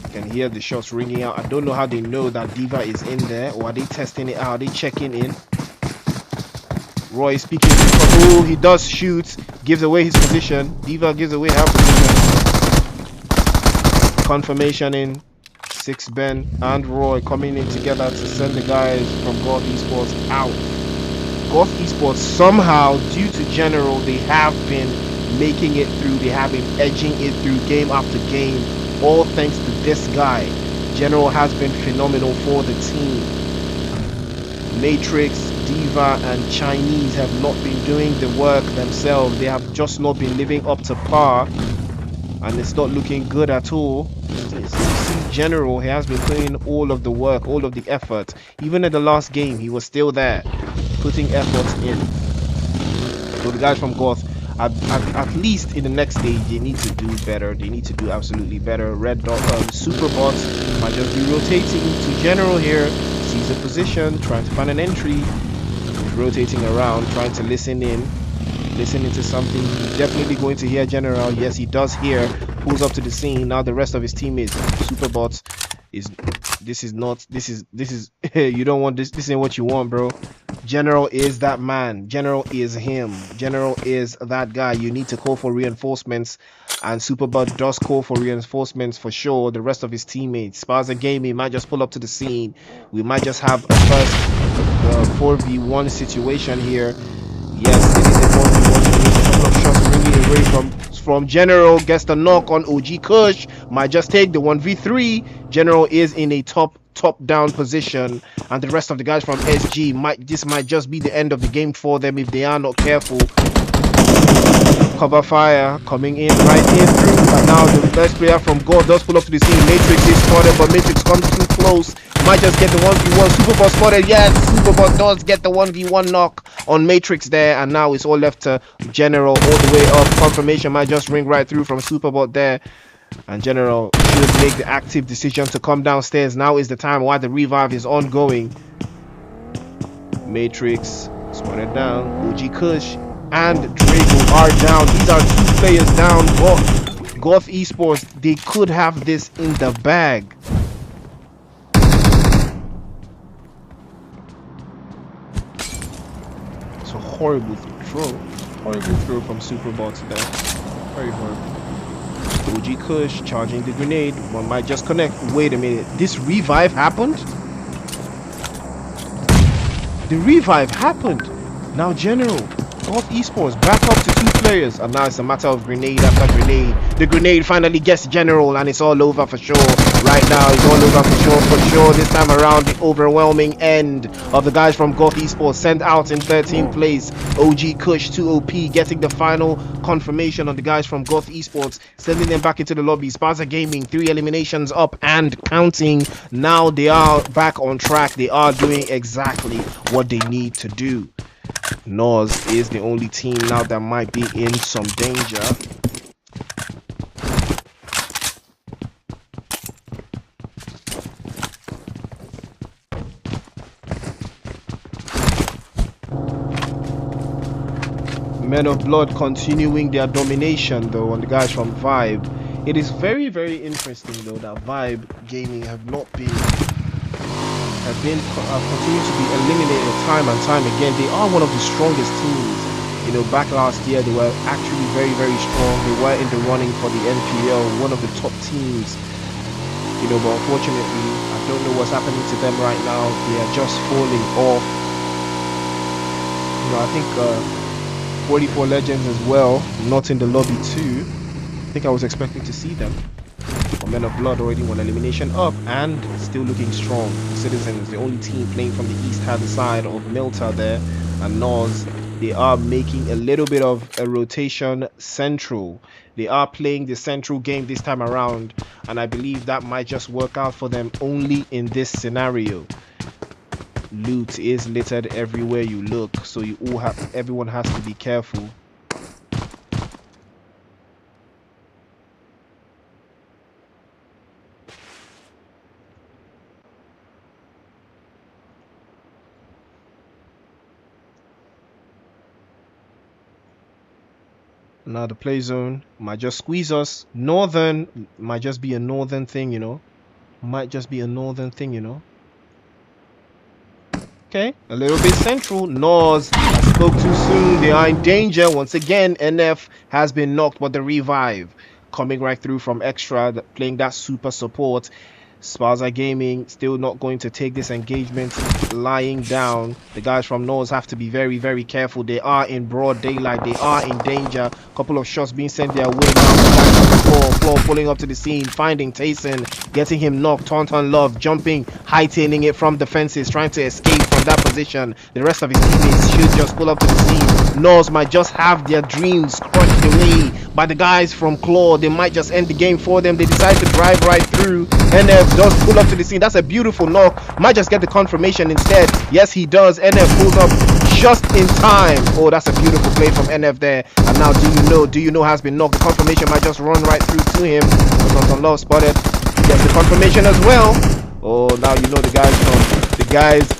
You can hear the shots ringing out. I don't know how they know that Diva is in there, or are they testing it out? Are they checking in? Roy speaking. Oh, he does shoot. Gives away his position. Diva gives away her position. Confirmation in. 6 Ben and Roy coming in together to send the guys from GOTH Esports out. GOTH Esports somehow, due to General, they have been making it through. They have been edging it through game after game. All thanks to this guy. General has been phenomenal for the team. Matrix, Diva and Chinese have not been doing the work themselves. They have just not been living up to par, and it's not looking good at all. General, he has been putting in all of the work, all of the effort. Even in the last game, he was still there, putting effort in. So the guys from GOTH, at least in the next stage, they need to do better. They need to do absolutely better. Red Dot, Superbots might just be rotating to General here. Sees a position, trying to find an entry. He's rotating around, trying to listen in. Listening to something. He's definitely going to hear General. Yes, he does hear. Pulls up to the scene. Now the rest of his teammates, Superbots, this is you don't want this. This ain't what you want, bro. General is that man. General is him. General is that guy. You need to call for reinforcements, and Superbot does call for reinforcements for sure. The rest of his teammates, SPAZA Gaming, might just pull up to the scene. We might just have a first 4v1 situation here. Yes, it is a 4v1 situation. A couple of shots ringing away from General. Gets the knock on OG Kush. Might just take the 1v3. General is in a top down position, and the rest of the guys from SG might just be the end of the game for them if they are not careful. Cover fire coming in right in through, and now the best player from GOTH does pull up to the scene. Matrix is spotted, but Matrix comes too close. Might just get the 1v1. Superbot spotted. Yes, Superbot does get the 1v1 knock on Matrix there, and now it's all left to General all the way up. Confirmation might just ring right through from Superbot there, and General should make the active decision to come downstairs. Now is the time while the revive is ongoing. Matrix spotted down. OG Kush and Drago are down. These are 2 players down. GOTH Esports, they could have this in the bag. It's a horrible throw. Horrible throw from Superbots there. Very horrible. OG Kush charging the grenade. One might just connect. Wait a minute. This revive happened? The revive happened. Now General, GOTH Esports back up to 2 players, and now it's a matter of grenade after grenade. The grenade finally gets General, and it's all over for sure. Right now, it's all over for sure. This time around, the overwhelming end of the guys from GOTH Esports sent out in 13th place. OG Kush 2OP getting the final confirmation on the guys from GOTH Esports, sending them back into the lobby. SPAZA Gaming 3 eliminations up and counting. Now they are back on track. They are doing exactly what they need to do. Nos is the only team now that might be in some danger. Men of Blood continuing their domination though on the guys from Vibe. It is very, very interesting though that Vibe Gaming have continued to be eliminated time and time again. They are one of the strongest teams. You know, back last year they were actually very, very strong. They were in the running for the NPL, one of the top teams. You know, but unfortunately, I don't know what's happening to them right now. They are just falling off. You know, I think 44 Legends as well, not in the lobby too. I think I was expecting to see them. But Men of Blood already won elimination up and still looking strong. Citizens, the only team playing from the east hand side of Milta there, and Nos, they are making a little bit of a rotation central. They are playing the central game this time around, and I believe that might just work out for them only in this scenario. Loot is littered everywhere you look, so everyone has to be careful. Now the play zone might just squeeze us. Northern might just be a northern thing, you know. Might just be a northern thing, you know. Okay, a little bit central. Nos, I spoke too soon. They are in danger. Once again, NF has been knocked, but the revive coming right through from Extra, playing that super support. SPAZA Gaming still not going to take this engagement, lying down. The guys from Nos have to be very, very careful. They are in broad daylight. They are in danger. Couple of shots being sent their way now. Floor pulling up to the scene, finding Tayson, getting him knocked. Tauntaun Love jumping, hightailing it from the fences, trying to escape from that position. The rest of his teammates should just pull up to the scene. Nos might just have their dreams crushed away by the guys from Claw. They might just end the game for them. They decide to drive right through. NF does pull up to the scene. That's a beautiful knock. Might just get the confirmation instead. Yes, he does. NF pulls up just in time. Oh, that's a beautiful play from NF there. And now Do You Know has been knocked. The confirmation might just run right through to him. Tauntaun Love spotted. Gets the confirmation as well. Oh, now you know the guys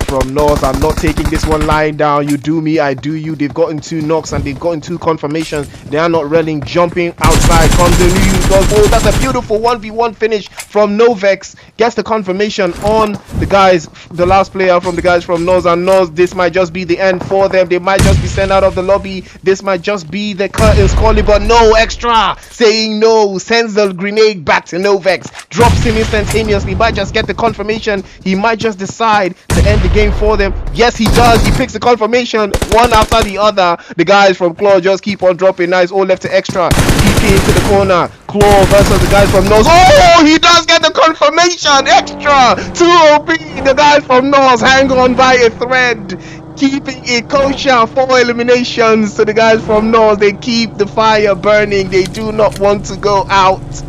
from North are not taking this one lying down. You do me, I do you. They've gotten 2 knocks and they've gotten 2 confirmations. They are not relling, jumping outside. Comes the new. Oh, that's a beautiful 1v1 finish from Novex. Gets the confirmation on the guys, the last player from the guys from Nos, and Nos, this might just be the end for them. They might just be sent out of the lobby. This might just be the curtains calling, but no. Extra saying no, sends the grenade back to Novex, drops him instantaneously. Might just get the confirmation. He might just decide to end the game for them. Yes, he does. He picks the confirmation one after the other. The guys from Claw just keep on dropping. Nice, all left to Extra. TP into the corner. Claw versus the guys from Nos. Oh, he does get the confirmation. Extra 2 OP. The guys from Nos hang on by a thread, keeping it kosher. 4 eliminations to the guys from Nos. They keep the fire burning. They do not want to go out.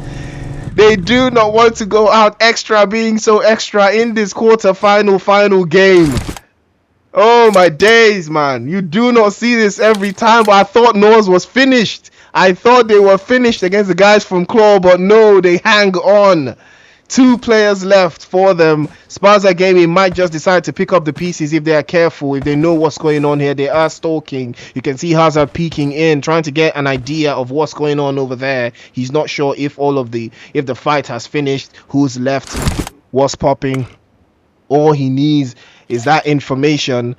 They do not want to go out. Extra being so extra in this final game. Oh my days, man. You do not see this every time. But I thought Nos was finished. I thought they were finished against the guys from Claw, but no, they hang on. 2 players left for them. SPAZA Gaming might just decide to pick up the pieces if they are careful, if they know what's going on here. They are stalking. You can see Hazard peeking in, trying to get an idea of what's going on over there. He's not sure if the fight has finished, who's left, what's popping. All he needs is that information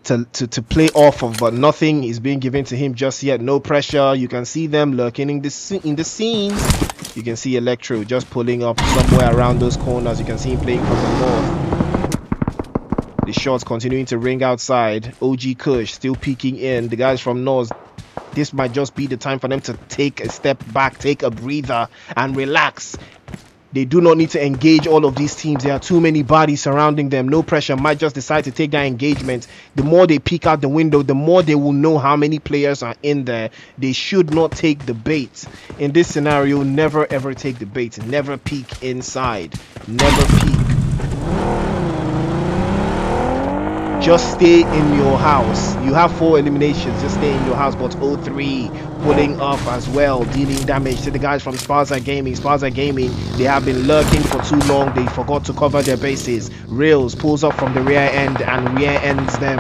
to play off of, but nothing is being given to him just yet. No pressure. You can see them lurking in the scenes. You can see Electro just pulling up somewhere around those corners. You can see him playing from the north. The shots continuing to ring outside. OG Kush still peeking in. The guys from North, this might just be the time for them to take a step back, take a breather and relax. They do not need to engage all of these teams. There are too many bodies surrounding them. No pressure. Might just decide to take that engagement. The more they peek out the window, the more they will know how many players are in there. They should not take the bait. In this scenario, never ever take the bait. Never peek inside. Never peek. Just stay in your house. You have 4 eliminations. Just stay in your house. But 0-3 pulling up as well, dealing damage to the guys from SPAZA Gaming. SPAZA Gaming, they have been lurking for too long. They forgot to cover their bases. Rails pulls up from the rear end and rear ends them.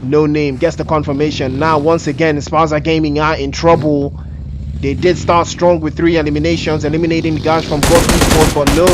No Name gets the confirmation. Now once again, SPAZA Gaming are in trouble. They did start strong with 3 eliminations, eliminating the guys from GOTH ESPORTS, but no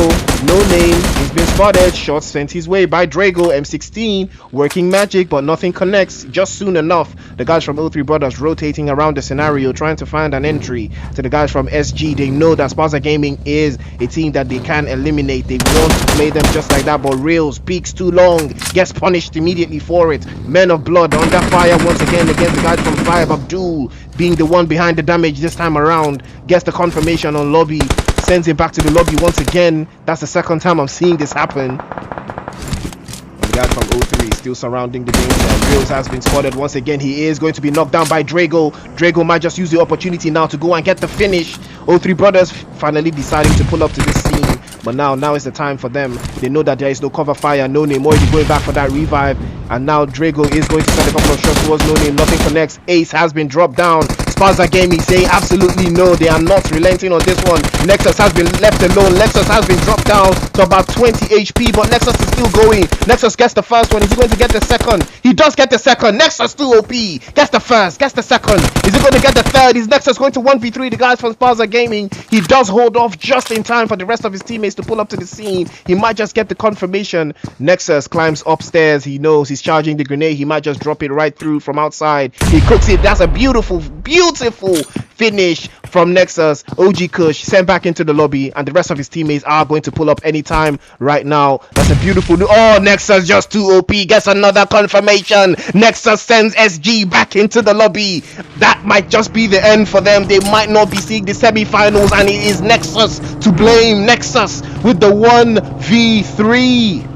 Name. He's been spotted. Shots sent his way by Drago, M16, working magic, but nothing connects. Just soon enough, the guys from O3 Brothers rotating around the scenario, trying to find an entry to the guys from SG. They know that SPAZA Gaming is a team that they can eliminate. They want to play them just like that, but Reels peaks too long, gets punished immediately for it. Men of Blood under fire once again against the guys from Five. Abdul being the one behind the damage this time around, gets the confirmation on lobby, sends him back to the lobby once again. That's the second time I'm seeing this happen. The guy from O3 still surrounding the danger. Reels has been spotted once again. He is going to be knocked down by Drago. Drago might just use the opportunity now to go and get the finish. O3 Brothers finally deciding to pull up to this scene, but now is the time for them. They know that there is no cover fire. No Name already going back for that revive, and now Drago is going to send a couple of shots towards No Name. Nothing connects. Ace has been dropped down. SPAZA Gaming say absolutely no, they are not relenting on this one. Nexus has been left alone. Nexus has been dropped down to about 20 HP, but Nexus is still going. Nexus gets the first one. Is he going to get the second? He does get the second. Nexus still OP. Gets the first, gets the second. Is he going to get the third? Is Nexus going to 1v3 the guys from SPAZA Gaming? He does hold off just in time for the rest of his teammates to pull up to the scene. He might just get the confirmation. Nexus climbs upstairs. He knows he's charging the grenade. He might just drop it right through from outside. He cooks it. That's a beautiful finish from Nexus. OG Kush sent back into the lobby, and the rest of his teammates are going to pull up anytime right now. That's a beautiful Nexus just too OP, gets another confirmation. Nexus sends SG back into the lobby. That might just be the end for them. They might not be seeing the semi-finals, and it is Nexus to blame. Nexus with the 1v3.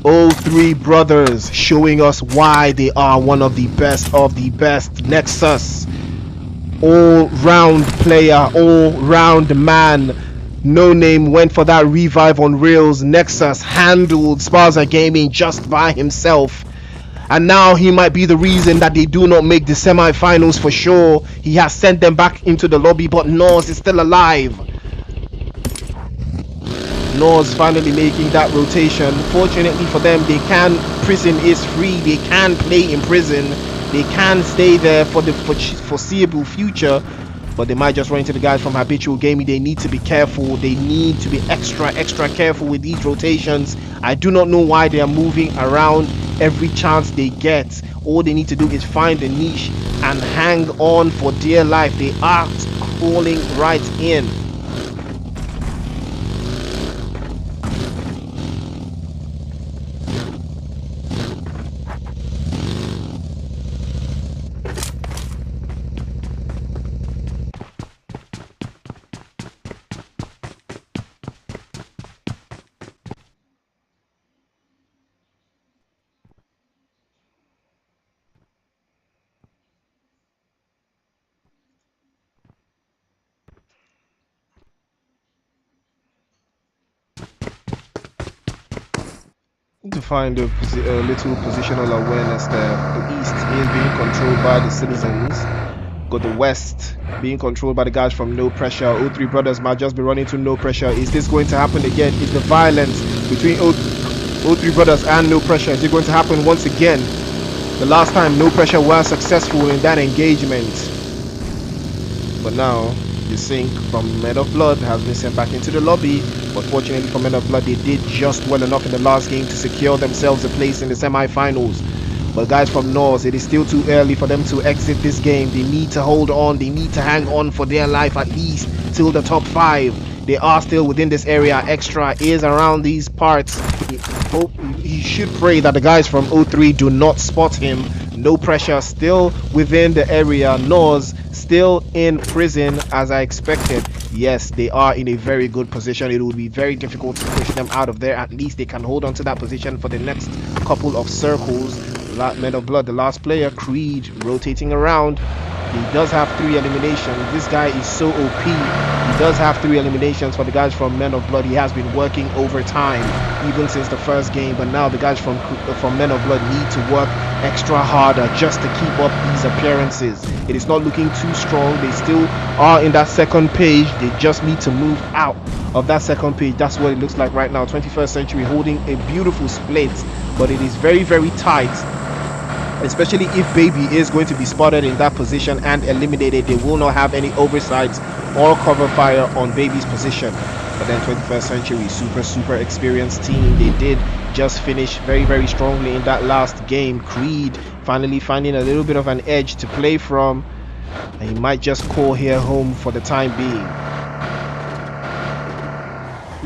O3 Brothers showing us why they are one of the best of the best. Nexus, all-round player, all-round man. No Name went for that revive on Reels. Nexus handled SPAZA Gaming just by himself, and now he might be the reason that they do not make the semi-finals for sure. He has sent them back into the lobby, but Nors is still alive. Nors finally making that rotation. Fortunately for them, they can. Prison is free. They can play in prison. They can stay there for the foreseeable future, but they might just run into the guys from Habitual Gaming. They need to be careful. They need to be extra careful with these rotations. I do not know why they are moving around every chance they get. All they need to do is find a niche and hang on for dear life. They are crawling right in. To find a little positional awareness there. The east is being controlled by the citizens. Got the west being controlled by the guys from No Pressure. O3 Brothers might just be running to No Pressure. Is this going to happen again? Is the violence between O3 Brothers and No Pressure, is it going to happen once again? The last time No Pressure was successful in that engagement, but now the sync from Men of Blood has been sent back into the lobby. But fortunately for Men of Blood, they did just well enough in the last game to secure themselves a place in the semi-finals. But guys from North, it is still too early for them to exit this game. They need to hold on. They need to hang on for their life, at least till the top 5. They are still within this area. Extra is around these parts. He should pray that the guys from O3 do not spot him. No Pressure still within the area. North still in prison as I expected. Yes, they are in a very good position. It will be very difficult to push them out of there. At least they can hold on to that position for the next couple of circles. Men of Blood, the last player, Creed, rotating around. He does have 3 eliminations. This guy is so OP. He does have 3 eliminations for the guys from Men of Blood. He has been working overtime even since the first game, but now the guys from Men of Blood need to work extra harder just to keep up these appearances. It is not looking too strong. They still are in that second page. They just need to move out of that second page. That's what it looks like right now. 21st Century holding a beautiful split, but it is very, very tight. Especially if Baby is going to be spotted in that position and eliminated, they will not have any oversights or cover fire on Baby's position. But then 21st Century, super experienced team. They did just finish very, very strongly in that last game. Creed finally finding a little bit of an edge to play from, and he might just call here home for the time being.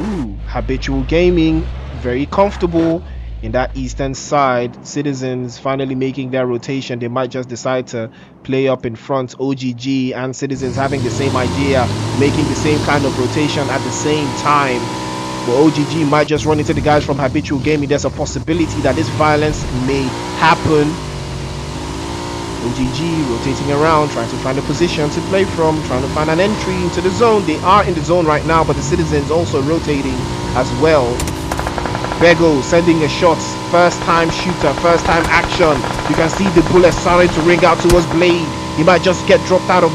Ooh, Habitual Gaming, very comfortable in that eastern side. Citizens finally making their rotation. They might just decide to play up in front. OGG and Citizens having the same idea, making the same kind of rotation at the same time. But OGG might just run into the guys from Habitual Gaming. There's a possibility that this violence may happen. OGG rotating around, trying to find a position to play from, trying to find an entry into the zone. They are in the zone right now, but the Citizens also rotating as well. Bego sending a shot, first time shooter, first time action. You can see the bullet starting to ring out towards Blade. He might just get dropped out of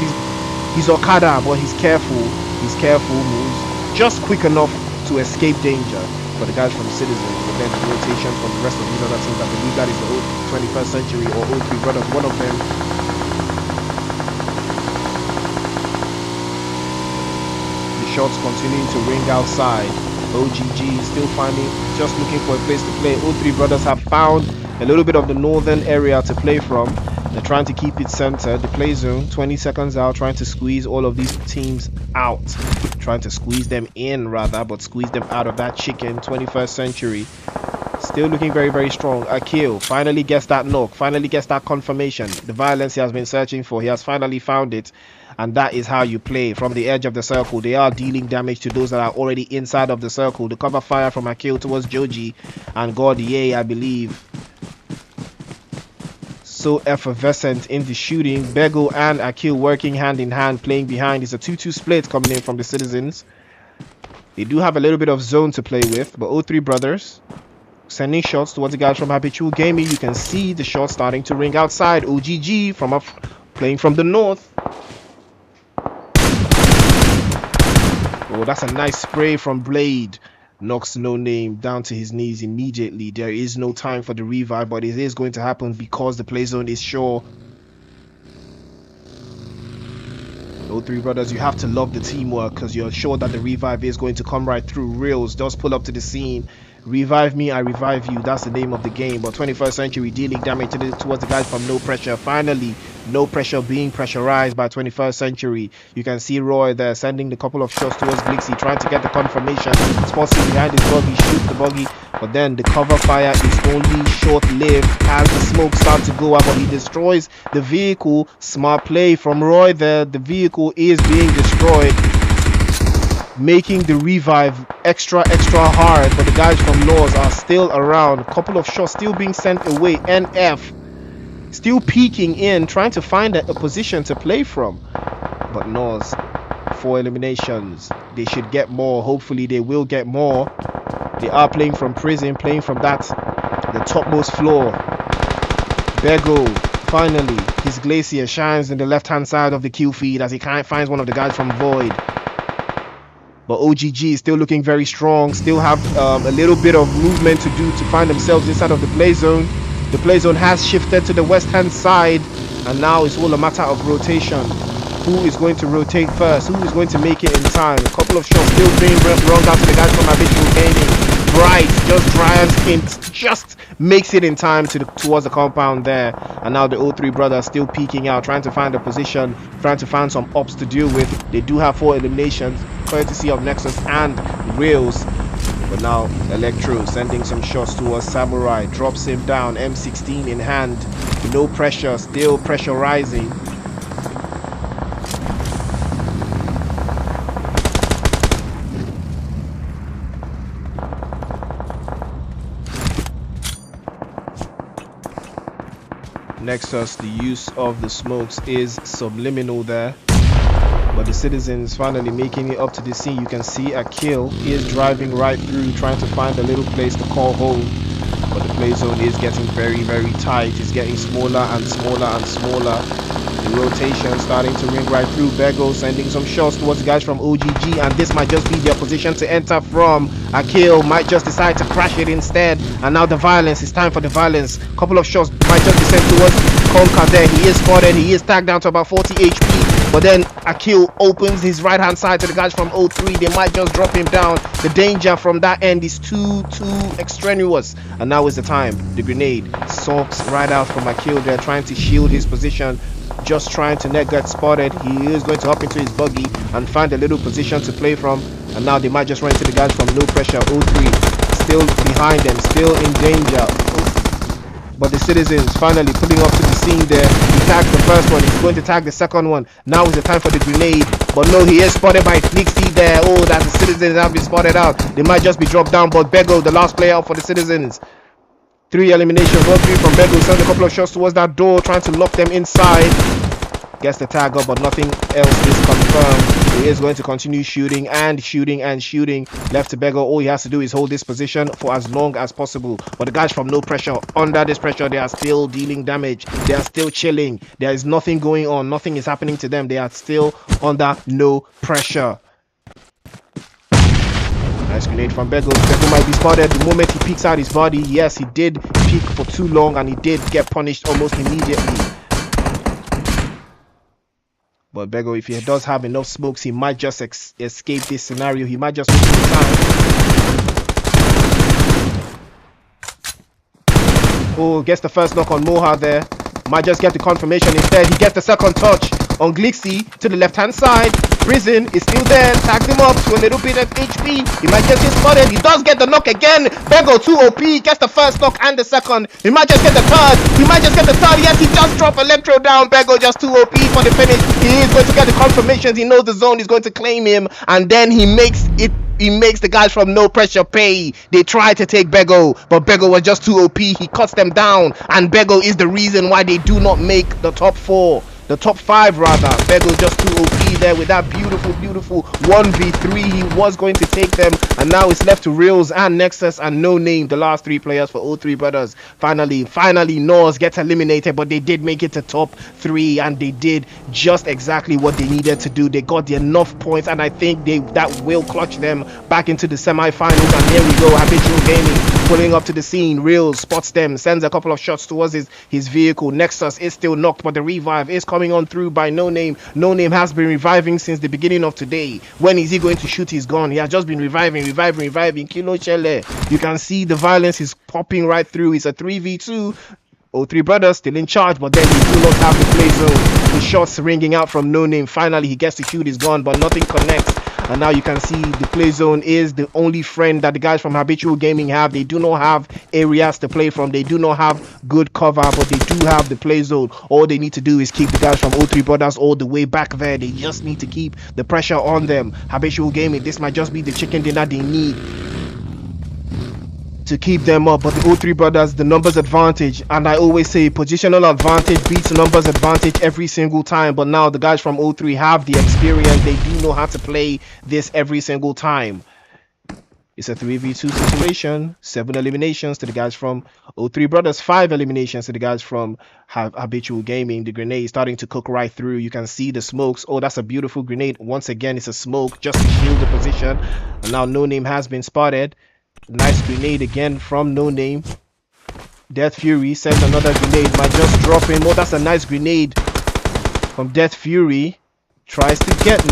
his Okada, but he's careful. He's careful, moves just quick enough to escape danger for the guys from Citizens. But then the rotation from the rest of these other teams, I believe that is the 21st Century or 03 Brothers, one of them. The shots continuing to ring outside. OGG still finding, just looking for a place to play. 03 Brothers have found a little bit of the northern area to play from. They're trying to keep it centered. The play zone, 20 seconds out, trying to squeeze all of these teams out. Trying to squeeze them in rather, but squeeze them out of that chicken. 21st Century still looking very, very strong. Akil finally gets that knock, finally gets that confirmation. The violence he has been searching for, he has finally found it. And that is how you play from the edge of the circle. They are dealing damage to those that are already inside of the circle. The cover fire from Akil towards Joji and Gordier, I believe. So effervescent in the shooting. Bego and Akil working hand in hand, playing behind. It's a 2-2 split coming in from the Citizens. They do have a little bit of zone to play with, but 03 Brothers sending shots towards the guys from Habitual Gaming. You can see the shots starting to ring outside. OGG from up, playing from the north. Oh, that's a nice spray from Blade. Knocks No Name down to his knees immediately. There is no time for the revive, but it is going to happen because the play zone is sure. 03 Brothers, you have to love the teamwork because you're sure that the revive is going to come right through. Reels does pull up to the scene. Revive me, I revive you. That's the name of the game. But 21st Century dealing damage towards the guys from No Pressure. Finally, No Pressure being pressurized by 21st Century. You can see Roy there sending the couple of shots towards Blixie, trying to get the confirmation. Spots him behind his buggy, shoots the buggy. But then the cover fire is only short-lived as the smoke starts to go up, but he destroys the vehicle. Smart play from Roy there. The vehicle is being destroyed, making the revive extra hard, but the guys from Laws are still around. A couple of shots still being sent away. NF still peeking in, trying to find a position to play from, but Laws 4 eliminations. They should get more. Hopefully they will get more. They are playing from prison, playing from the topmost floor. Bego finally, his Glacier shines in the left hand side of the kill feed as he finds one of the guys from Void. But OGG is still looking very strong, still have a little bit of movement to do to find themselves inside of the play zone. The play zone has shifted to the west hand side, and now it's all a matter of rotation. Who is going to rotate first? Who is going to make it in time? A couple of shots still being wrong out to the guys from Habitual Gaming. Bright just drives in, just makes it in time towards the compound there. And now the 03 Brothers still peeking out, trying to find a position, trying to find some ops to deal with. They do have 4 eliminations, courtesy of Nexus and Rails. But now Electro sending some shots towards Samurai, drops him down, M16 in hand. No pressure, still pressurizing. Nexus, the use of the smokes is subliminal there. But the citizens finally making it up to the scene. You can see Akil is driving right through, trying to find a little place to call home. But the play zone is getting very, very tight. It's getting smaller and smaller and smaller. The rotation starting to ring right through. Bego sending some shots towards the guys from OGG, and this might just be their position to enter from. Akil might just decide to crash it instead, and now the violence. It's time for the violence. Couple of shots might just be sent towards Conker there. He is spotted. He is tagged down to about 40 HP, but then Akil opens his right hand side to the guys from O3. They might just drop him down. The danger from that end is too extraneous, and now is the time. The grenade soaks right out from Akil there, trying to shield his position, just trying to not get spotted. He is going to hop into his buggy and find a little position to play from, and now they might just run into the guys from no pressure. O3 still behind them, still in danger. But the citizens finally pulling up to the scene there. He tagged the first one, he's going to tag the second one. Now is the time for the grenade, but no, he is spotted by Nixie there. Oh, that the citizens have been spotted out. They might just be dropped down, but Bego, the last player out for the citizens. 3 eliminations, 1-3 from Bego. Sends a couple of shots towards that door, trying to lock them inside. Gets the tag up, but nothing else is confirmed. He is going to continue shooting and shooting and shooting. Left to Bego. All he has to do is hold this position for as long as possible. But the guys from no pressure, under this pressure, they are still dealing damage. They are still chilling. There is nothing going on. Nothing is happening to them. They are still under no pressure. Nice grenade from Bego. Bego might be spotted the moment he peeks out his body. Yes, he did peek for too long, and he did get punished almost immediately. But Bego, if he does have enough smokes, he might just escape this scenario. He might just lose the time. Oh, gets the first knock on Moha there. Might just get the confirmation instead. He gets the second touch on Glixie to the left-hand side. Prison is still there. Tags him up to a little bit of HP. He might just get spotted. He does get the knock again. Bego 2 OP. Gets the first knock and the second. He might just get the third. He might just get the third. Yes, he just dropped Electro down. Bego just 2 OP for the finish. He is going to get the confirmations. He knows the zone is going to claim him. And then he makes it. He makes the guys from no pressure pay. They try to take Bego, but Bego was just 2 OP. He cuts them down, and Bego is the reason why they do not make the top 4. The top 5 rather. Bego just 2 OP there with that beautiful 1v3. He was going to take them, and now it's left to Reels and Nexus and No Name, the last 3 players for O3 Brothers. Finally Norse gets eliminated, but they did make it to top 3, and they did just exactly what they needed to do. They got enough points, and I think that will clutch them back into the semi-finals. And here we go, Habitual Gaming pulling up to the scene. Reels spots them, sends a couple of shots towards his vehicle. Nexus is still knocked, but the revive is coming on through by No Name. No Name has been reviving since the beginning of today. When is he going to shoot his gun? He has just been reviving. Kilo Chele. You can see the violence is popping right through. It's a 3v2. O3 Brothers still in charge, but then he do not have the play zone. The shots ringing out from No Name. Finally, he gets to shoot his gun, but nothing connects. And now you can see the play zone is the only friend that the guys from Habitual Gaming have. They do not have areas to play from. They do not have good cover, but they do have the play zone. All they need to do is keep the guys from O3 Brothers all the way back there. They just need to keep the pressure on them. Habitual Gaming, this might just be the chicken dinner they need to keep them up. But the O3 Brothers, the numbers advantage, and I always say positional advantage beats numbers advantage every single time. But now the guys from O3 have the experience. They do know how to play this every single time. It's a 3v2 situation. 7 eliminations to the guys from O3 Brothers, 5 eliminations to the guys from Habitual Gaming. The grenade starting to cook right through. You can see the smokes. Oh, that's a beautiful grenade. Once again, it's a smoke just to shield the position. And now No Name has been spotted. Nice grenade again from No Name. Death Fury sends another grenade. Might just drop him. Oh, that's a nice grenade from Death Fury. Tries to get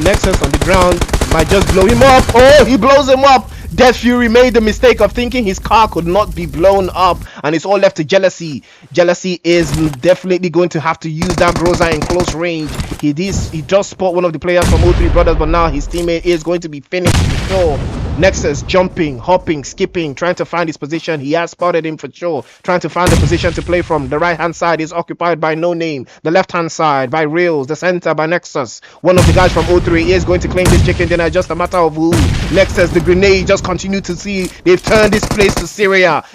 Nexus on the ground. Might just blow him up. Oh, he blows him up. Death Fury made the mistake of thinking his car could not be blown up, and it's all left to Jealousy. Jealousy is definitely going to have to use that Groza in close range. He does spot one of the players from O3 Brothers, but now his teammate is going to be finished for sure. Nexus jumping, hopping, skipping, trying to find his position. He has spotted him for sure. Trying to find the position to play from. The right hand side is occupied by No Name. The left hand side by Reels. The center by Nexus. One of the guys from O3 is going to claim this chicken dinner. Just a matter of who. Nexus, the grenade, just continue to see. They've turned this place to Syria.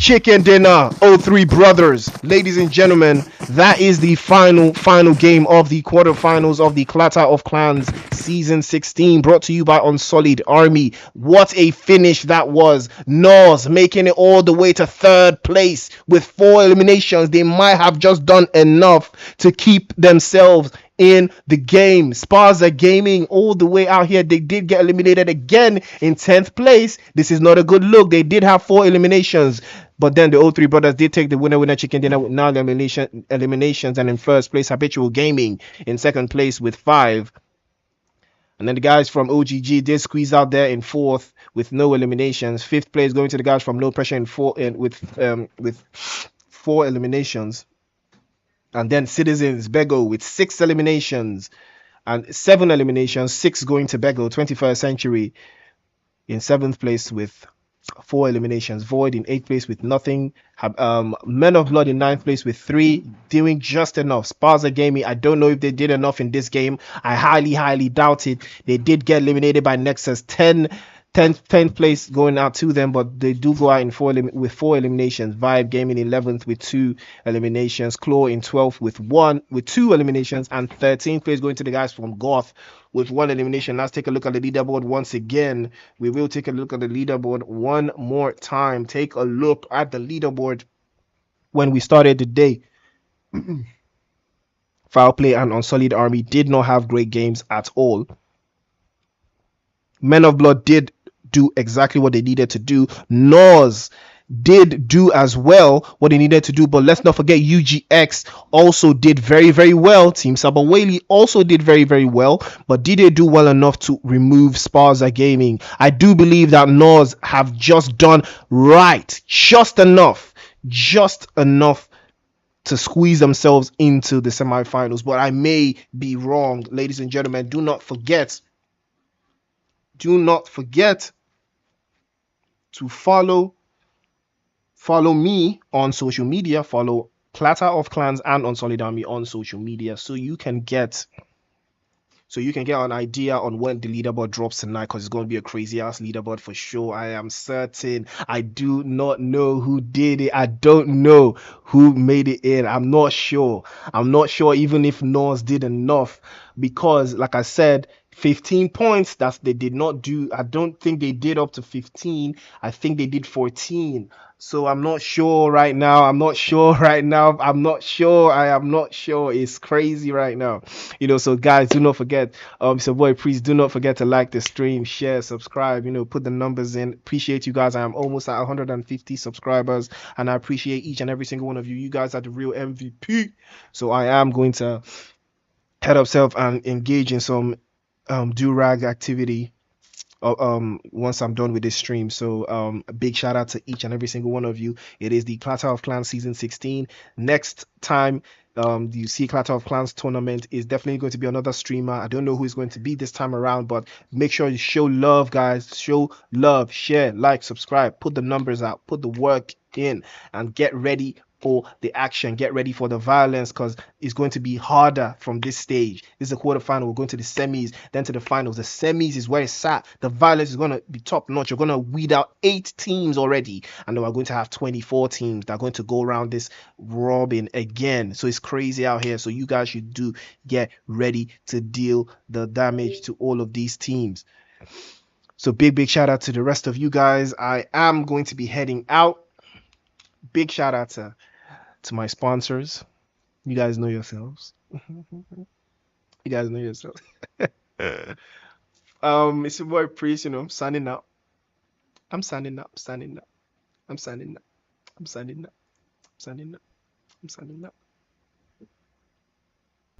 Chicken dinner, O3 brothers. Ladies and gentlemen, that is the final game of the quarterfinals of the Clatter of Clans Season 16, brought to you by Unsullied Army. What a finish that was. Nos making it all the way to third place with 4 eliminations. They might have just done enough to keep themselves in the game. SPAZA Gaming all the way out here. They did get eliminated again in 10th place. This is not a good look. They did have 4 eliminations, but then the O3 brothers did take the winner chicken dinner with 9 eliminations, and in first place Habitual Gaming in second place with 5. And then the guys from OGG did squeeze out there in 4th with no eliminations. 5th place going to the guys from Low Pressure in 4 with 4 eliminations. And then Citizens Bego with 6 eliminations and 7 eliminations, 6 going to Bego. 21st Century in 7th place with 4 eliminations. Void in 8th place with nothing. Men of Blood in 9th place with 3, doing just enough. SPAZA Gaming, I don't know if they did enough in this game. I highly doubt it. They did get eliminated by Nexus. 10th place going out to them, but they do go out in with 4 eliminations. Vibe Gaming 11th with 2 eliminations. Claw in 12th with 2 eliminations, and 13th place going to the guys from Goth with 1 elimination. Let's take a look at the leaderboard once again. We will take a look at the leaderboard one more time. Take a look at the leaderboard when we started the day. FOWLPLAY and Unsullied Army did not have great games at all. Men of Blood did do exactly what they needed to do. Nos did do as well what they needed to do, but let's not forget UGX also did very well. Team SABAWELI also did very well, but did they do well enough to remove SPAZA Gaming? I do believe that Nos have just done right, just enough to squeeze themselves into the semifinals, but I may be wrong. Ladies and gentlemen, do not forget to follow me on social media. Follow Clatter of Clans and Unsullied Army on social media, so you can get an idea on when the leaderboard drops tonight, because it's going to be a crazy ass leaderboard for sure. I am certain. I do not know who did it. I don't know who made it in. I'm not sure even if Nos did enough, because like I said, 15 points, they did not do. I don't think they did up to 15. I think they did 14. So I'm not sure right now. I am not sure. It's crazy right now. So guys, do not forget, so boy, please do not forget to like the stream, share, subscribe, put the numbers in. Appreciate you guys. I am almost at 150 subscribers, and I appreciate each and every single one of you. You guys are the real MVP. So I am going to head up self and engage in some do-rag activity once I'm done with this stream. So a big shout out to each and every single one of you. It is the Clatter of Clans Season 16. Next time you see Clatter of Clans tournament is definitely going to be another streamer. I don't know who is going to be this time around, but make sure you show love, guys. Show love, share, like, subscribe, put the numbers out, put the work in, and get ready for the action. Get ready for the violence, because it's going to be harder from this stage. This is a quarterfinal. We're going to the semis, then to the finals. The semis is where it's at. The violence is going to be top notch. You're going to weed out 8 teams already, and then we're going to have 24 teams that are going to go around this robin again. So it's crazy out here. So you guys should get ready to deal the damage to all of these teams. So big shout out to the rest of you guys. I am going to be heading out. Big shout out to my sponsors. You guys know yourselves. It's your boy Priest, signing out. I'm signing out.